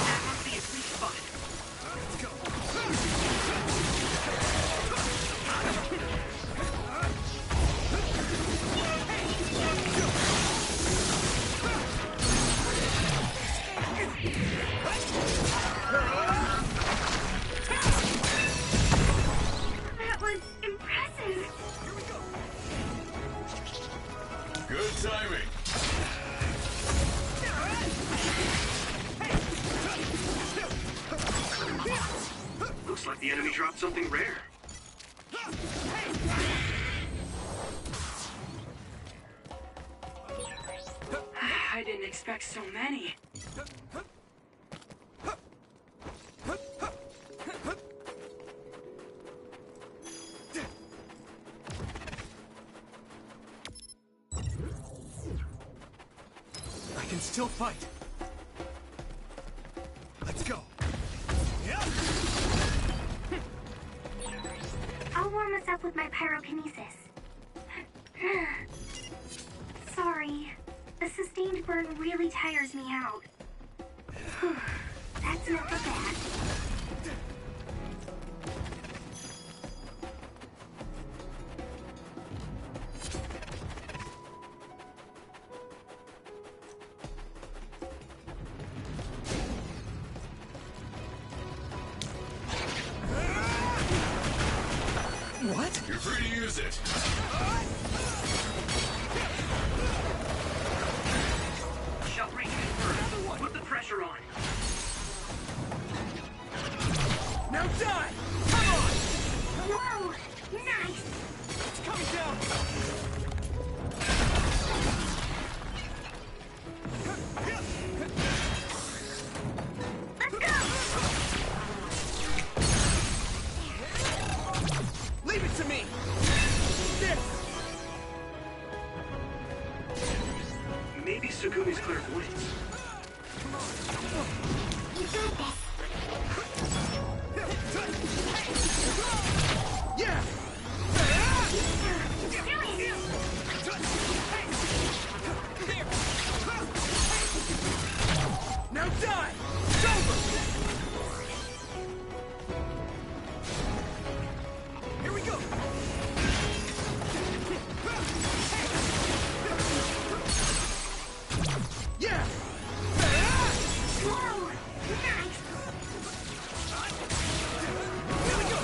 That must be its weak spot. Let's go. That was impressive. Good timing. Looks like the enemy dropped something rare. I didn't expect so many. I can still fight. Let's go. I'll warm us up with my pyrokinesis. Sorry. The sustained burn really tires me out. That's enough of that. What? You're free to use it. Shell break confirmed. Put the pressure on. Now die! Come on! Whoa! Nice! It's coming down! Let's go! Leave it to me! This! Maybe Sugumi's clairvoyance. You got this! Yeah! Now die! It's over! Here we go! Yeah! Whoa! Nice! Here we go!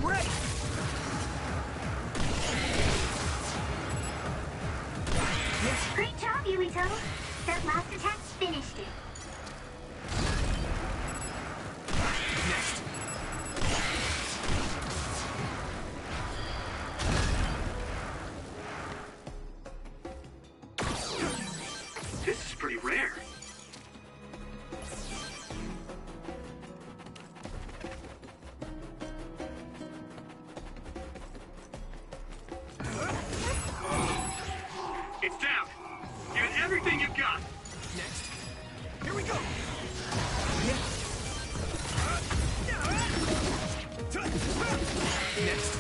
ready! Great job, Yuito! That last attack finished it. Next. This is pretty rare. It's down. Give it everything you've got. Next. Here we go! Next.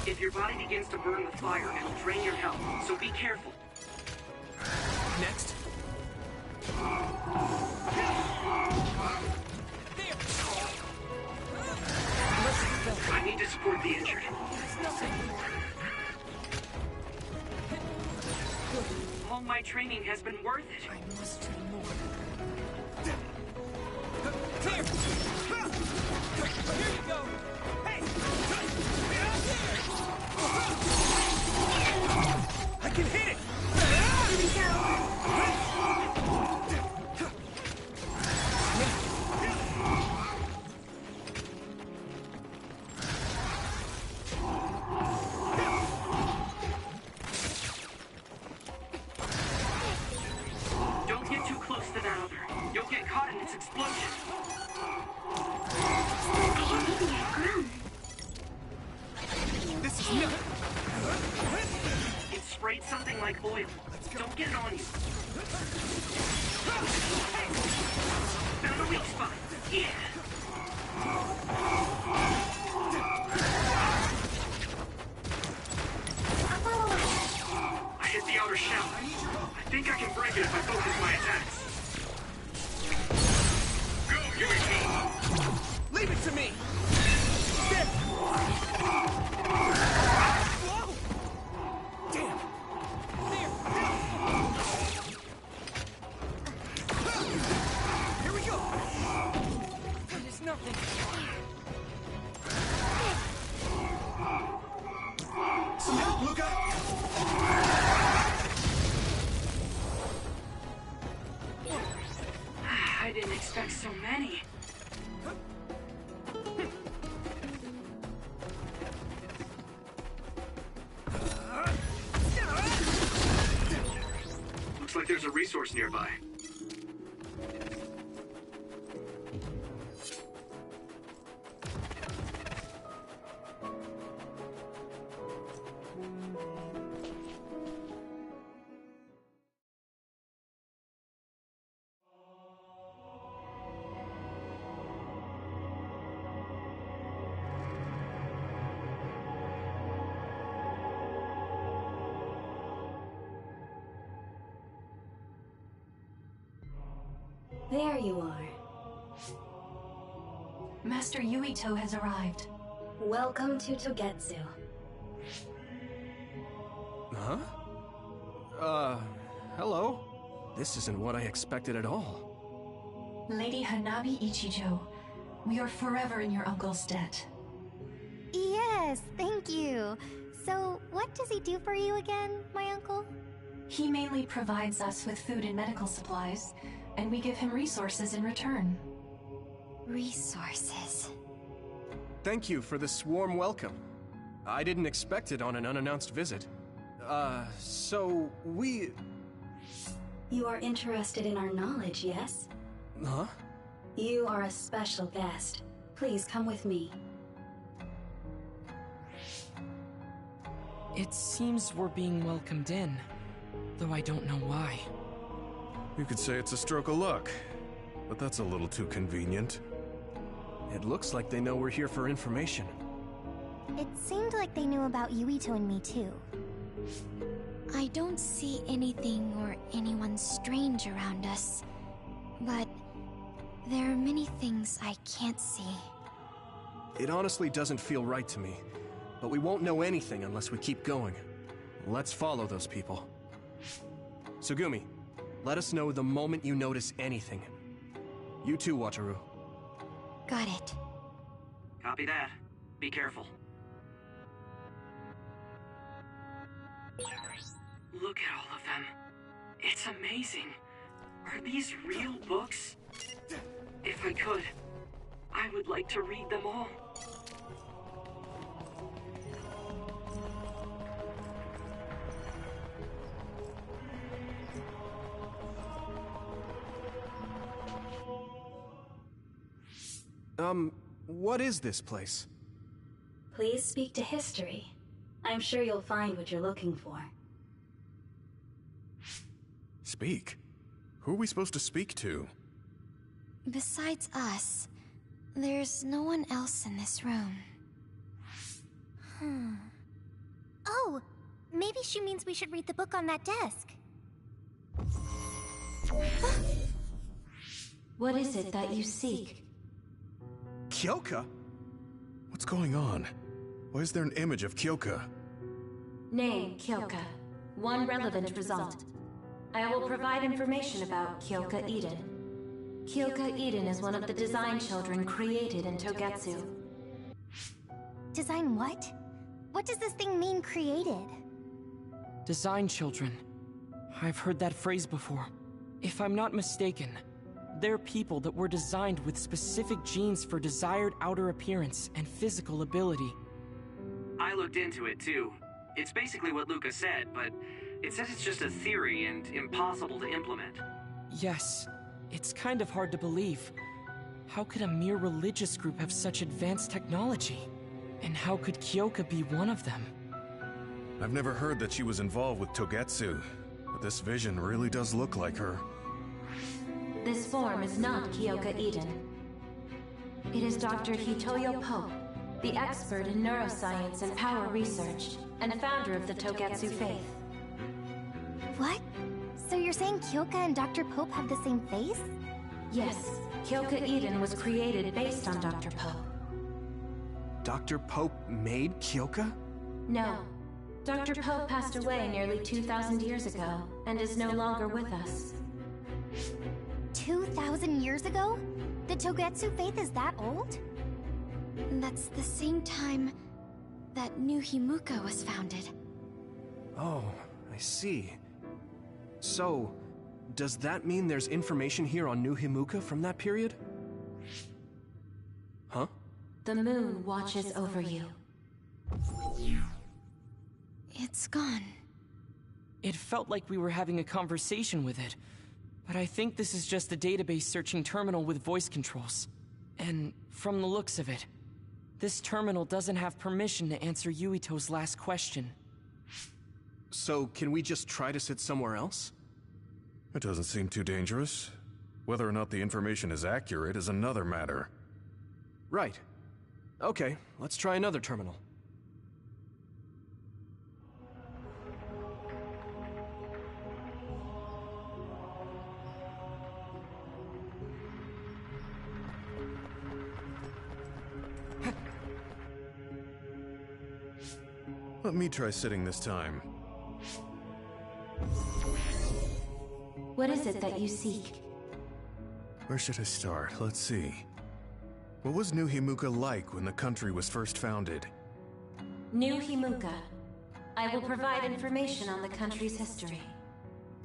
If your body begins to burn with fire, it'll drain your health, so be careful. Next. I need to support the injured. All my training has been worth it. I must do more. Here! Here you go! Hey! I can hit it! Here we go! Don't get too close to that other. You'll get caught in its explosion. This is nothing! It sprayed something like oil. Don't get it on you. Found a weak spot. Yeah. I hit the outer shell. I think I can break it if I focus my attacks. Go, Yuito! Leave it to me! Whoa! Damn! There! Here we go! It is nothing. Some help, Luca! I didn't expect so many. Looks like there's a resource nearby. There you are. Master Yuito has arrived. Welcome to Togetsu. Huh? Hello? This isn't what I expected at all. Lady Hanabi Ichijo, we are forever in your uncle's debt. Yes, thank you. So, what does he do for you again, my uncle? He mainly provides us with food and medical supplies, and we give him resources in return. Resources. Thank you for this warm welcome. I didn't expect it on an unannounced visit. So we... You are interested in our knowledge, yes? Huh? You are a special guest. Please come with me. It seems we're being welcomed in, though I don't know why. You could say it's a stroke of luck, but that's a little too convenient. It looks like they know we're here for information. It seemed like they knew about Yuito and me too. I don't see anything or anyone strange around us, but there are many things I can't see. It honestly doesn't feel right to me, but we won't know anything unless we keep going. Let's follow those people. Sugumi, let us know the moment you notice anything. You too, Wataru. Got it. Copy that. Be careful. Look at all of them. It's amazing. Are these real books? If I could, I would like to read them all. What is this place? Please speak to history. I'm sure you'll find what you're looking for. Speak? Who are we supposed to speak to? Besides us, there's no one else in this room. Oh, maybe she means we should read the book on that desk. What is it that you seek? Kyoka? What's going on? Why is there an image of Kyoka? Name, Kyoka. One relevant result. I will provide information about Kyoka Eden. Kyoka Eden is one of the design children created in Togetsu. Design what? What does this thing mean, created? Design children. I've heard that phrase before. If I'm not mistaken, they're people that were designed with specific genes for desired outer appearance and physical ability. I looked into it too. It's basically what Luca said, but it says it's just a theory and impossible to implement. Yes, it's kind of hard to believe. How could a mere religious group have such advanced technology? And how could Kyoka be one of them? I've never heard that she was involved with Togetsu, but this vision really does look like her. This form is not Kyoka Eden. It is Dr. Hitoyo Pope, the expert in neuroscience and power research, and founder of the Togetsu faith. What? So you're saying Kyoka and Dr. Pope have the same face? Yes, Kyoka Eden was created based on Dr. Pope. Dr. Pope made Kyoka? No. Dr. Pope passed away nearly 2,000 years ago, and is no longer with us. 2,000 years ago? The Togetsu faith is that old? That's the same time that New Himuka was founded. Oh, I see. So, does that mean there's information here on New Himuka from that period? Huh? The moon watches over you. It's gone. It felt like we were having a conversation with it, but I think this is just a database searching terminal with voice controls. And from the looks of it, this terminal doesn't have permission to answer Yuito's last question. So, can we just try to sit somewhere else? It doesn't seem too dangerous. Whether or not the information is accurate is another matter. Right. Okay, let's try another terminal. Let me try sitting this time. What is it that you seek? Where should I start? Let's see. What was New Himuka like when the country was first founded? New Himuka. I will provide information on the country's history.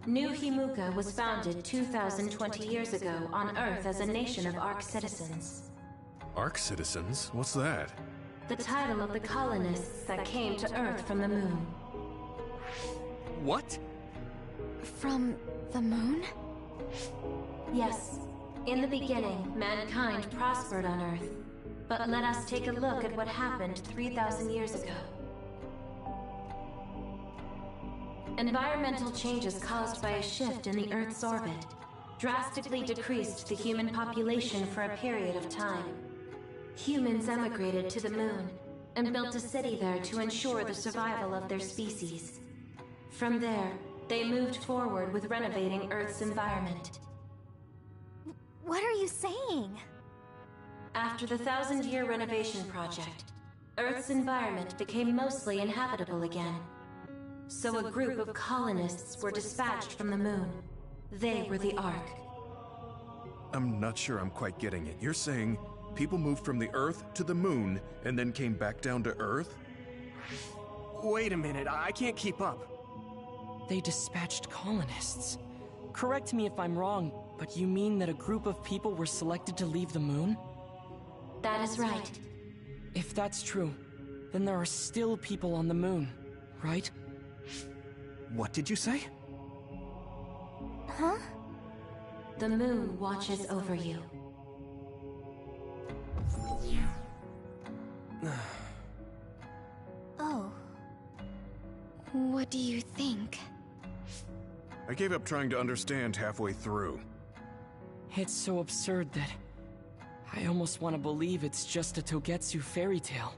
New Himuka was founded 2,020 years ago on Earth as a nation of Ark citizens. Ark citizens? What's that? The title of the colonists that came to Earth from the moon. What? From the moon? Yes. In the beginning, mankind prospered on Earth. But let us take a look at what happened 3,000 years ago. Environmental changes caused by a shift in the Earth's orbit drastically decreased the human population for a period of time. Humans emigrated to the moon and built a city there to ensure the survival of their species. From there, they moved forward with renovating Earth's environment. What are you saying? After the 1,000-year renovation project, Earth's environment became mostly inhabitable again. So a group of colonists were dispatched from the moon. They were the Ark. I'm not sure I'm quite getting it. You're saying people moved from the Earth to the moon and then came back down to Earth? Wait a minute, I can't keep up. They dispatched colonists. Correct me if I'm wrong, but you mean that a group of people were selected to leave the moon? That is right. If that's true, then there are still people on the moon, right? What did you say? Huh? The moon watches over you. Oh. What do you think? I gave up trying to understand halfway through. It's so absurd that I almost want to believe it's just a Togetsu fairy tale.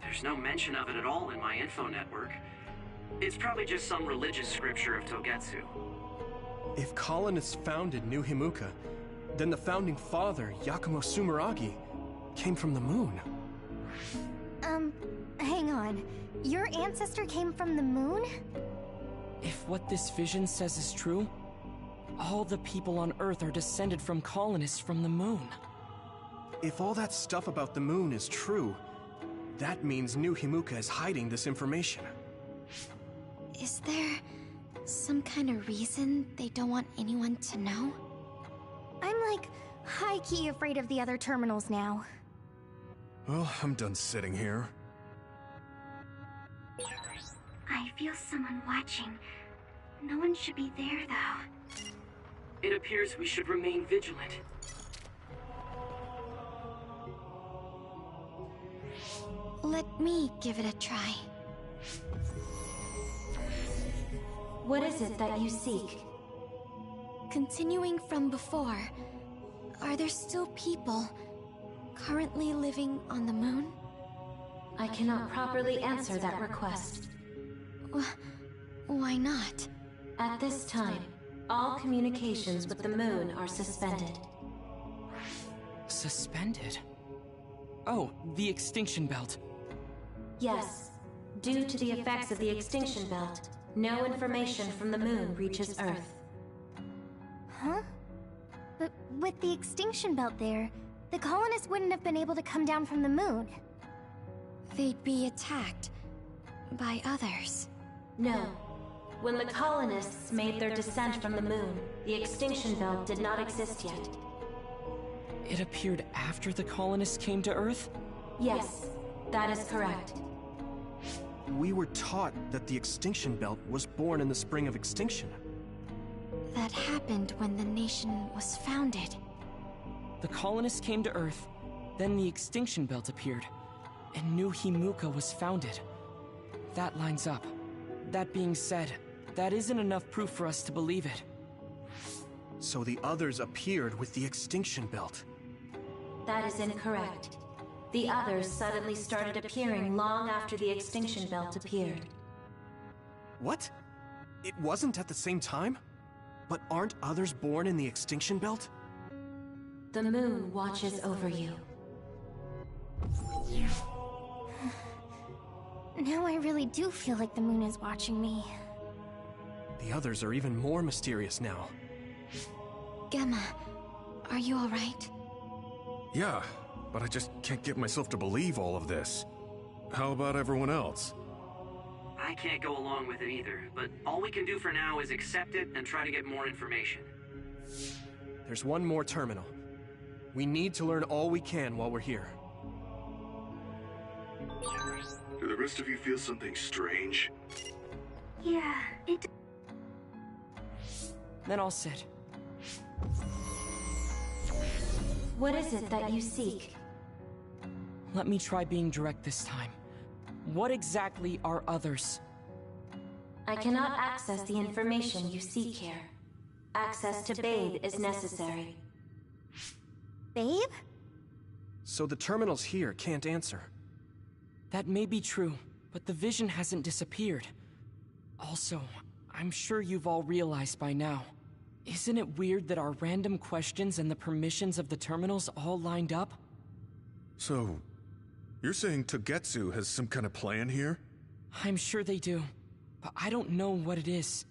There's no mention of it at all in my info network. It's probably just some religious scripture of Togetsu. If colonists founded New Himuka, then the founding father, Yakumo Sumeragi, came from the moon. Hang on. Your ancestor came from the moon? If what this vision says is true, all the people on Earth are descended from colonists from the moon. If all that stuff about the moon is true, that means New Himuka is hiding this information. Is there some kind of reason they don't want anyone to know? I'm like high-key afraid of the other terminals now. Well, I'm done sitting here. I feel someone watching. No one should be there, though. It appears we should remain vigilant. Let me give it a try. What is it that you seek? Continuing from before, are there still people currently living on the moon? I cannot properly answer that request. Why not? At this time, all communications with the moon are suspended. Suspended? Oh, the extinction belt. Yes. Due to the effects of the extinction belt, no information from the moon reaches Earth. Huh? But with the extinction belt there, the colonists wouldn't have been able to come down from the moon. They'd be attacked by others. No. When the colonists made their descent from the moon, the extinction belt did not exist yet. It appeared after the colonists came to Earth? Yes, that is correct. We were taught that the extinction belt was born in the spring of extinction. That happened when the nation was founded. The colonists came to Earth, then the extinction belt appeared, and New Himuka was founded. That lines up. That being said, that isn't enough proof for us to believe it. So the others appeared with the extinction belt. That is incorrect. The others suddenly started appearing long after the extinction belt appeared. What? It wasn't at the same time? But aren't others born in the extinction belt? The moon watches over you. Now I really do feel like the moon is watching me. The others are even more mysterious now. Gemma, are you alright? Yeah, but I just can't get myself to believe all of this. How about everyone else? I can't go along with it either, but all we can do for now is accept it and try to get more information. There's one more terminal. We need to learn all we can while we're here. Do the rest of you feel something strange? Yeah, it... Then I'll sit. What is it that you seek? Let me try being direct this time. What exactly are others? I cannot access the information you seek here. Access to Babe is necessary. Babe? So the terminals here can't answer. That may be true, but the vision hasn't disappeared. Also, I'm sure you've all realized by now. Isn't it weird that our random questions and the permissions of the terminals all lined up? So, you're saying Togetsu has some kind of plan here? I'm sure they do. but I don't know what it is.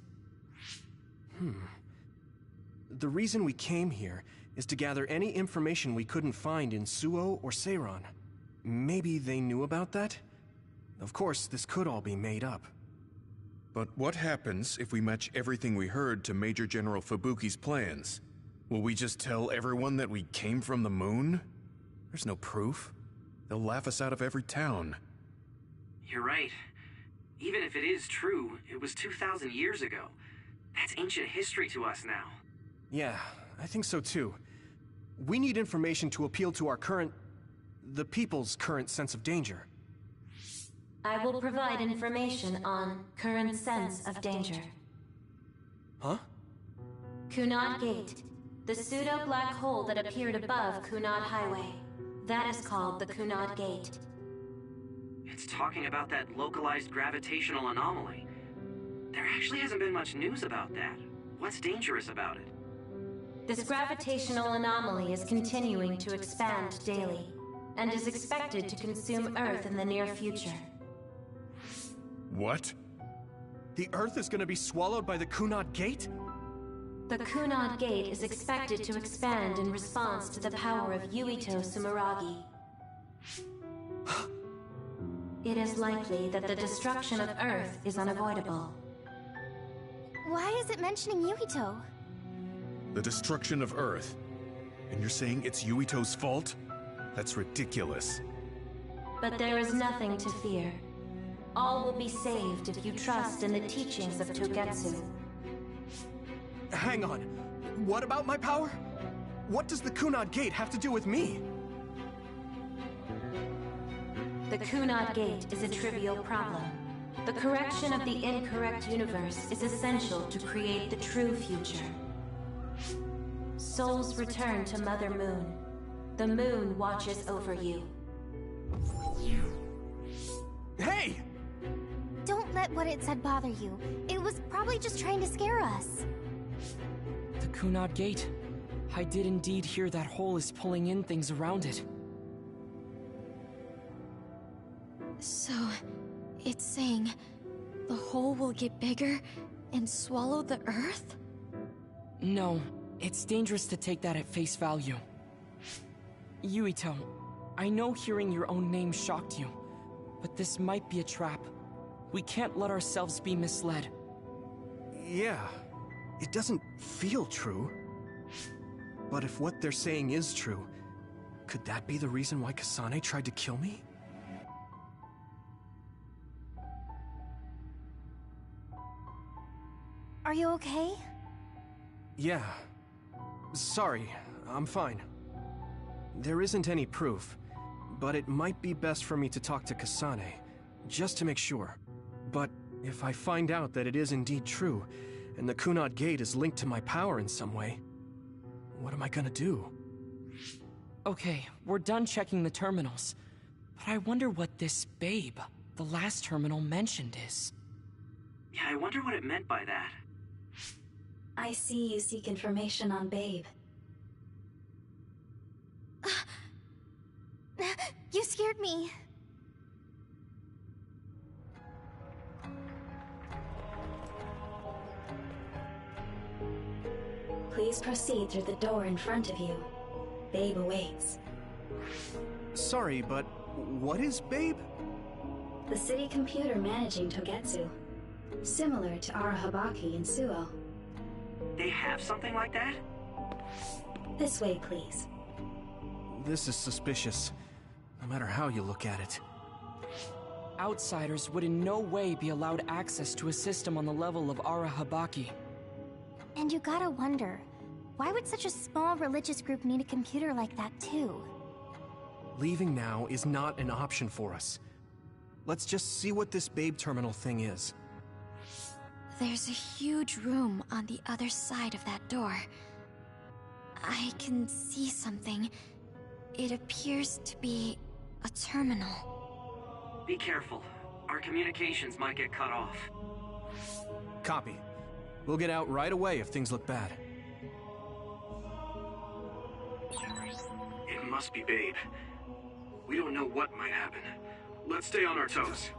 The reason we came here is to gather any information we couldn't find in Suo or Seiran. Maybe they knew about that? Of course, this could all be made up. But what happens if we match everything we heard to Major General Fubuki's plans? Will we just tell everyone that we came from the moon? There's no proof. They'll laugh us out of every town. You're right. Even if it is true, it was 2,000 years ago. That's ancient history to us now. Yeah, I think so too. We need information to appeal to the people's current sense of danger. I will provide information on current sense of danger. Huh? Kunad Gate, the pseudo-black hole that appeared above Kunad Highway. That is called the Kunad Gate. It's talking about that localized gravitational anomaly. There actually hasn't been much news about that. What's dangerous about it? This gravitational anomaly is continuing to expand daily, and is expected to consume Earth in the near future. What? The Earth is gonna be swallowed by the Kunad Gate? The Kunad Gate is expected to expand in response to the power of Yuito Sumeragi. It is likely that the destruction of Earth is unavoidable. Why is it mentioning Yuito? The destruction of Earth. And you're saying it's Yuito's fault? That's ridiculous. But there is nothing to fear. All will be saved if you trust in the teachings of Togetsu. Hang on. What about my power? What does the Kunad Gate have to do with me? The Kunad Gate is a trivial problem. The correction of the incorrect universe is essential to create the true future. Souls return to Mother Moon. The moon watches over you. Hey! Don't let what it said bother you. It was probably just trying to scare us. The Kunad Gate. I did indeed hear that hole is pulling in things around it. So, it's saying the hole will get bigger and swallow the Earth? No, it's dangerous to take that at face value. Yuito, I know hearing your own name shocked you, but this might be a trap. We can't let ourselves be misled. Yeah, it doesn't feel true. But if what they're saying is true, could that be the reason why Kasane tried to kill me? Are you okay? Yeah. Sorry, I'm fine. There isn't any proof, but it might be best for me to talk to Kasane, just to make sure. But if I find out that it is indeed true, and the Kunad Gate is linked to my power in some way, what am I gonna do? Okay, we're done checking the terminals. But I wonder what this babe, the last terminal mentioned, is. Yeah, I wonder what it meant by that. I see you seek information on Babe. You scared me. Please proceed through the door in front of you. Babe awaits. Sorry, but what is Babe? The city computer managing Togetsu. Similar to Arahabaki in Suo. They have something like that? This way, please. This is suspicious, no matter how you look at it. Outsiders would in no way be allowed access to a system on the level of Arahabaki. And you gotta wonder, why would such a small religious group need a computer like that too? Leaving now is not an option for us. Let's just see what this Babe terminal thing is. There's a huge room on the other side of that door. I can see something. It appears to be a terminal. Be careful. Our communications might get cut off. Copy. We'll get out right away if things look bad. It must be Babe. We don't know what might happen. Let's stay on our toes.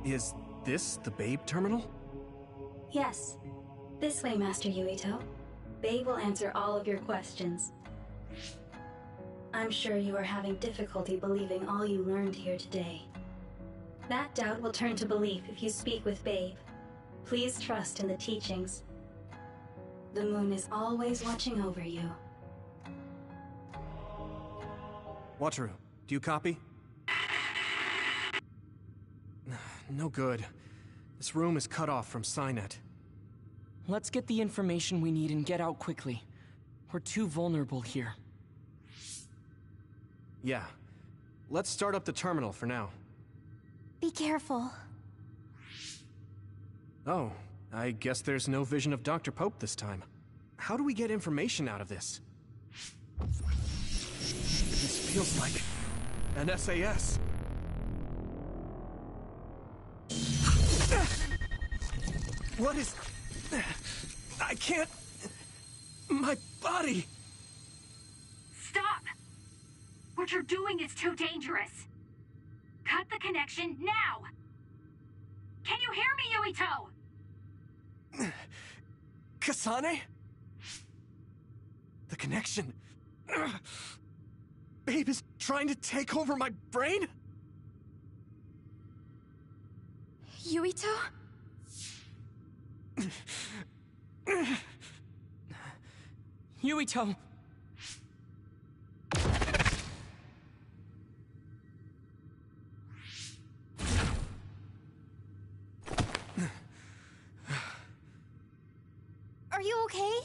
Is this the Babe terminal? Yes. This way, Master Yuito. Babe will answer all of your questions. I'm sure you are having difficulty believing all you learned here today. That doubt will turn to belief if you speak with Babe. Please trust in the teachings. The moon is always watching over you. Wataru, do you copy? No good. This room is cut off from Cynet. Let's get the information we need and get out quickly. We're too vulnerable here. Yeah. Let's start up the terminal for now. Be careful. Oh, I guess there's no vision of Dr. Pope this time. How do we get information out of this? This feels like an SAS. What is... I can't... My body... Stop! What you're doing is too dangerous. Cut the connection now! Can you hear me, Yuito? Kasane? The connection... Babe is trying to take over my brain? Yuito? Yuito! Are you okay?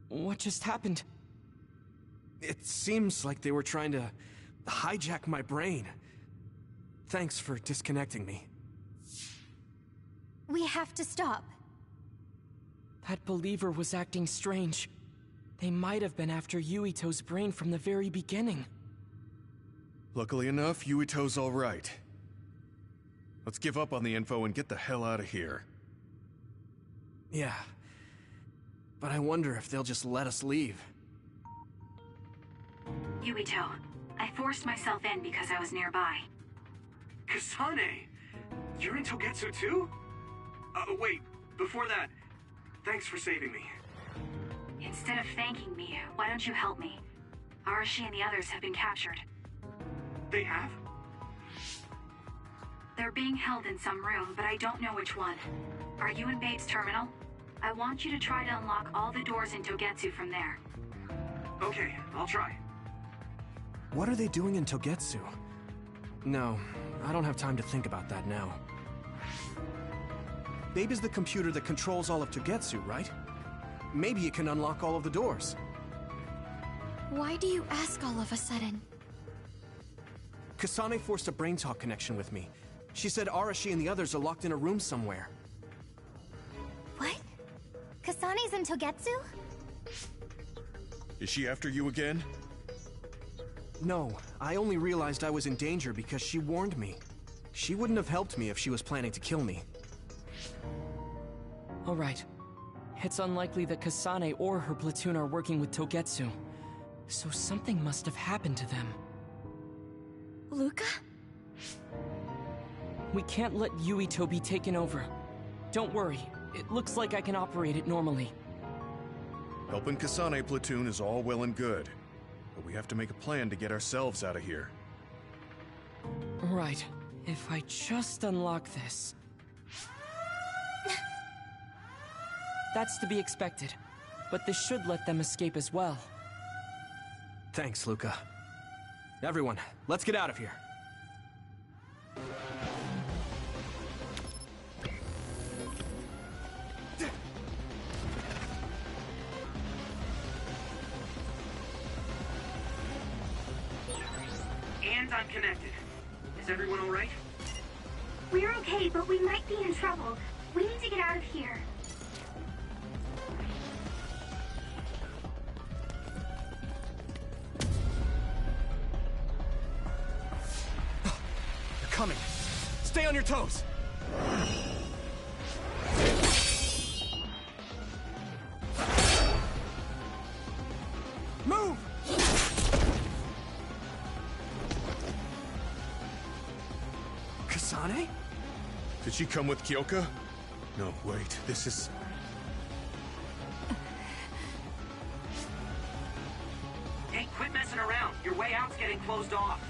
What just happened? It seems like they were trying to hijack my brain. Thanks for disconnecting me. We have to stop. That believer was acting strange. They might have been after Yuito's brain from the very beginning. Luckily enough, Yuito's all right. Let's give up on the info and get the hell out of here. Yeah. But I wonder if they'll just let us leave. Yuito, I forced myself in because I was nearby. Kasane! You're in Togetsu too? Wait, before that, thanks for saving me. Instead of thanking me, why don't you help me? Arashi and the others have been captured. They have? They're being held in some room, but I don't know which one. Are you in Babe's terminal? I want you to try to unlock all the doors in Togetsu from there. Okay, I'll try. What are they doing in Togetsu? No, I don't have time to think about that now. Babe is the computer that controls all of Togetsu, right? Maybe it can unlock all of the doors. Why do you ask all of a sudden? Kasane forced a brain talk connection with me. She said Arashi and the others are locked in a room somewhere. What? Kasane's in Togetsu? Is she after you again? No, I only realized I was in danger because she warned me. She wouldn't have helped me if she was planning to kill me. All right. It's unlikely that Kasane or her platoon are working with Togetsu. So something must have happened to them. Luca? We can't let Yuito be taken over. Don't worry. It looks like I can operate it normally. Helping Kasane platoon is all well and good, but we have to make a plan to get ourselves out of here. Right. If I just unlock this... That's to be expected. But this should let them escape as well. Thanks, Luca. Everyone, let's get out of here. And I'm connected. Is everyone all right? We're okay, but we might be in trouble. We need to get out of here. They're coming. Stay on your toes. Move! she come with Kyoka? No, wait, this is... Hey, quit messing around. Your way out's getting closed off.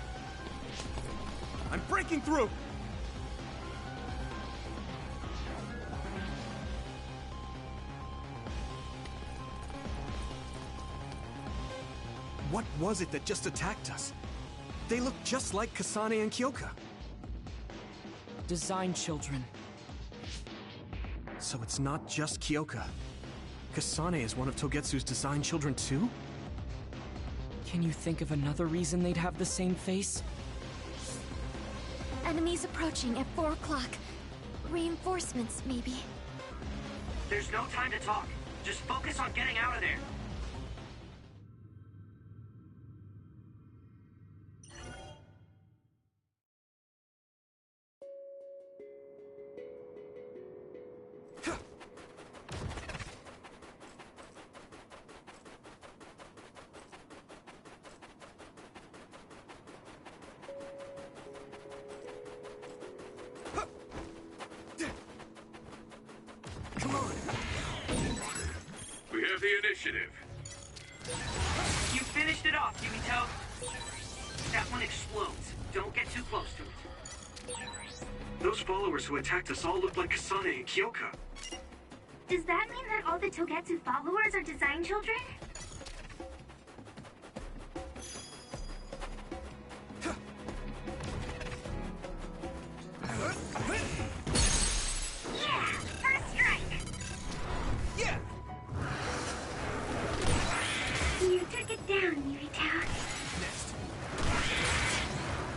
I'm breaking through! What was it that just attacked us? They look just like Kasane and Kyoka. Design children. So it's not just Kyoka. Kasane is one of Togetsu's design children too? Can you think of another reason they'd have the same face? Enemies approaching at 4 o'clock. Reinforcements, maybe. There's no time to talk. Just focus on getting out of there. We have the initiative. You finished it off, Yumito. That one explodes. Don't get too close to it. Those followers who attacked us all look like Kasane and Kyoka. Does that mean that all the Togetsu followers are design children? Yeah! First strike! Yeah! You took it down, Yurita.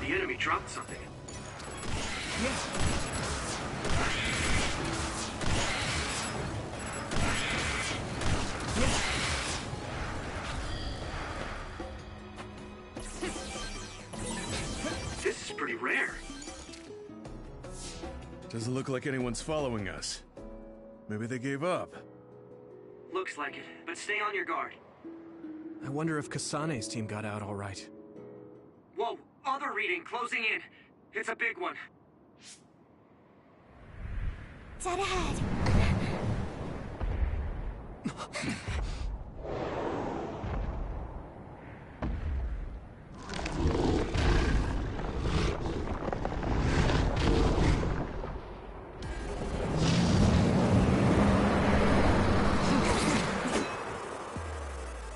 The enemy dropped something. This is pretty rare. Doesn't look like anyone's following us. Maybe they gave up. Looks like it, but stay on your guard. I wonder if Kasane's team got out all right. Whoa, other reading closing in. It's a big one. Dead ahead.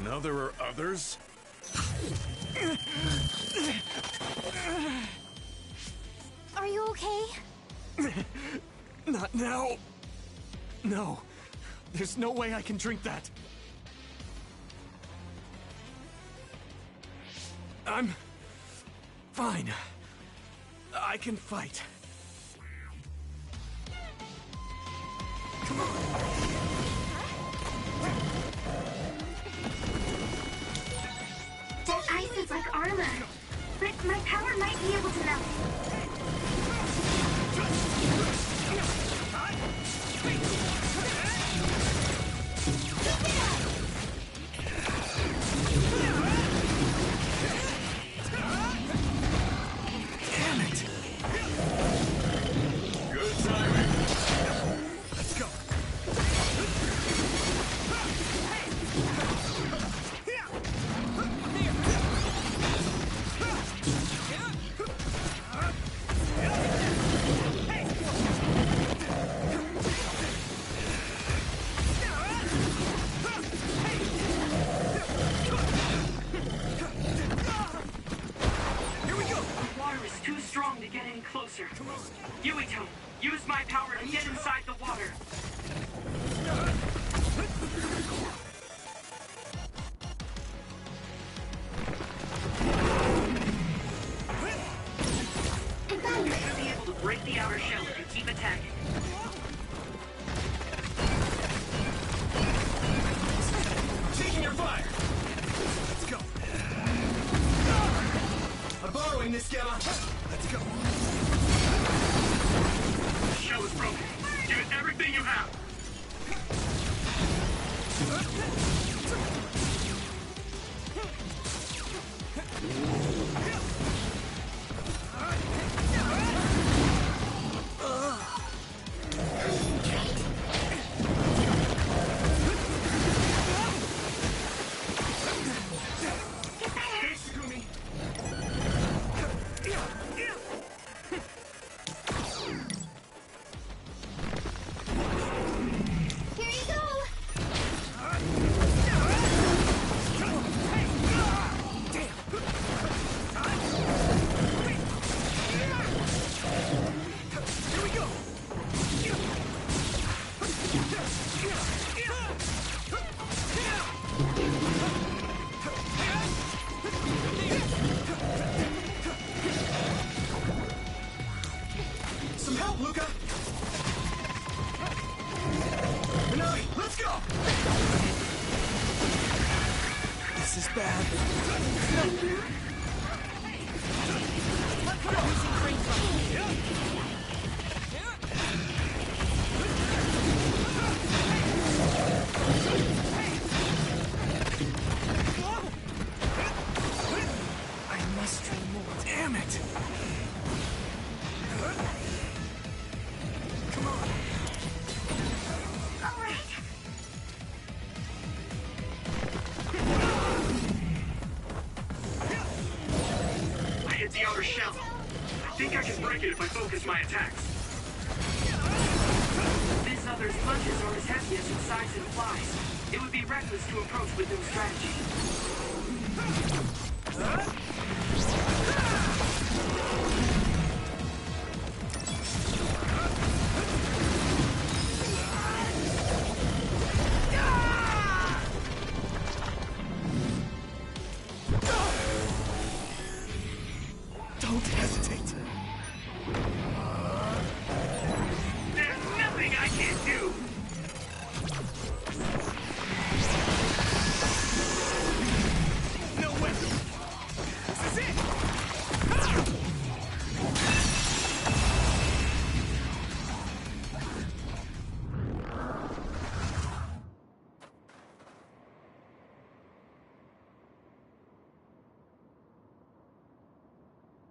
Now there are others? Are you okay? Not now. No. There's no way I can drink that. I'm fine. I can fight. Come on. That ice is like armor, but my power might be able to melt it. Damn it! Good timing. Let's go. closer. Yuito, use my power to get inside the water. You should be able to break the outer shell if you keep attacking. Taking your fire! Let's go. I'm borrowing this, Gamma. Let's go. The shell is broken. Give it everything you have. Some help, Luca! Minami, let's go! This is bad. I must try more. Damn it! Come on. All right. I hit the outer shell. I think I can break it if I focus my attacks. This other's punches are as heavy as its size implies. It would be reckless to approach with no strategy. Don't hesitate. There's nothing I can't do! No way! This is it!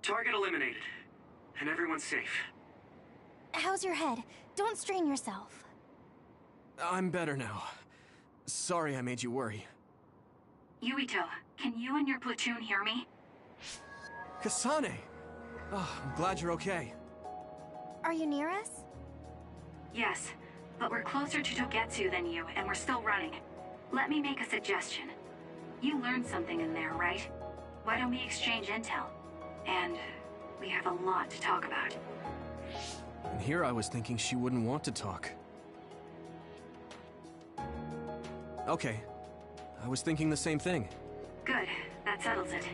Target eliminated. And everyone's safe. How's your head? Don't strain yourself. I'm better now. Sorry I made you worry. Yuito, can you and your platoon hear me? Kasane! Oh, I'm glad you're okay. Are you near us? Yes, but we're closer to Togetsu than you, and we're still running. Let me make a suggestion. You learned something in there, right? Why don't we exchange intel? And we have a lot to talk about. And here I was thinking she wouldn't want to talk. Okay. I was thinking the same thing. Good, that settles it.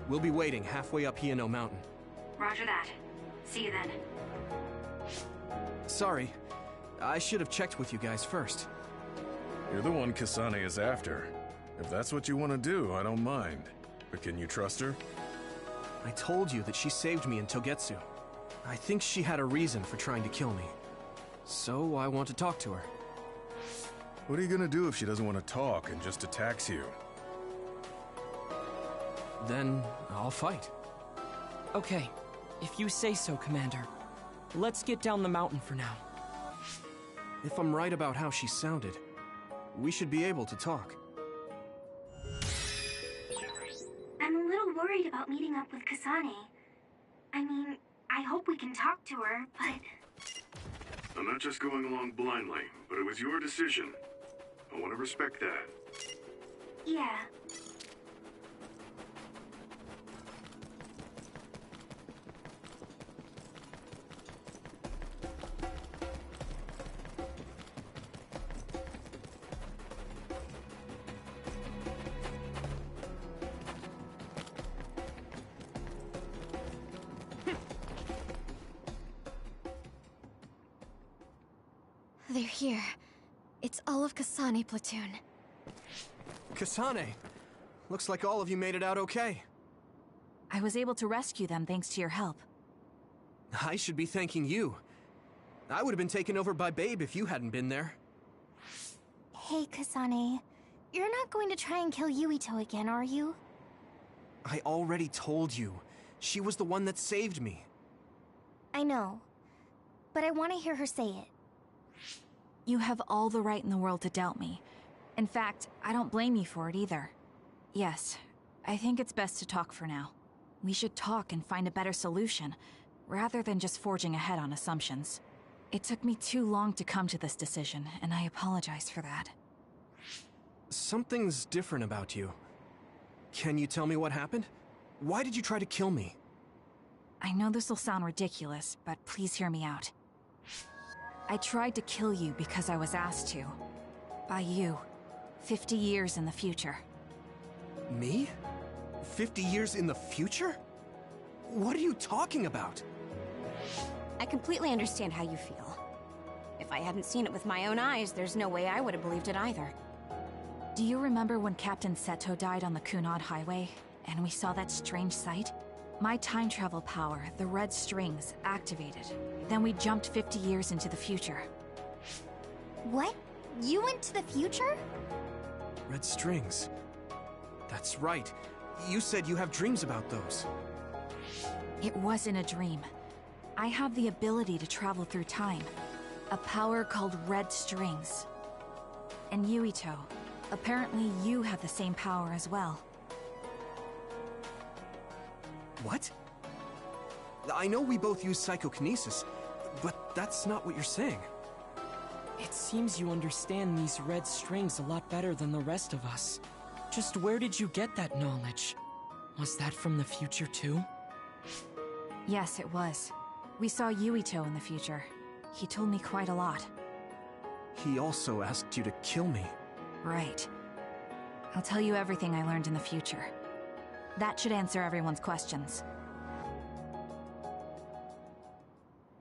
We'll be waiting halfway up Hiano Mountain. Roger that. See you then. Sorry. I should have checked with you guys first. You're the one Kasane is after. If that's what you want to do, I don't mind. But can you trust her? I told you that she saved me in Togetsu. I think she had a reason for trying to kill me. So I want to talk to her. What are you gonna do if she doesn't want to talk and just attacks you? Then I'll fight. Okay, if you say so, Commander. Let's get down the mountain for now. If I'm right about how she sounded, we should be able to talk. I'm a little worried about meeting up with Kasane. I mean, I hope we can talk to her, but... I'm not just going along blindly, but it was your decision. I want to respect that. Yeah. They're here. It's all of Kasane platoon. Kasane! Looks like all of you made it out okay. I was able to rescue them thanks to your help. I should be thanking you. I would have been taken over by Babe if you hadn't been there. Hey, Kasane. You're not going to try and kill Yuito again, are you? I already told you. She was the one that saved me. I know. But I want to hear her say it. You have all the right in the world to doubt me. In fact, I don't blame you for it either. Yes, I think it's best to talk for now. We should talk and find a better solution, rather than just forging ahead on assumptions. It took me too long to come to this decision, and I apologize for that. Something's different about you. Can you tell me what happened? Why did you try to kill me? I know this will sound ridiculous, but please hear me out. I tried to kill you because I was asked to. By you. 50 years in the future. Me? 50 years in the future? What are you talking about? I completely understand how you feel. If I hadn't seen it with my own eyes, there's no way I would have believed it either. Do you remember when Captain Seto died on the Kunad Highway, and we saw that strange sight? My time travel power, the red strings, activated. Then we jumped 50 years into the future. What? You went to the future? Red strings. That's right. You said you have dreams about those. It wasn't a dream. I have the ability to travel through time. A power called red strings. And Yuito, apparently you have the same power as well. What? I know we both use psychokinesis, but that's not what you're saying. It seems you understand these red strings a lot better than the rest of us. Just where did you get that knowledge? Was that from the future too? Yes, it was. We saw Yuito in the future. He told me quite a lot. He also asked you to kill me. Right. I'll tell you everything I learned in the future. That should answer everyone's questions.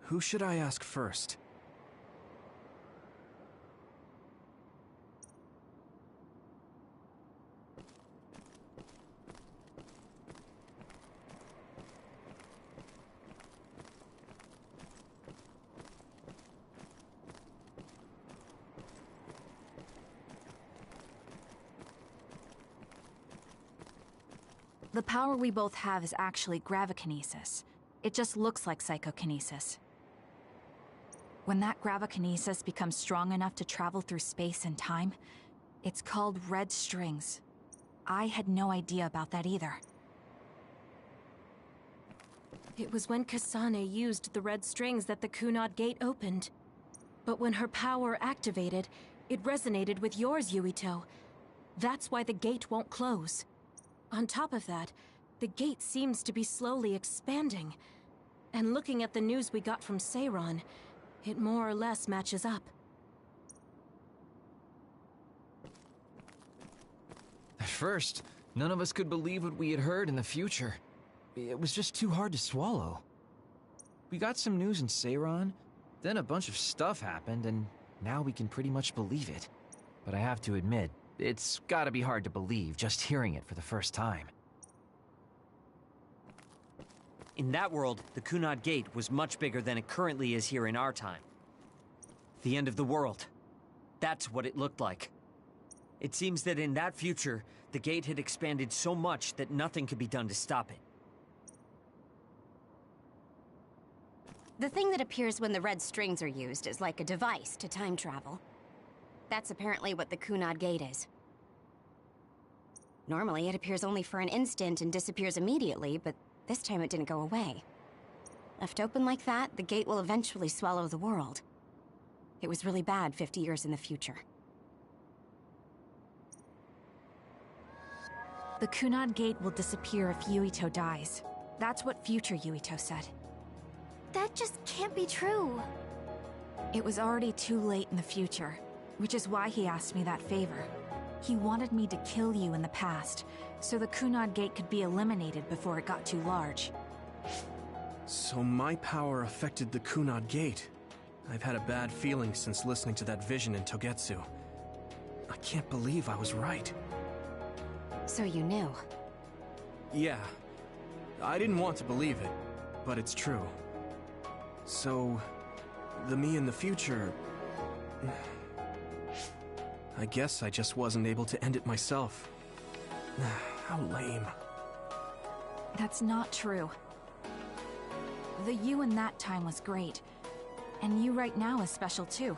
Who should I ask first? The power we both have is actually gravikinesis. It just looks like psychokinesis. When that gravikinesis becomes strong enough to travel through space and time, it's called red strings. I had no idea about that either. It was when Kasane used the red strings that the Kunad Gate opened. But when her power activated, it resonated with yours, Yuito. That's why the gate won't close. On top of that, the gate seems to be slowly expanding. And looking at the news we got from Seiron, it more or less matches up. At first, none of us could believe what we had heard in the future. It was just too hard to swallow. We got some news in Seiron, then a bunch of stuff happened, and now we can pretty much believe it. But I have to admit, it's gotta be hard to believe just hearing it for the first time. In that world, the Kunad Gate was much bigger than it currently is here in our time. The end of the world. That's what it looked like. It seems that in that future, the gate had expanded so much that nothing could be done to stop it. The thing that appears when the red strings are used is like a device to time travel. That's apparently what the Kunad Gate is. Normally, it appears only for an instant and disappears immediately, but this time it didn't go away. Left open like that, the gate will eventually swallow the world. It was really bad 50 years in the future. The Kunad Gate will disappear if Yuito dies. That's what future Yuito said. That just can't be true. It was already too late in the future, which is why he asked me that favor. He wanted me to kill you in the past, so the Kunad Gate could be eliminated before it got too large. So my power affected the Kunad Gate. I've had a bad feeling since listening to that vision in Togetsu. I can't believe I was right. So you knew? Yeah. I didn't want to believe it, but it's true. So, the me in the future... I guess I just wasn't able to end it myself. How lame. That's not true. The you in that time was great. And you right now is special too.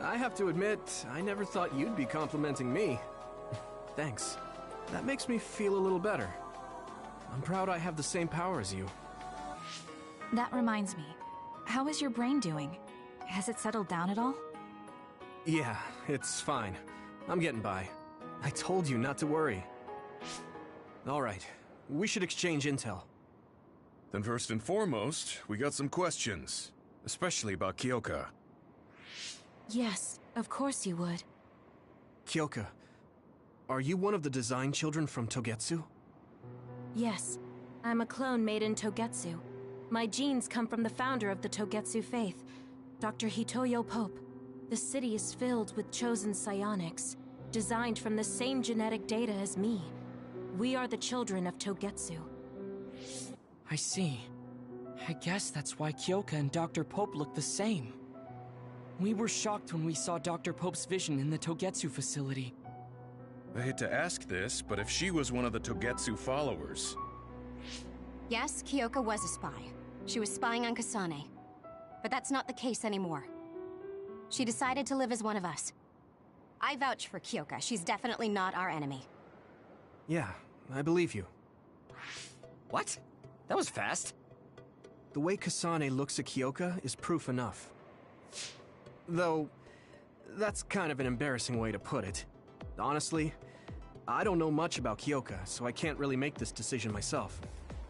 I have to admit, I never thought you'd be complimenting me. Thanks. That makes me feel a little better. I'm proud I have the same power as you. That reminds me. How is your brain doing? Has it settled down at all? Yeah, it's fine. I'm getting by. I told you not to worry. All right, we should exchange intel. Then first and foremost, we got some questions. Especially about Kyoka. Yes, of course you would. Kyoka, are you one of the design children from Togetsu? Yes, I'm a clone made in Togetsu. My genes come from the founder of the Togetsu faith, Dr. Hitoyo Pope. The city is filled with chosen psionics, designed from the same genetic data as me. We are the children of Togetsu. I see. I guess that's why Kyoka and Dr. Pope look the same. We were shocked when we saw Dr. Pope's vision in the Togetsu facility. I hate to ask this, but if she was one of the Togetsu followers... Yes, Kyoka was a spy. She was spying on Kasane. But that's not the case anymore. She decided to live as one of us. I vouch for Kyoka. She's definitely not our enemy. Yeah, I believe you. What? That was fast. The way Kasane looks at Kyoka is proof enough. Though, that's kind of an embarrassing way to put it. Honestly, I don't know much about Kyoka, so I can't really make this decision myself.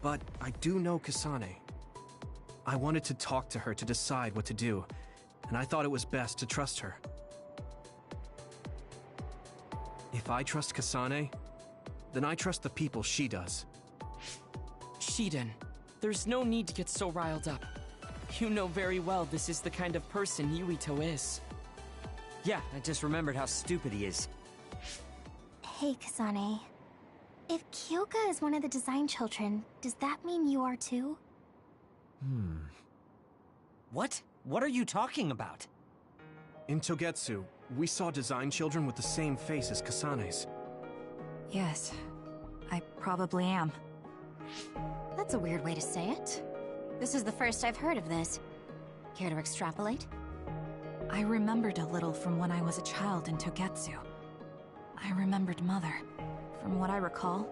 But I do know Kasane. I wanted to talk to her to decide what to do, and I thought it was best to trust her. If I trust Kasane, then I trust the people she does. Shiden, there's no need to get so riled up. You know very well this is the kind of person Yuito is. Yeah, I just remembered how stupid he is. Hey, Kasane. If Kyoka is one of the design children, does that mean you are too? What? What are you talking about? In Togetsu, we saw design children with the same face as Kasane's. Yes, I probably am. That's a weird way to say it. This is the first I've heard of this. Care to extrapolate? I remembered a little from when I was a child in Togetsu. I remembered Mother. From what I recall,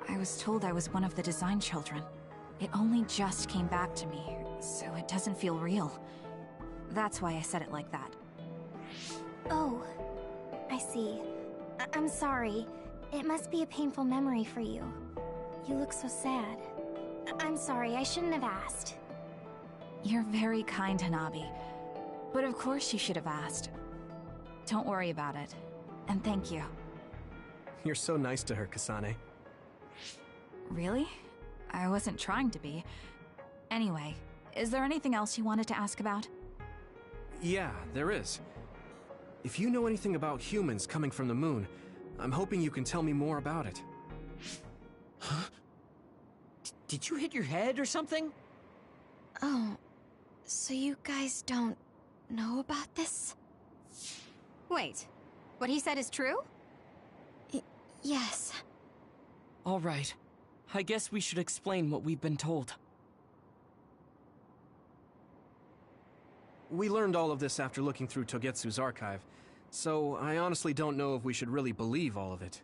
I was told I was one of the design children. It only just came back to me, so it doesn't feel real. That's why I said it like that. Oh, I see. I'm sorry. It must be a painful memory for you. You look so sad. I'm sorry, I shouldn't have asked. You're very kind, Hanabi. But of course you should have asked. Don't worry about it. And thank you. You're so nice to her, Kasane. Really? I wasn't trying to be. Anyway, is there anything else you wanted to ask about? Yeah, there is. If you know anything about humans coming from the moon, I'm hoping you can tell me more about it. Huh? Did you hit your head or something? Oh, so you guys don't know about this? Wait, what he said is true? Yes. All right. I guess we should explain what we've been told. We learned all of this after looking through Togetsu's archive, so I honestly don't know if we should really believe all of it.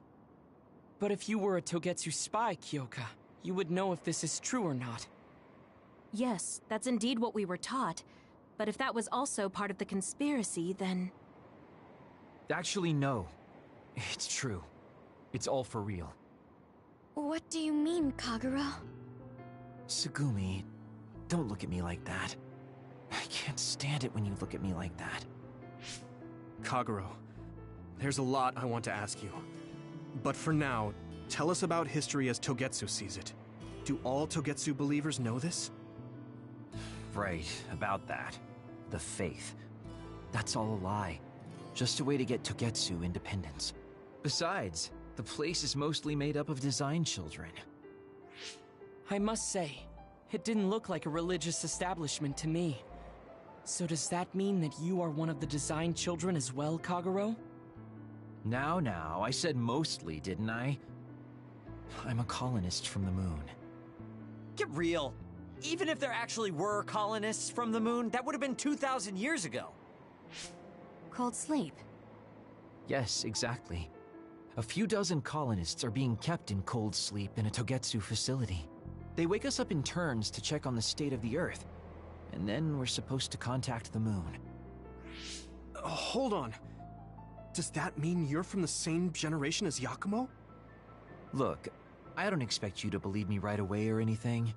But if you were a Togetsu spy, Kyoka, you would know if this is true or not. Yes, that's indeed what we were taught. But if that was also part of the conspiracy, then... Actually, no. It's true. It's all for real. What do you mean, Kagura? Tsugumi, don't look at me like that. I can't stand it when you look at me like that. Kaguro, there's a lot I want to ask you. But for now, tell us about history as Togetsu sees it. Do all Togetsu believers know this? Right, about that. The faith. That's all a lie. Just a way to get Togetsu independence. Besides, the place is mostly made up of design children. I must say, it didn't look like a religious establishment to me. So does that mean that you are one of the design children as well, Kaguro? Now, I said mostly, didn't I? I'm a colonist from the moon. Get real. Even if there actually were colonists from the moon, that would have been 2,000 years ago. Cold sleep. Yes, exactly. A few dozen colonists are being kept in cold sleep in a Togetsu facility. They wake us up in turns to check on the state of the Earth, and then we're supposed to contact the moon. Hold on. Does that mean you're from the same generation as Yakumo? Look, I don't expect you to believe me right away or anything,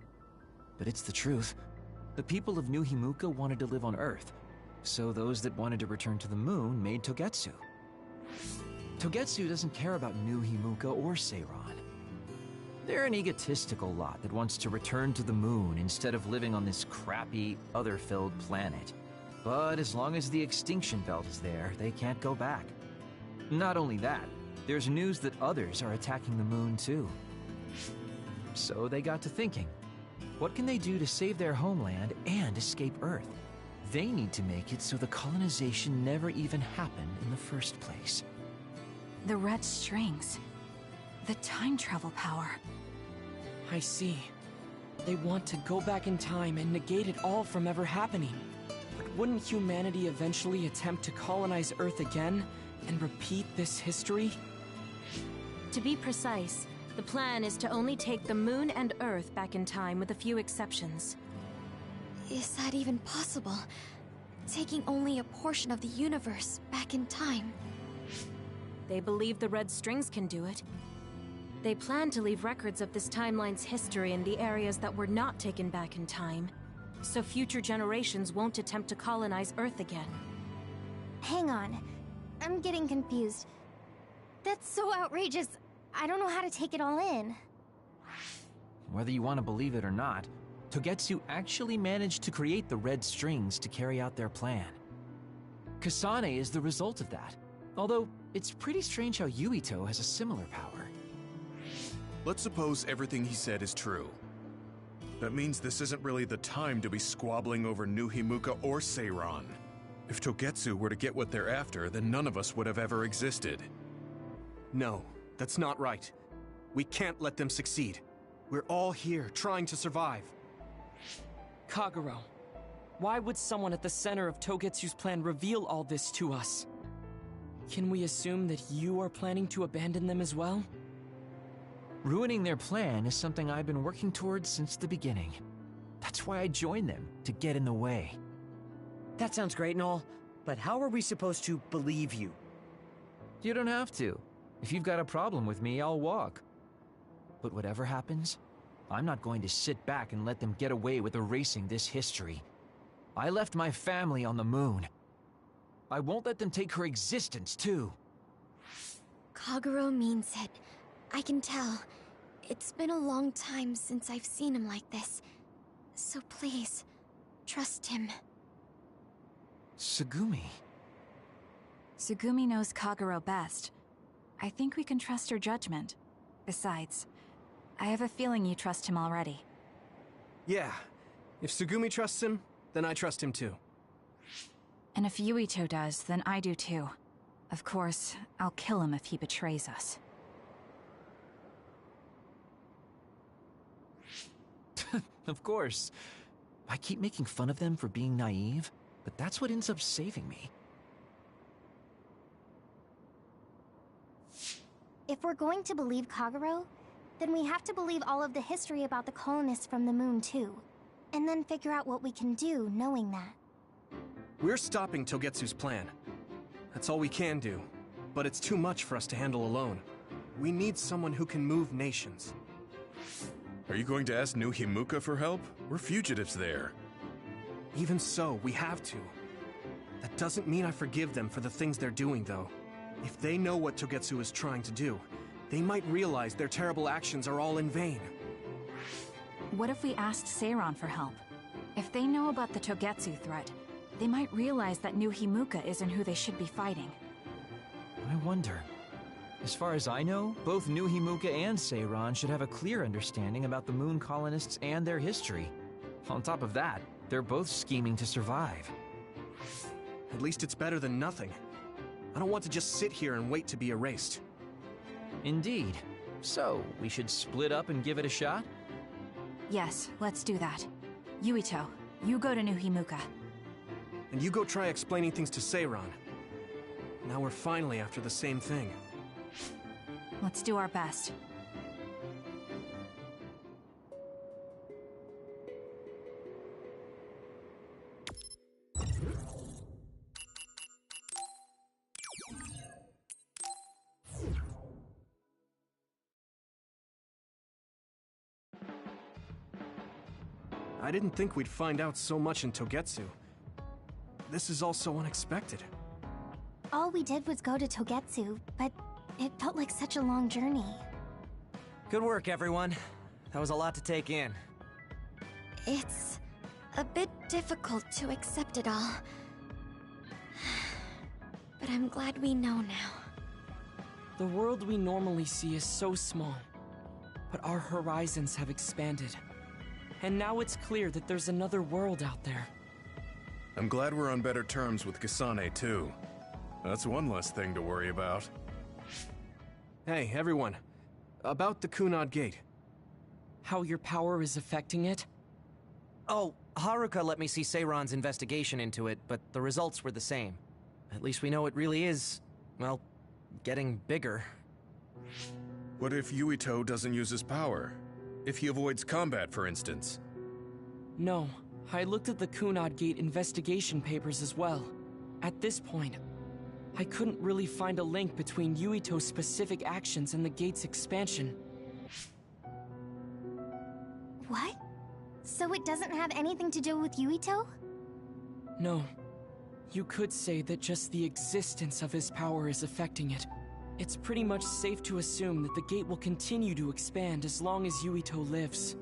but it's the truth. The people of New Himuka wanted to live on Earth, so those that wanted to return to the moon made Togetsu. Togetsu doesn't care about New Himuka or Seiran. They're an egotistical lot that wants to return to the moon instead of living on this crappy, other-filled planet. But as long as the extinction belt is there, they can't go back. Not only that, there's news that others are attacking the moon too. So they got to thinking, what can they do to save their homeland and escape Earth? They need to make it so the colonization never even happened in the first place. The red strings. The time travel power. I see. They want to go back in time and negate it all from ever happening. But wouldn't humanity eventually attempt to colonize Earth again and repeat this history? To be precise, the plan is to only take the moon and Earth back in time with a few exceptions. Is that even possible? Taking only a portion of the universe back in time? They believe the red strings can do it. They plan to leave records of this timeline's history in the areas that were not taken back in time, so future generations won't attempt to colonize Earth again. Hang on. I'm getting confused. That's so outrageous. I don't know how to take it all in. Whether you want to believe it or not, Togetsu actually managed to create the red strings to carry out their plan. Kasane is the result of that, although it's pretty strange how Yuito has a similar power. Let's suppose everything he said is true. That means this isn't really the time to be squabbling over New Himuka or Seiran. If Togetsu were to get what they're after, then none of us would have ever existed. No, that's not right. We can't let them succeed. We're all here, trying to survive. Kagero, why would someone at the center of Togetsu's plan reveal all this to us? Can we assume that you are planning to abandon them as well? Ruining their plan is something I've been working towards since the beginning. That's why I joined them, to get in the way. That sounds great and all, but how are we supposed to believe you? You don't have to. If you've got a problem with me, I'll walk. But whatever happens, I'm not going to sit back and let them get away with erasing this history. I left my family on the moon. I won't let them take her existence, too. Kagero means it. I can tell. It's been a long time since I've seen him like this. So please, trust him. Tsugumi. Tsugumi knows Kagero best. I think we can trust her judgment. Besides, I have a feeling you trust him already. Yeah. If Tsugumi trusts him, then I trust him too. And if Yuito does, then I do too. Of course, I'll kill him if he betrays us. Of course. I keep making fun of them for being naive, but that's what ends up saving me. If we're going to believe Kagero, then we have to believe all of the history about the colonists from the moon too. And then figure out what we can do knowing that. We're stopping Togetsu's plan. That's all we can do. But it's too much for us to handle alone. We need someone who can move nations. Are you going to ask New Himuka for help? We're fugitives there. Even so, we have to. That doesn't mean I forgive them for the things they're doing, though. If they know what Togetsu is trying to do, they might realize their terrible actions are all in vain. What if we asked Seiran for help? If they know about the Togetsu threat, they might realize that New Himuka isn't who they should be fighting. I wonder. As far as I know, both New Himuka and Seiran should have a clear understanding about the moon colonists and their history. On top of that, they're both scheming to survive. At least it's better than nothing. I don't want to just sit here and wait to be erased. Indeed. So, we should split up and give it a shot? Yes, let's do that. Yuito, you go to New Himuka. And you go try explaining things to Seiran. Now we're finally after the same thing. Let's do our best. I didn't think we'd find out so much in Togetsu. This is all so unexpected. All we did was go to Togetsu, but it felt like such a long journey. Good work, everyone. That was a lot to take in. It's a bit difficult to accept it all. But I'm glad we know now. The world we normally see is so small, but our horizons have expanded. And now it's clear that there's another world out there. I'm glad we're on better terms with Kasane, too. That's one less thing to worry about. Hey, everyone. About the Kunad Gate. How your power is affecting it? Oh, Haruka let me see Seiron's investigation into it, but the results were the same. At least we know it really is, well, getting bigger. What if Yuito doesn't use his power? If he avoids combat, for instance? No, I looked at the Kunad Gate investigation papers as well. At this point, I couldn't really find a link between Yuito's specific actions and the gate's expansion. What? So it doesn't have anything to do with Yuito? No. You could say that just the existence of his power is affecting it. It's pretty much safe to assume that the gate will continue to expand as long as Yuito lives.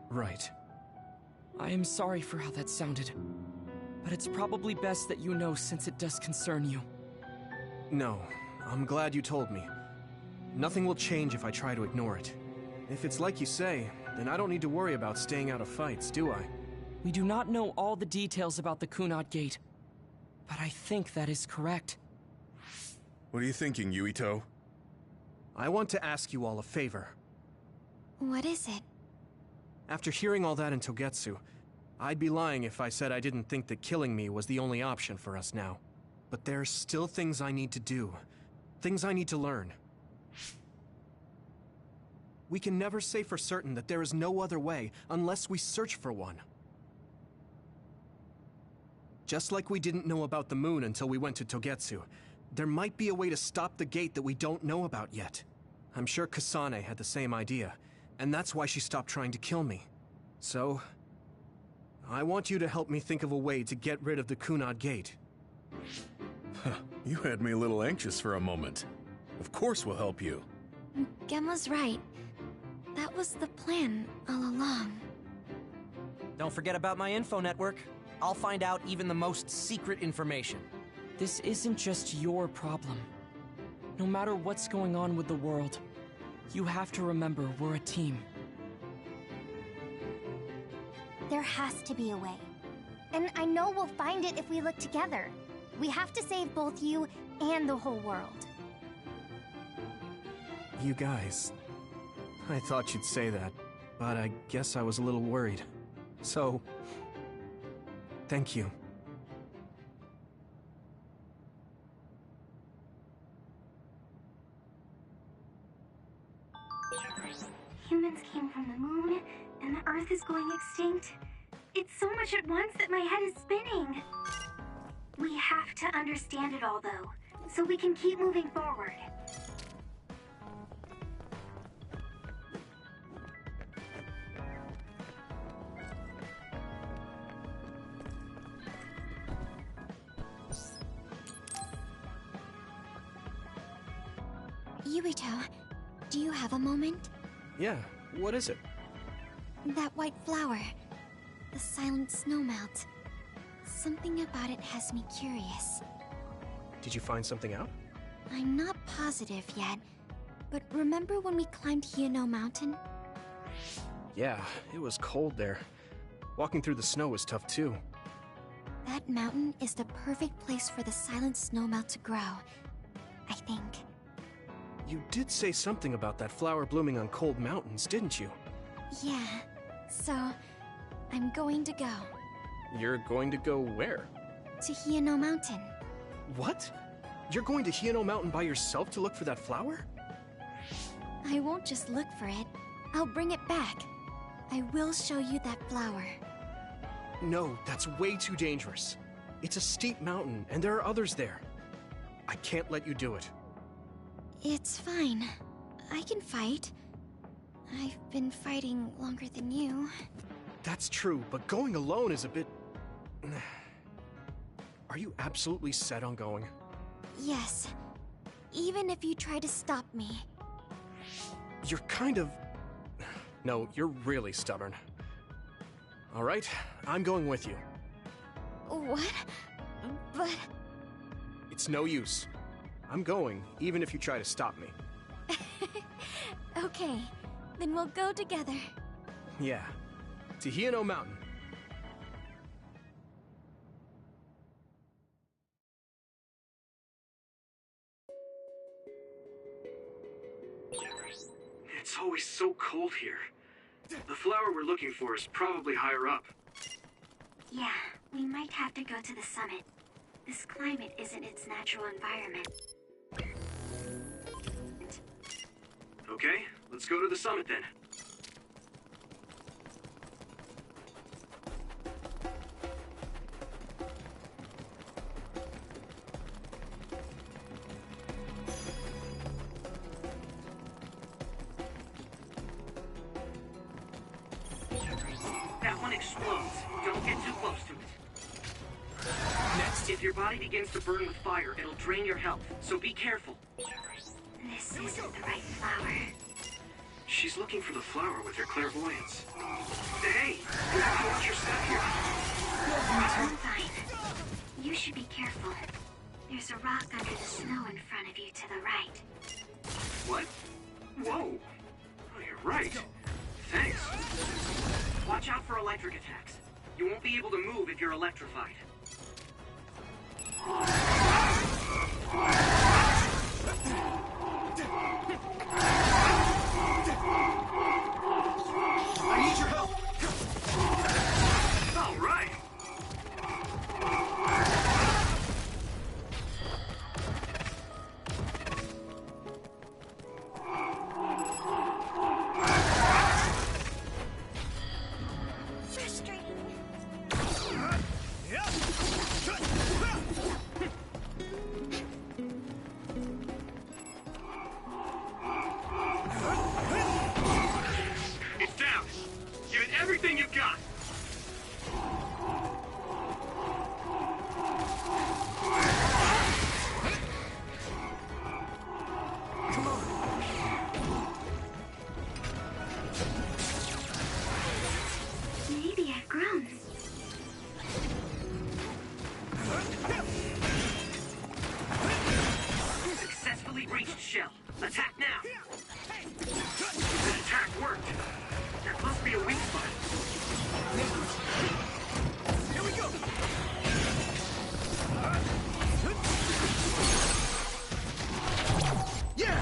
Right. I am sorry for how that sounded, but it's probably best that you know since it does concern you. No, I'm glad you told me. Nothing will change if I try to ignore it. If it's like you say, then I don't need to worry about staying out of fights, do I? We do not know all the details about the Kunad Gate, but I think that is correct. What are you thinking, Yuito? I want to ask you all a favor. What is it? After hearing all that in Togetsu, I'd be lying if I said I didn't think that killing me was the only option for us now. But there's still things I need to do. Things I need to learn. We can never say for certain that there is no other way unless we search for one. Just like we didn't know about the moon until we went to Togetsu, there might be a way to stop the gate that we don't know about yet. I'm sure Kasane had the same idea, and that's why she stopped trying to kill me. So, I want you to help me think of a way to get rid of the Kunad Gate. You had me a little anxious for a moment. Of course we'll help you. Gemma's right. That was the plan all along. Don't forget about my info network. I'll find out even the most secret information. This isn't just your problem. No matter what's going on with the world, you have to remember we're a team. There has to be a way. And I know we'll find it if we look together. We have to save both you and the whole world. You guys... I thought you'd say that, but I guess I was a little worried. So... thank you. Humans came from the moon, and the Earth is going extinct. It's so much at once that my head is spinning. We have to understand it all, though, so we can keep moving forward. Yuito, do you have a moment? Yeah, what is it? That white flower. The silent snowmelt. Something about it has me curious. Did you find something out? I'm not positive yet, but remember when we climbed Hino Mountain? Yeah, it was cold there. Walking through the snow was tough too. That mountain is the perfect place for the silent snowmelt to grow, I think. You did say something about that flower blooming on cold mountains, didn't you? Yeah, so I'm going to go. You're going to go where? To Hino Mountain. What? You're going to Hino Mountain by yourself to look for that flower? I won't just look for it. I'll bring it back. I will show you that flower. No, that's way too dangerous. It's a steep mountain, and there are others there. I can't let you do it. It's fine. I can fight. I've been fighting longer than you. That's true, but going alone is a bit... Are you absolutely set on going? Yes. Even if you try to stop me. You're kind of... No, you're really stubborn. All right, I'm going with you. What? But... It's no use. I'm going, even if you try to stop me. Okay, then we'll go together. Yeah, to Hiano Mountain. It's always so cold here. The flower we're looking for is probably higher up. Yeah, we might have to go to the summit. This climate isn't its natural environment. Okay, let's go to the summit then. That one explodes. Don't get too close to it. Next, if your body begins to burn with fire, it'll drain your health, so be careful. This isn't the right flower. She's looking for the flower with her clairvoyance. Hey, you have to watch your step here. I'm fine. You should be careful. There's a rock under the snow in front of you to the right. What? Whoa. Oh, you're right. Thanks. Watch out for electric attacks. You won't be able to move if you're electrified. I need your help! All right. It's down. Give it everything you've got. Maybe I've grown. Successfully reached shell. Attack now. The attack worked. There must be a weak spot. Here we go! Yeah!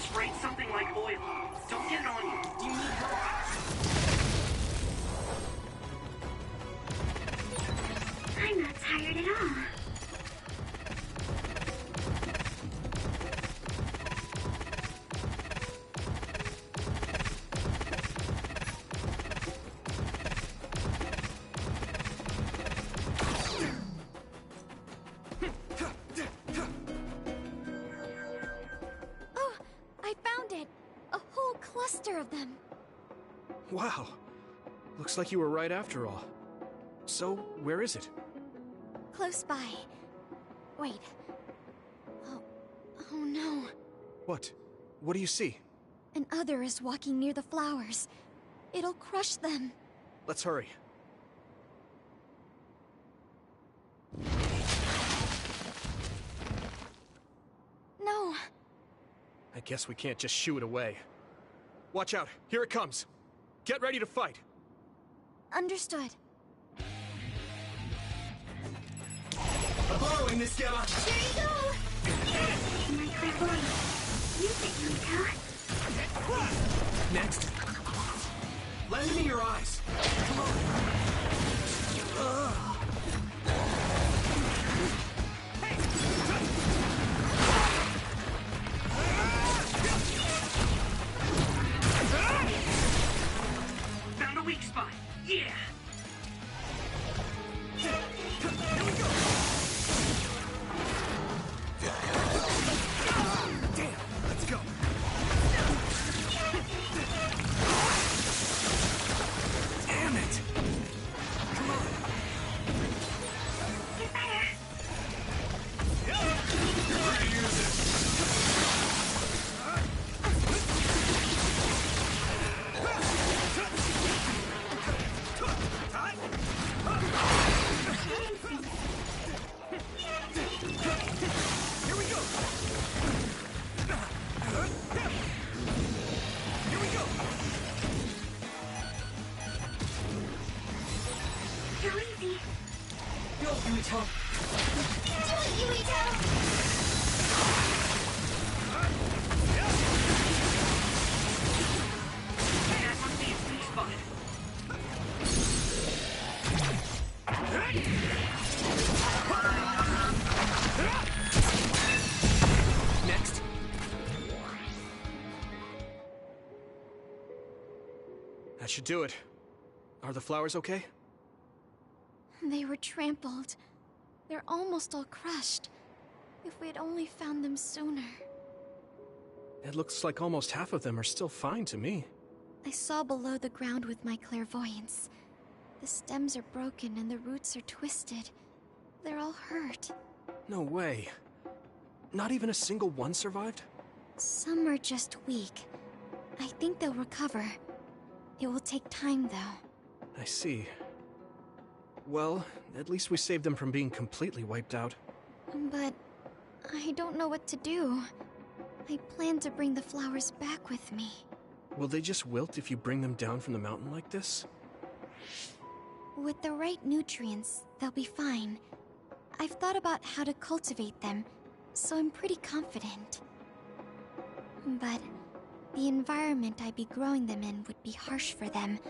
Sprayed something like oil. Don't get it on you. Do you need help? I'm not tired at all. Oh, I found it! A whole cluster of them. Wow. Looks like you were right after all. So, where is it? Close by. Wait. Oh no. What? What do you see? An other is walking near the flowers. It'll crush them. Let's hurry. No. I guess we can't just shoo it away. Watch out, here it comes. Get ready to fight. Understood. I'm borrowing this, Gamma. Here you go! My clairvoyance. Use it, Yuito. Next. Lend me your eyes. Come on. Go easy. Go, Yuito! Do it, Yuito! That must be its weak spot. Next. That should do it. Are the flowers okay? They were trampled. They're almost all crushed. If we had only found them sooner. It looks like almost half of them are still fine to me. I saw below the ground with my clairvoyance. The stems are broken and the roots are twisted. They're all hurt. No way. Not even a single one survived? Some are just weak. I think they'll recover. It will take time, though. I see. Well, at least we saved them from being completely wiped out. But I don't know what to do. I plan to bring the flowers back with me. Will they just wilt if you bring them down from the mountain like this? With the right nutrients, they'll be fine. I've thought about how to cultivate them, so I'm pretty confident. But the environment I'd be growing them in would be harsh for them.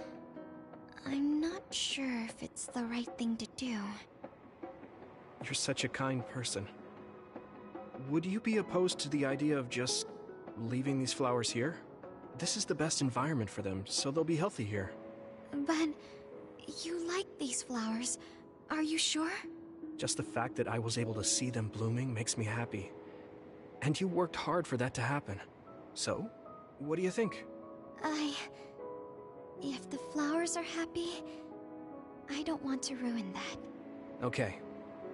I'm not sure if it's the right thing to do. You're such a kind person. Would you be opposed to the idea of just leaving these flowers here? This is the best environment for them, so they'll be healthy here. But you like these flowers, are you sure? Just the fact that I was able to see them blooming makes me happy. And you worked hard for that to happen. So, what do you think? If the flowers are happy, I don't want to ruin that. Okay,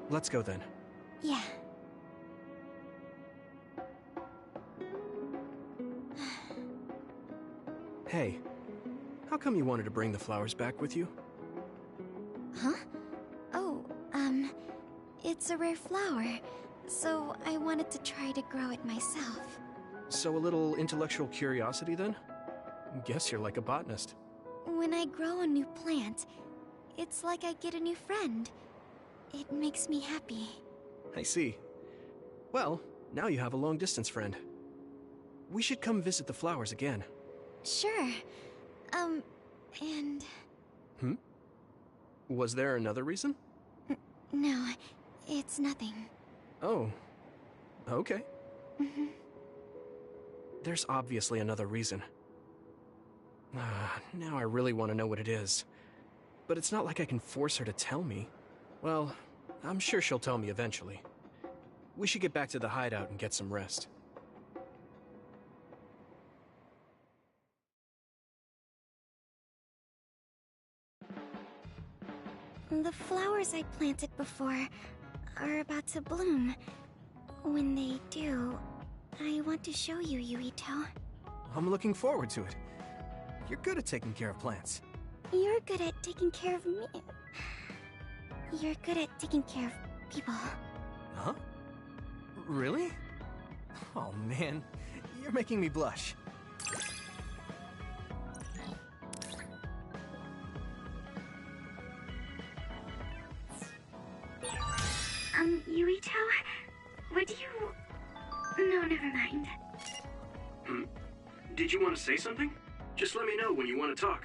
let's go then. Yeah. Hey, how come you wanted to bring the flowers back with you? Huh? Oh, it's a rare flower, so I wanted to try to grow it myself. So a little intellectual curiosity then? Guess you're like a botanist. When I grow a new plant, it's like I get a new friend. It makes me happy. I see. Well, now you have a long-distance friend. We should come visit the flowers again. Sure. And... Was there another reason? No, it's nothing. Oh. Okay. Mm-hmm. There's obviously another reason. Now I really want to know what it is. But it's not like I can force her to tell me. Well, I'm sure she'll tell me eventually. We should get back to the hideout and get some rest. The flowers I planted before are about to bloom. When they do, I want to show you, Yuito. I'm looking forward to it. You're good at taking care of plants. You're good at taking care of me. You're good at taking care of people. Huh? Really? Oh man, you're making me blush. Yuito? Would you... No, never mind. Did you want to say something? Just let me know when you want to talk.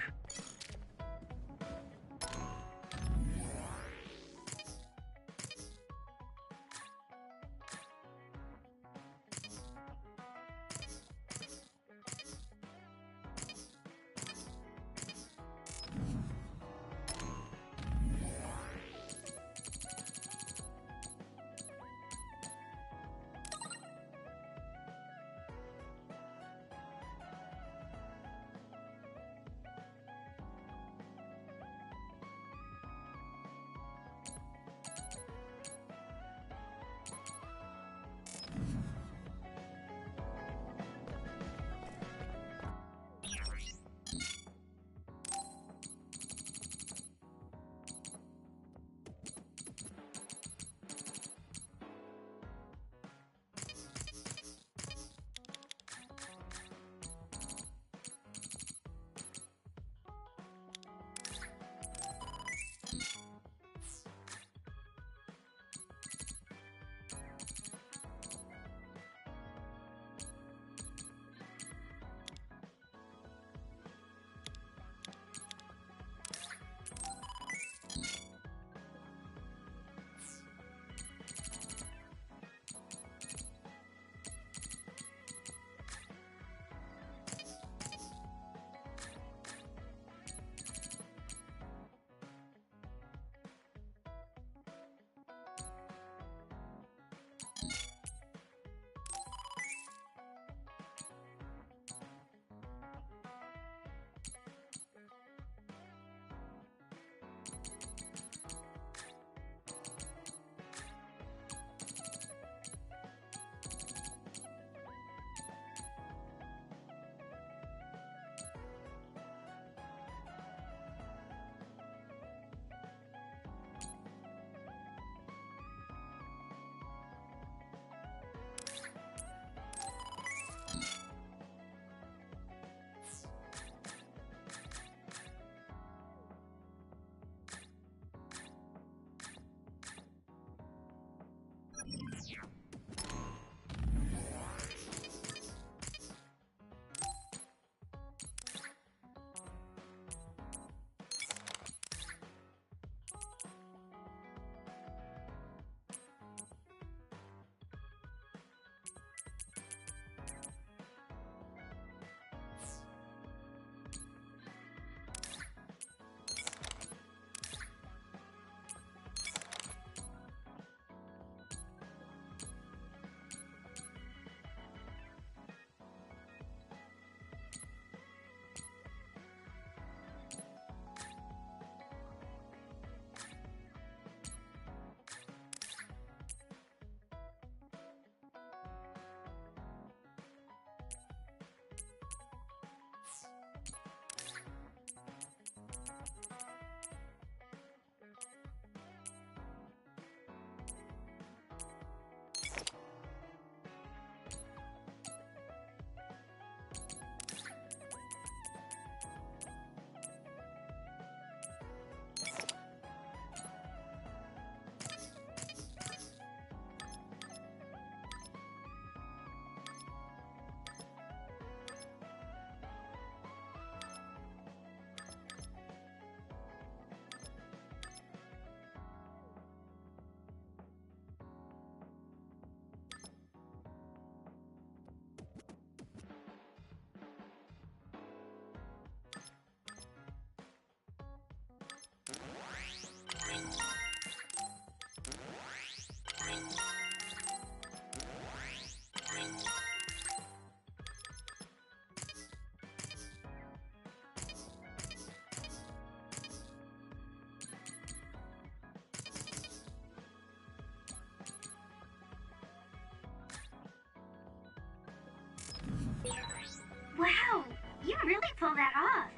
Wow, you really pulled that off.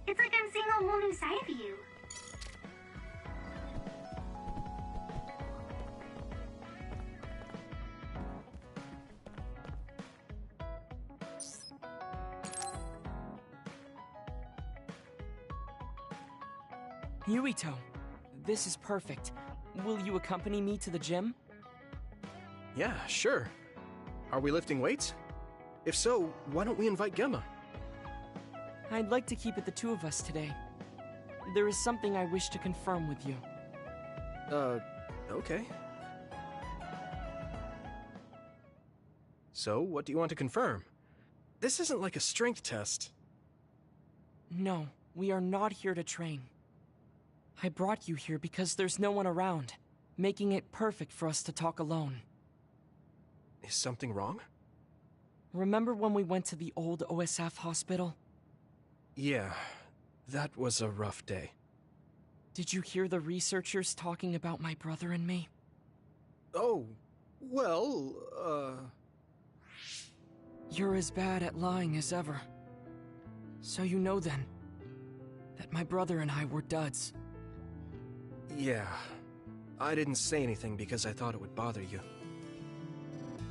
It's like I'm seeing a whole new side of you. Yuito, this is perfect. Will you accompany me to the gym? Yeah, sure. Are we lifting weights? If so, why don't we invite Gemma? I'd like to keep it the two of us today. There is something I wish to confirm with you. Okay. So, what do you want to confirm? This isn't like a strength test. No, we are not here to train. I brought you here because there's no one around, making it perfect for us to talk alone. Is something wrong? Remember when we went to the old OSF hospital? Yeah, that was a rough day. Did you hear the researchers talking about my brother and me? Oh, well, You're as bad at lying as ever. So you know then, that my brother and I were duds. Yeah. I didn't say anything because I thought it would bother you.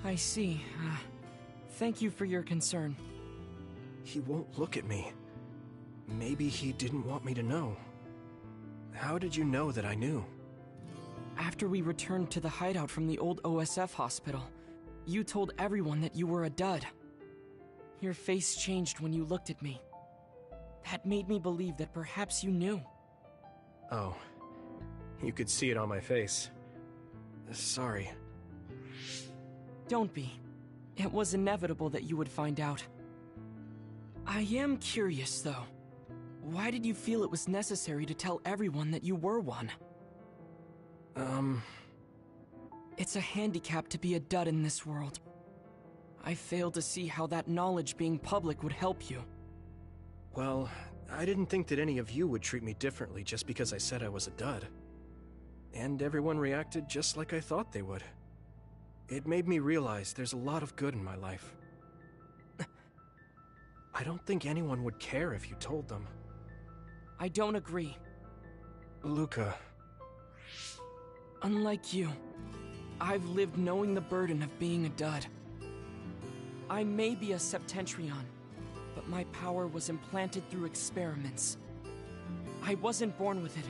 I see. Thank you for your concern. He won't look at me. Maybe he didn't want me to know. How did you know that I knew? After we returned to the hideout from the old OSF hospital, you told everyone that you were a dud. Your face changed when you looked at me. That made me believe that perhaps you knew. Oh. You could see it on my face. Sorry. Don't be. It was inevitable that you would find out. I am curious, though. Why did you feel it was necessary to tell everyone that you were one? It's a handicap to be a dud in this world. I fail to see how that knowledge being public would help you. Well, I didn't think that any of you would treat me differently just because I said I was a dud. And everyone reacted just like I thought they would. It made me realize there's a lot of good in my life. I don't think anyone would care if you told them. I don't agree. Luca. Unlike you, I've lived knowing the burden of being a dud. I may be a Septentrion, but my power was implanted through experiments. I wasn't born with it.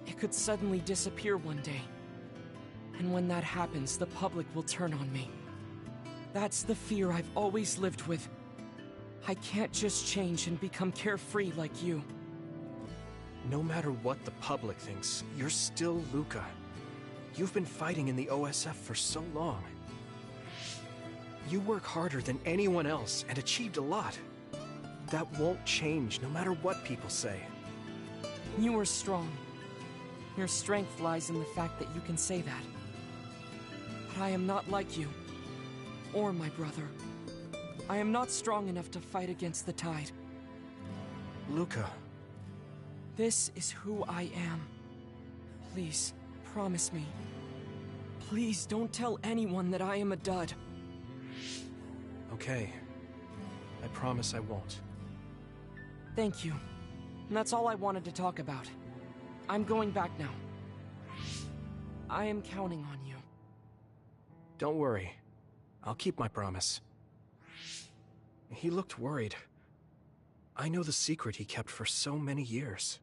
It could suddenly disappear one day. And when that happens, the public will turn on me. That's the fear I've always lived with. I can't just change and become carefree like you. No matter what the public thinks, you're still Luca. You've been fighting in the OSF for so long. You work harder than anyone else and achieved a lot. That won't change no matter what people say. You are strong. Your strength lies in the fact that you can say that. But I am not like you, or my brother. I am not strong enough to fight against the tide. Luca. This is who I am. Please, promise me. Please don't tell anyone that I am a dud. Okay. I promise I won't. Thank you. And that's all I wanted to talk about. I'm going back now. I am counting on you. Don't worry. I'll keep my promise. He looked worried. I know the secret he kept for so many years.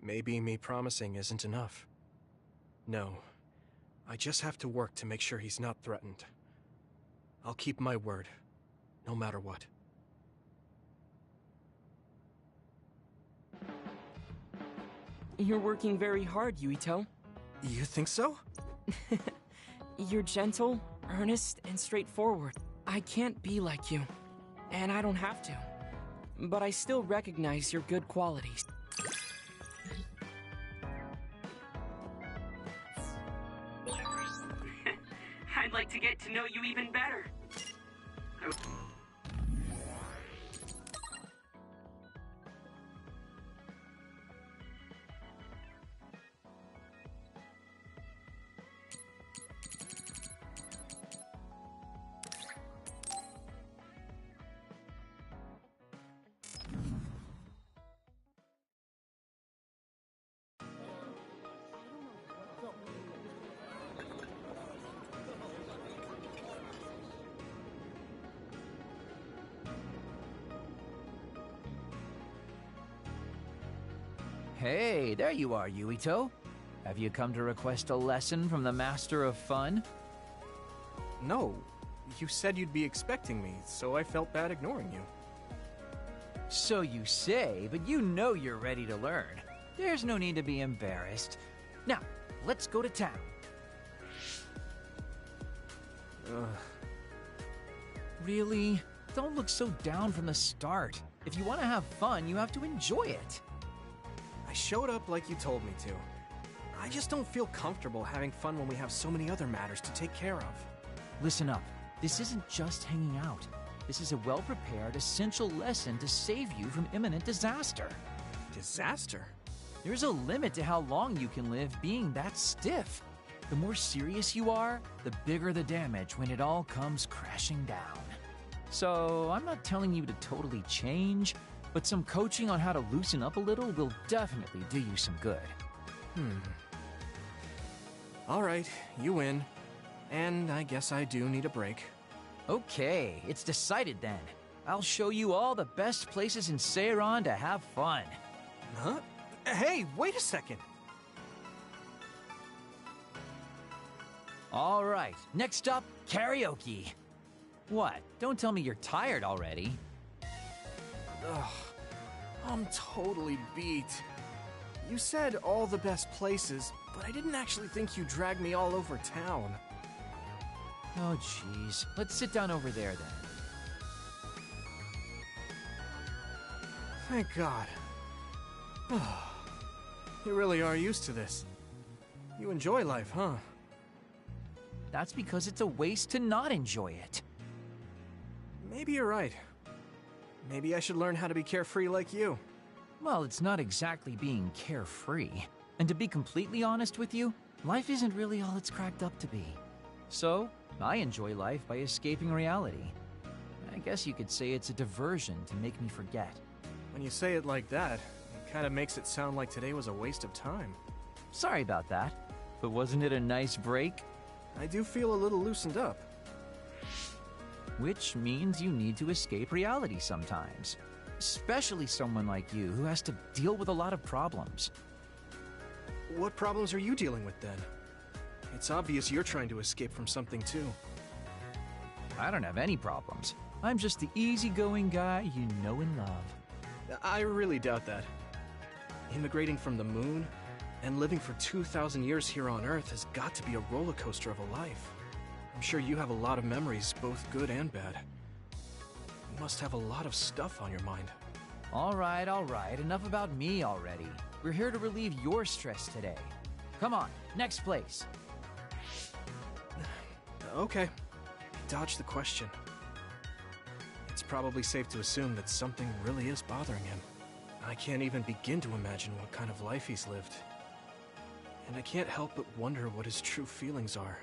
Maybe me promising isn't enough. No. I just have to work to make sure he's not threatened. I'll keep my word, no matter what. You're working very hard, Yuito. You think so? You're gentle, earnest, and straightforward. I can't be like you, and I don't have to. But I still recognize your good qualities. I'd like to get to know you even better. Hey, there you are, Yuito. Have you come to request a lesson from the Master of Fun? No. You said you'd be expecting me, so I felt bad ignoring you. So you say, but you know you're ready to learn. There's no need to be embarrassed. Now, let's go to town. Really? Don't look so down from the start. If you want to have fun, you have to enjoy it. I showed up like you told me to. I just don't feel comfortable having fun when we have so many other matters to take care of. Listen up. This isn't just hanging out. This is a well-prepared, essential lesson to save you from imminent disaster. Disaster? There's a limit to how long you can live being that stiff. The more serious you are, the bigger the damage when it all comes crashing down. So, I'm not telling you to totally change, but some coaching on how to loosen up a little will definitely do you some good. Alright, you win. And I guess I do need a break. Okay, it's decided then. I'll show you all the best places in Seiran to have fun. Huh? Hey, wait a second! Alright, next up, karaoke. What? Don't tell me you're tired already. Ugh, I'm totally beat. You said all the best places, but I didn't actually think you dragged me all over town. Oh, jeez. Let's sit down over there, then. Thank God. You really are used to this. You enjoy life, huh? That's because it's a waste to not enjoy it. Maybe you're right. Maybe I should learn how to be carefree like you. Well, it's not exactly being carefree. And to be completely honest with you, life isn't really all it's cracked up to be. So, I enjoy life by escaping reality. I guess you could say it's a diversion to make me forget. When you say it like that, it kind of makes it sound like today was a waste of time. Sorry about that, but wasn't it a nice break? I do feel a little loosened up. Which means you need to escape reality sometimes. Especially someone like you who has to deal with a lot of problems. What problems are you dealing with then? It's obvious you're trying to escape from something too. I don't have any problems. I'm just the easygoing guy you know and love. I really doubt that. Immigrating from the moon and living for 2,000 years here on Earth has got to be a roller coaster of a life. I'm sure you have a lot of memories, both good and bad. You must have a lot of stuff on your mind. All right, enough about me already. We're here to relieve your stress today. Come on, next place. Okay, dodge the question. It's probably safe to assume that something really is bothering him. I can't even begin to imagine what kind of life he's lived. And I can't help but wonder what his true feelings are.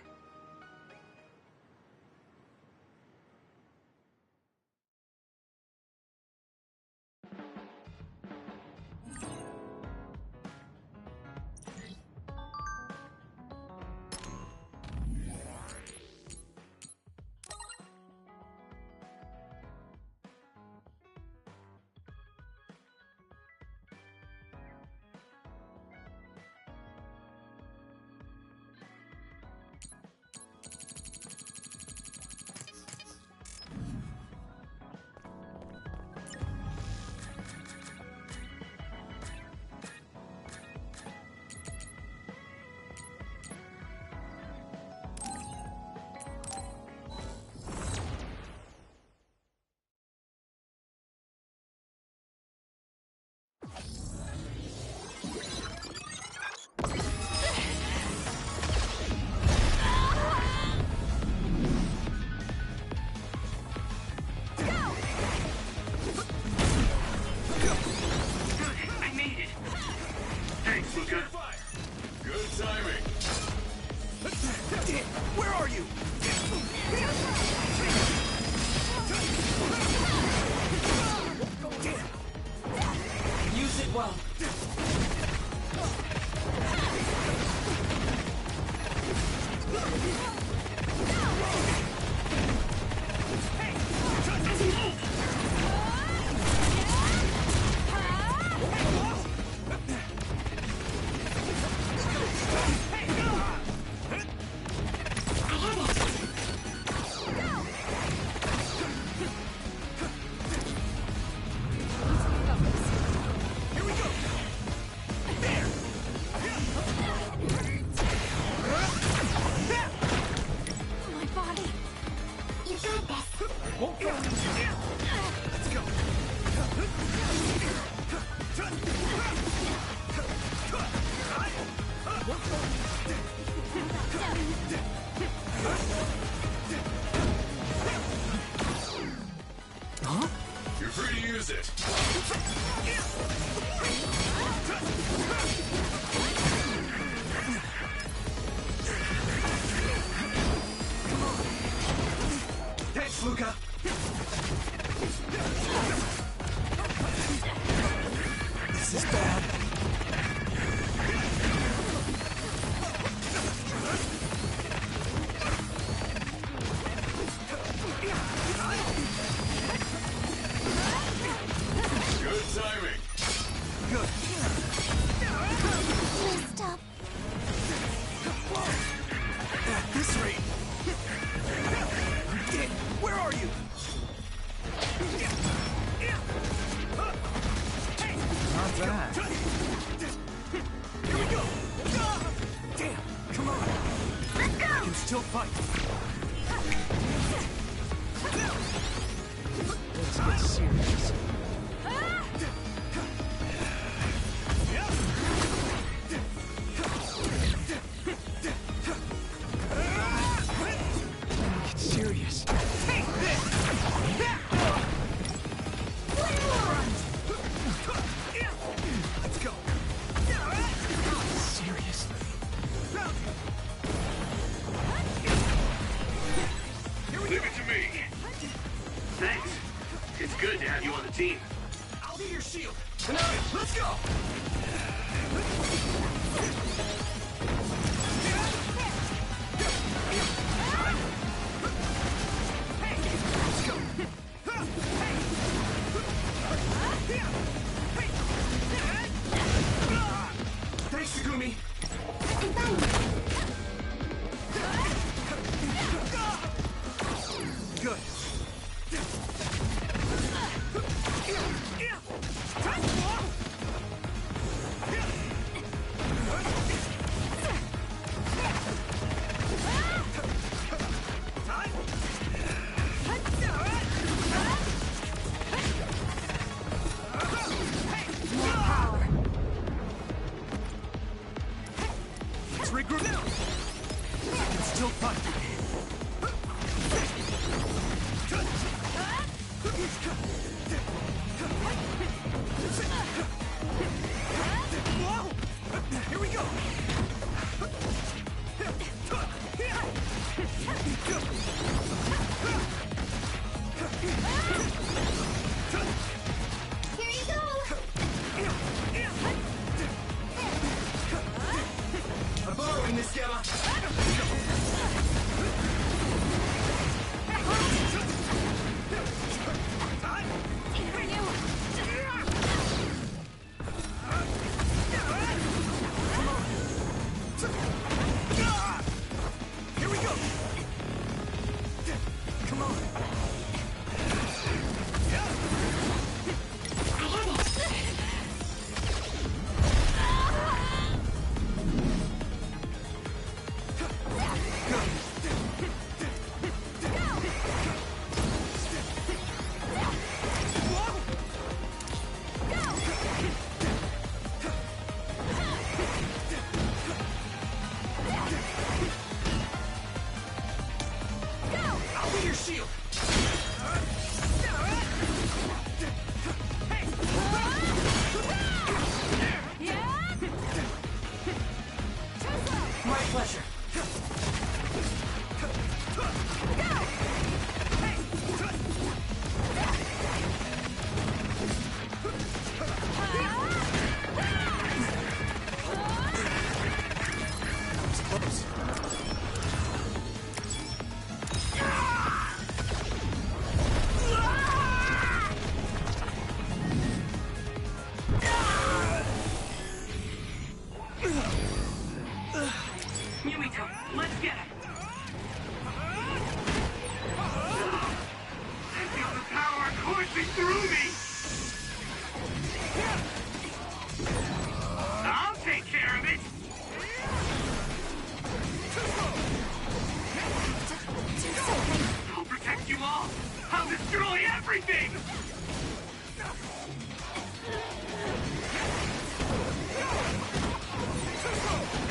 Leave it to me. Thanks. It's good to have you on the team. still fun. Whoa! Here we go! Here you go! I'm borrowing this, Gamma! Here we go! Come on! I'll be your shield! My pleasure. Yumito, let's get him! I feel the power coursing through me! I'll take care of it! I'll protect you all! I'll destroy everything!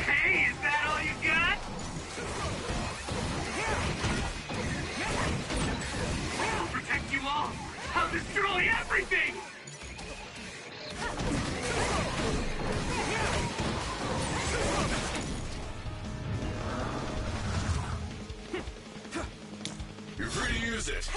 Hey, is that all you got? I'll protect you all! I'll destroy everything! You're free to use it.